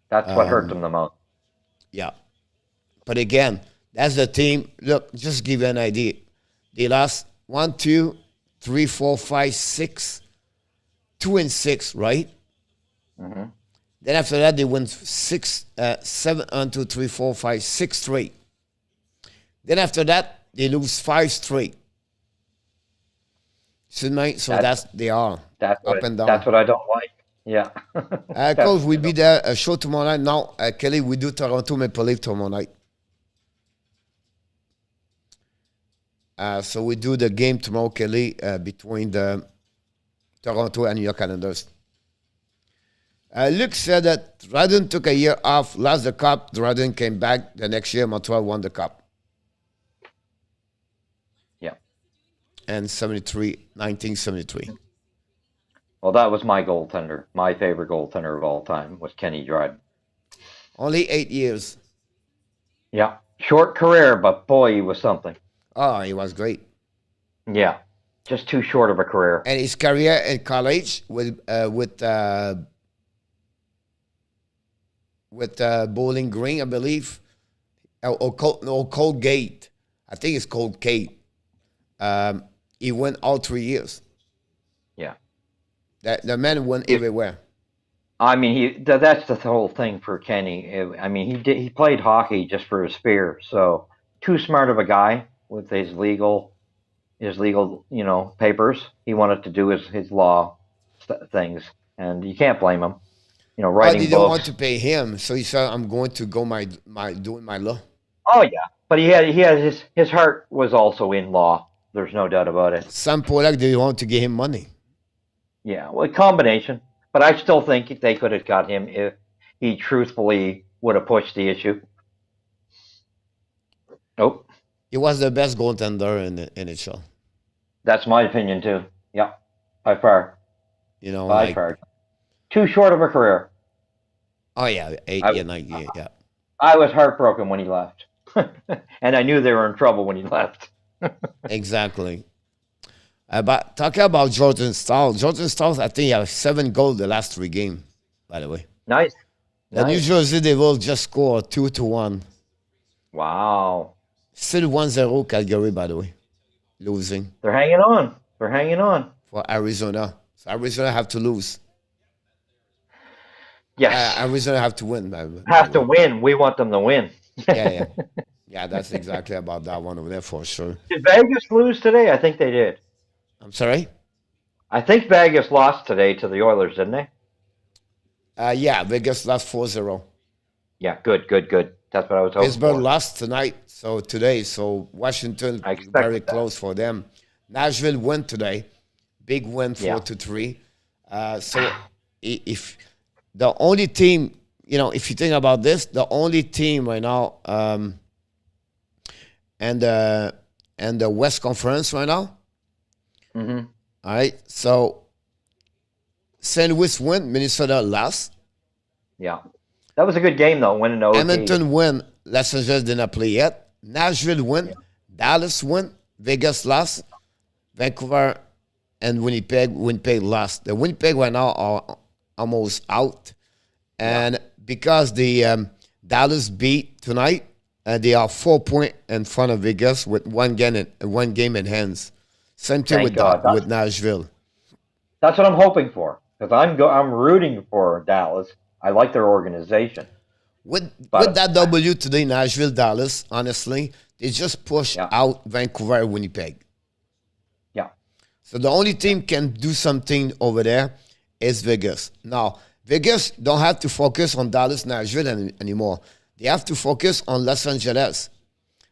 That's what hurt them the most. Yeah. But again, that's the team. Look, just give you an idea. They lost 1, 2, 3, 4, 5, 6, 2 and 6, right? Mm-hmm. Then after that, they win 7, 1, 2, 3, 4, 5, 6 straight. Then after that, they lose 5 straight. So they are up and down. That's what I don't like. Yeah. Coach, we'll be there a show tomorrow night. Now, Kelly, we do Toronto Maple Leaf tomorrow night. So we do the game tomorrow, Kelly, between the Toronto and New York Canadiens. Luke said that Dryden took a year off, lost the cup. Dryden came back the next year. Montreal won the cup. Yeah. And 1973. Well, that was my goaltender. My favorite goaltender of all time was Kenny Dryden. Only 8 years. Yeah. Short career, but boy, he was something. Oh, he was great. Yeah. Just too short of a career. And his career in college with Bowling Green, I believe, or Colgate. I think it's Colgate. He went all 3 years. Yeah. The man went everywhere. I mean, that's the whole thing for Kenny. I mean, he played hockey just for his spear. So too smart of a guy with his legal, papers. He wanted to do his law things, and you can't blame him. Writing They books. didn't want to pay him, so he said, "I'm going to go doing my law." Oh yeah, but he had his heart was also in law. There's no doubt about it. Sam Polak didn't want to give him money. Yeah, well, a combination. But I still think they could have got him if he truthfully would have pushed the issue. Nope. He was the best goaltender in the NHL. That's my opinion too. Yeah, by far. By far. Too short of a career. Oh yeah, 9 years. Yeah. I was heartbroken when he left, and I knew they were in trouble when he left. Exactly. But talking about Jordan Staal, I think he has 7 goals the last 3 games, by the way. Nice. The New Jersey Devils just scored 2-1. Wow. Still 1-0 Calgary, by the way. Losing. They're hanging on. For Arizona. So Arizona have to lose. Yes. Arizona have to win. Have to win. We want them to win. Yeah. Yeah, that's exactly about that one over there for sure. Did Vegas lose today? I think they did. I'm sorry? I think Vegas lost today to the Oilers, didn't they? Yeah, Vegas lost 4-0. Yeah, good. That's what I was hoping Pittsburgh for. lost today, so Washington very close for them. Nashville won today. Big win 4-3. So if the only team, if you think about this, the only team right now and the West Conference right now. Mm-hmm. All right, so St. Louis win, Minnesota lost. Yeah. That was a good game, though, winning OT. Edmonton win, Los Angeles did not play yet. Nashville win, Dallas win, Vegas lost, Vancouver and Winnipeg lost. The Winnipeg right now are almost out. And because the Dallas beat tonight, they are 4 points in front of Vegas with one game in hands. Same thing with Nashville. That's what I'm hoping for, because I'm rooting for Dallas. I like their organization. With that W today, Nashville, Dallas, honestly, they just push out Vancouver and Winnipeg. Yeah. So the only team can do something over there is Vegas. Now, Vegas don't have to focus on Dallas, Nashville anymore. They have to focus on Los Angeles.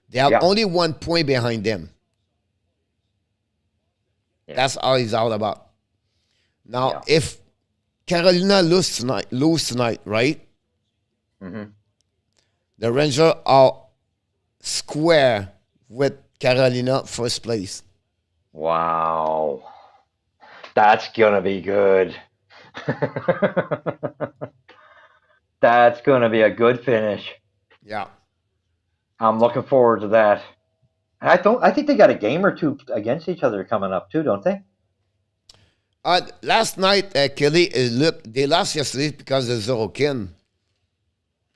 They have only 1 point behind them. Yeah. That's all it's all about. Now, if Carolina lose tonight, right? Mm-hmm. The Rangers are square with Carolina first place. Wow. That's going to be good. That's going to be a good finish. Yeah. I'm looking forward to that. I think they got a game or two against each other coming up too, don't they? Last night, Kelly, they lost yesterday because of Zorokin.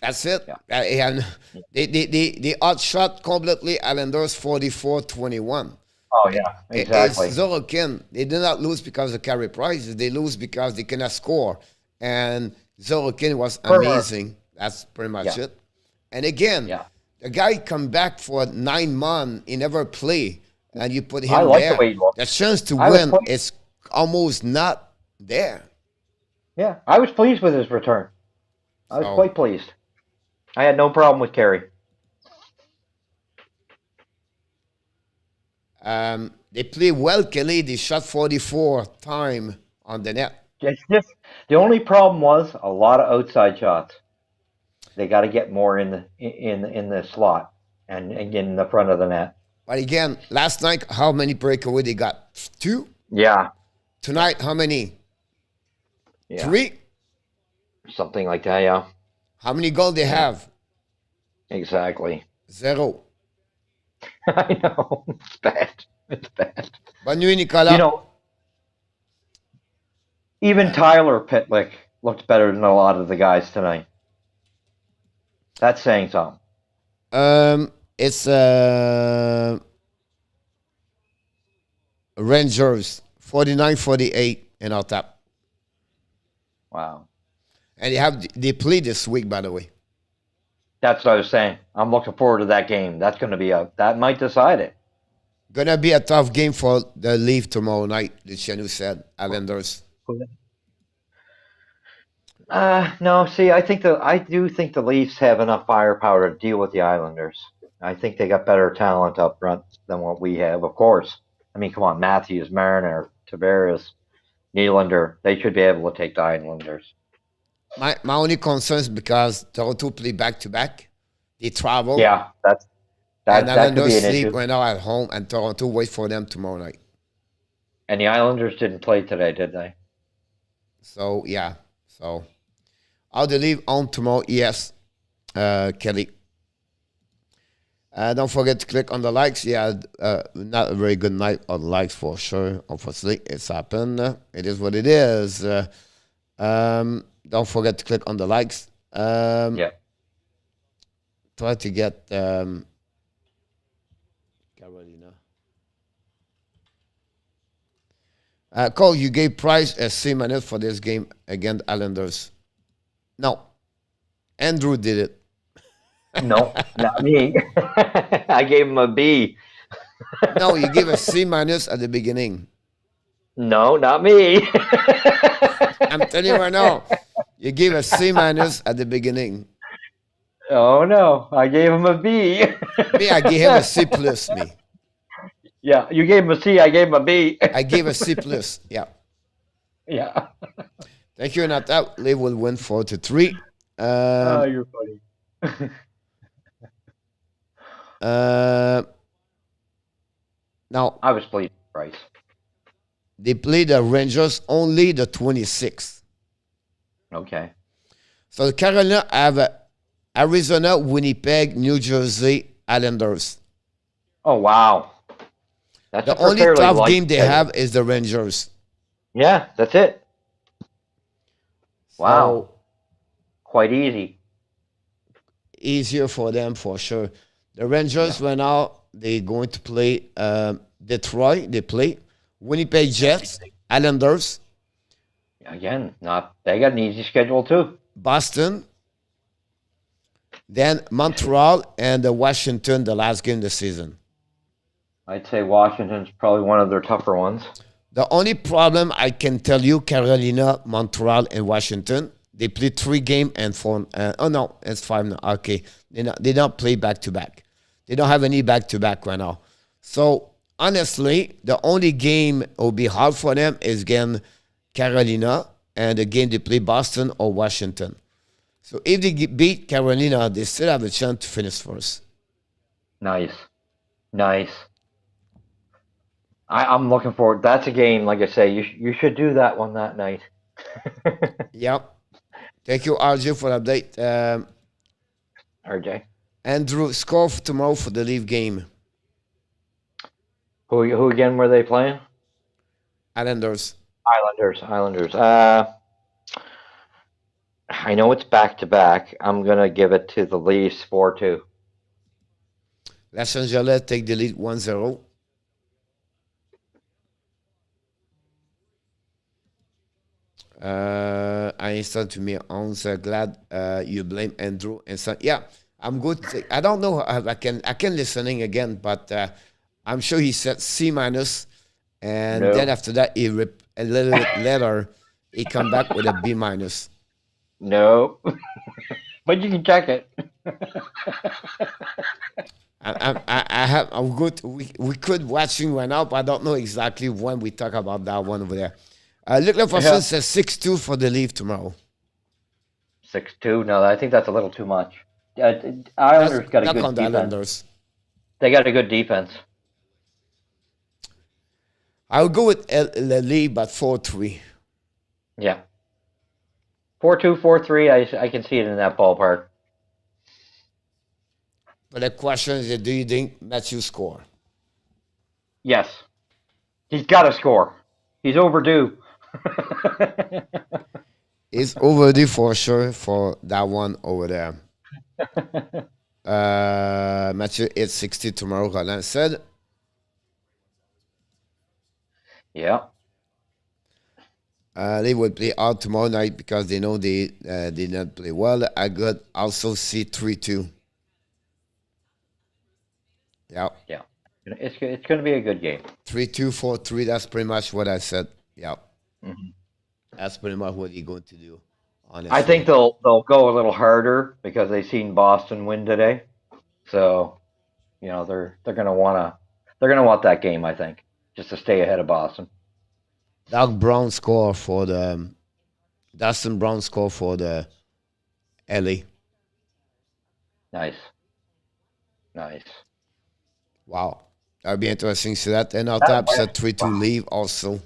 That's it. Yeah. And they outshot completely Islanders 44-21. Oh yeah, exactly. It's Zorokin. They did not lose because of carry prices. They lose because they cannot score. And Zorokin was amazing. That's pretty much Yeah. it. And again, Yeah. the guy come back for 9 months. He never play. And you put him I like there. the way he looked. The chance to I was win pleased. is almost not there. Yeah, I was pleased with his return. I was So- quite pleased. I had no problem with Kerry. They play well, Kelly. They shot 44 time on the net. It's just the only problem was a lot of outside shots. They got to get more in the slot and get in the front of the net. But again, last night, how many breakaway they got? 2. Yeah, Tonight, how many? yeah, 3. something like that. Yeah, How many goals they have? exactly. 0. I know it's bad. It's bad. Bonne nuit, Nicolas. You know, even Tyler Pitlick looked better than a lot of the guys tonight. That's saying something. It's Rangers 49-48 in our top. Wow. And they play this week, by the way. That's what I was saying. I'm looking forward to that game. That's going to be that might decide it. Gonna be a tough game for the Leaf tomorrow night, the Chenu said. Islanders. No, see, I do think the Leafs have enough firepower to deal with the Islanders. I think they got better talent up front than what we have, of course. I mean, come on, Matthews, Mariner, Tavares, Nylander, they should be able to take the Islanders. My only concern is because Toronto play back to back. They travel. Yeah, And that could Islanders be an sleep issue. right now at home, and Toronto wait for them tomorrow night. And the Islanders didn't play today, did they? So yeah. So I'll leave on tomorrow. Yes, Kelly. Don't forget to click on the likes. Yeah, not a very good night on likes for sure. Unfortunately, it's happened. It is what it is. Don't forget to click on the likes. Yeah. Try to get Carolina. Cole, you gave Price a C- for this game against Islanders. No, Andrew did it. No, not me. I gave him a B. No, you gave a C- at the beginning. No, not me. I'm telling you right now, you gave a C- at the beginning. Oh no, I gave him a B. Me, I gave him a C+. Me, Yeah, you gave him a C, I gave him a B. I gave a C+. Yeah. Yeah. Thank you, Nata. Leave will win 4-3. Oh, you're funny. Now, I was pleased, Bryce. they play the Rangers only the 26th. Okay. So the Carolina have Arizona, Winnipeg, New Jersey, Islanders. Oh wow. That's The a only fairly tough light game they schedule. have is the Rangers. Yeah, that's it. Wow. So Quite easy. easier for them for sure. The Rangers right now, they're going to play Detroit. They play Winnipeg Jets, Islanders, Again, they got an easy schedule too. Boston, then Montreal and Washington, the last game of the season. I'd say Washington's probably one of their tougher ones. The only problem I can tell you, Carolina, Montreal, and Washington, they play 3 games and 4. Oh no, it's 5 now. Okay, they don't play back to back. They don't have any back to back right now. So honestly, the only game will be hard for them is again Carolina, and the game they play Boston or Washington. So if they beat Carolina, they still have a chance to finish first. Nice. I'm looking forward. That's a game, like I say, you should do that one that night. Yep. Thank you, RJ, for the update. RJ. Andrew, score for tomorrow for the Leaf game. Who again were they playing? Islanders. Islanders. I know it's back to back. I'm gonna give it to the Leafs 4-2. Los Angeles take the lead 1-0. I instant to me on glad you blame Andrew and so yeah, I'm good. I don't know if I can listening again, but I'm sure he said C minus, and No. then after that a little bit later he come back with a B minus. No, but you can check it. I'm good. We could watching right now, but I don't know exactly when we talk about that one over there. Look like Yeah. says 6-2 for the Leaf tomorrow. 6-2. No, I think that's a little too much. Islanders got a Knock good on the defense. Islanders. They got a good defense. I'll go with the Leaf, but 4-3. Yeah. 4-2, 4-3. I can see it in that ballpark. But the question is, do you think Matthew score? Yes. He's got to score. He's overdue. It's overdue for sure for that one over there. Matthew 860 tomorrow, Roland said. Yeah. They will play out tomorrow night because they know they did not play well. I got also see 3-2. Yeah. Yeah. It's going to be a good game. 3-2, 4-3. That's pretty much what I said. Yeah. Mm-hmm. That's pretty much what you're going to do. Honestly. I think they'll go a little harder because they've seen Boston win today. So, they're going to want that game, I think, just to stay ahead of Boston. Dustin Brown score for the LA. Nice. Wow. That'd be interesting to see that. And our top said 3-2 leave also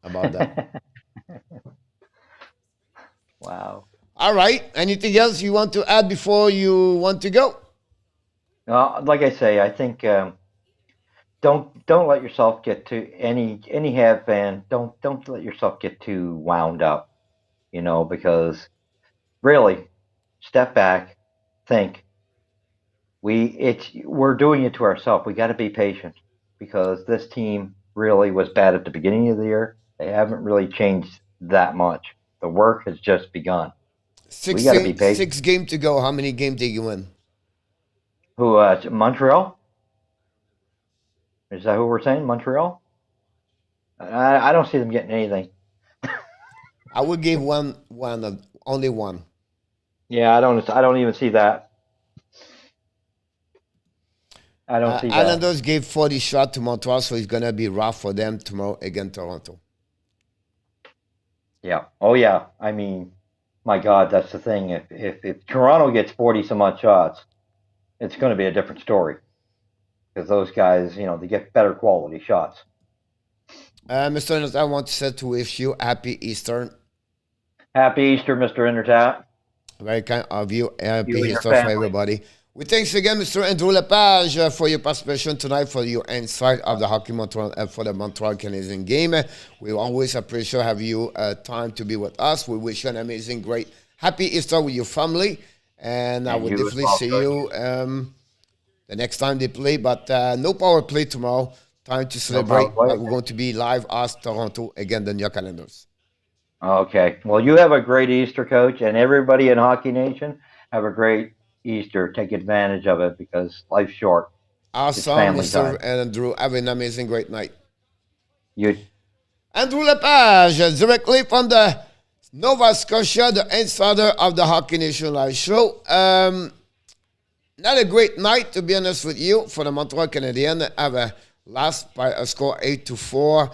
about that. Wow. All right. Anything else you want to add before you want to go? Like I say, I think don't let yourself get to any Habs fan. Don't let yourself get too wound up, because really, step back, think. We're doing it to ourselves. We got to be patient because this team really was bad at the beginning of the year. They haven't really changed that much. The work has just begun. We got to be patient. 6 games to go. How many games did you win? Who? Montreal? Is that who we're saying? Montreal? I don't see them getting anything. I would give only one. Yeah, I don't even see that. I don't see that. Islanders gave 40 shots to Montreal, so it's gonna be rough for them tomorrow against Toronto. Yeah. Oh yeah. I mean, my God, that's the thing. If Toronto gets 40 some odd shots, it's going to be a different story because those guys, they get better quality shots. Mr. Ernest, I want to say to wish you happy Easter. Happy Easter, Mr. Intertat. Very kind of you. Happy You and your Easter for family. everybody. We thanks again, Mr. Andrew Lepage, for your participation tonight, for your insight of the hockey Montreal for the Montreal Canadiens game. We always appreciate have you time to be with us. We wish you an amazing, great, happy Easter with your family, and I And will you as definitely well, see Coach. you the next time they play. But no power play tomorrow. Time to celebrate. power play. But we're going to be live as Toronto again, the New York Islanders. Okay. Well, you have a great Easter, Coach, and everybody in Hockey Nation have a great Easter. Take advantage of it because life's short. Awesome, family Mr. time. Andrew. Have an amazing, great night. You Andrew Lepage, directly from the Nova Scotia, the insider of the Hockey Nation Live Show. Not a great night, to be honest with you, for the Montreal Canadiens. Have a lost by a score 8-4.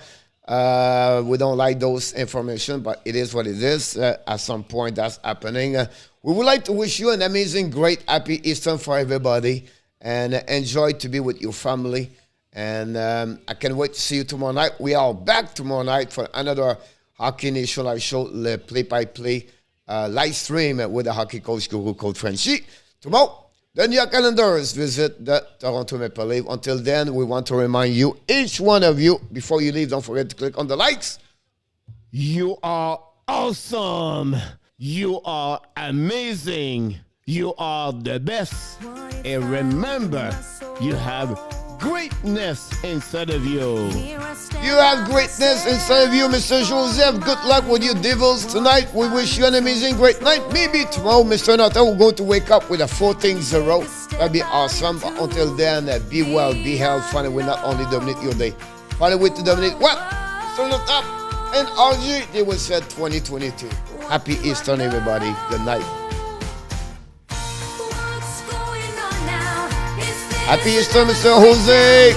We don't like those information, but it is what it is. At some point, that's happening. We would like to wish you an amazing, great, happy Easter for everybody, and enjoy to be with your family. And I can't wait to see you tomorrow night. We are back tomorrow night for another Hockey Nation live show, le play-by-play live stream with the hockey coach Guru Coach Frenchie. Tomorrow, then your calendars visit the Toronto Maple Leaf. Until then, we want to remind you, each one of you, before you leave, don't forget to click on the likes. You are awesome. You are amazing. You are the best. And remember, you have greatness inside of you. You have greatness inside of you, Mr. Joseph. Good luck with your Devils tonight. We wish you an amazing, great night. Maybe tomorrow, Mr. Nata will go to wake up with a 14-0. That'd be awesome. But until then, be well, be healthy. Find a way not only dominate your day, find a way to dominate what? Mr. Nata and RG, they will say 2022. Happy Easter, everybody. Good night. Happy Easter, Mr. Jose.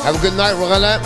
Have a good night, Roland.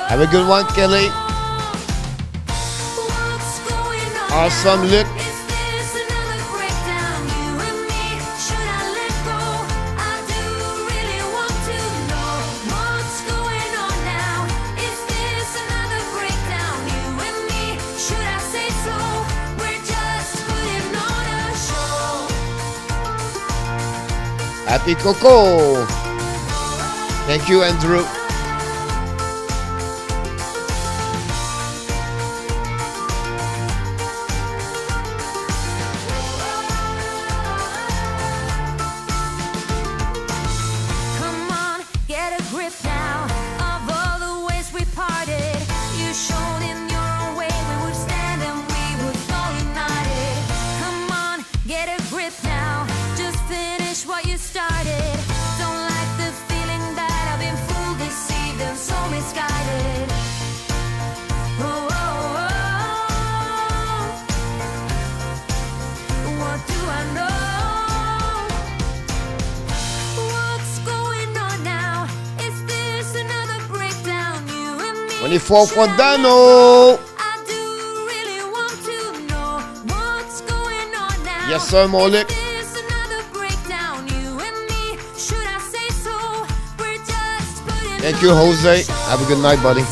Have a good one, Kelly. Awesome look. Happy Coco. Thank you, Andrew. For Dano. Yes, sir, Molik. Thank you, Jose. Have a good night, buddy.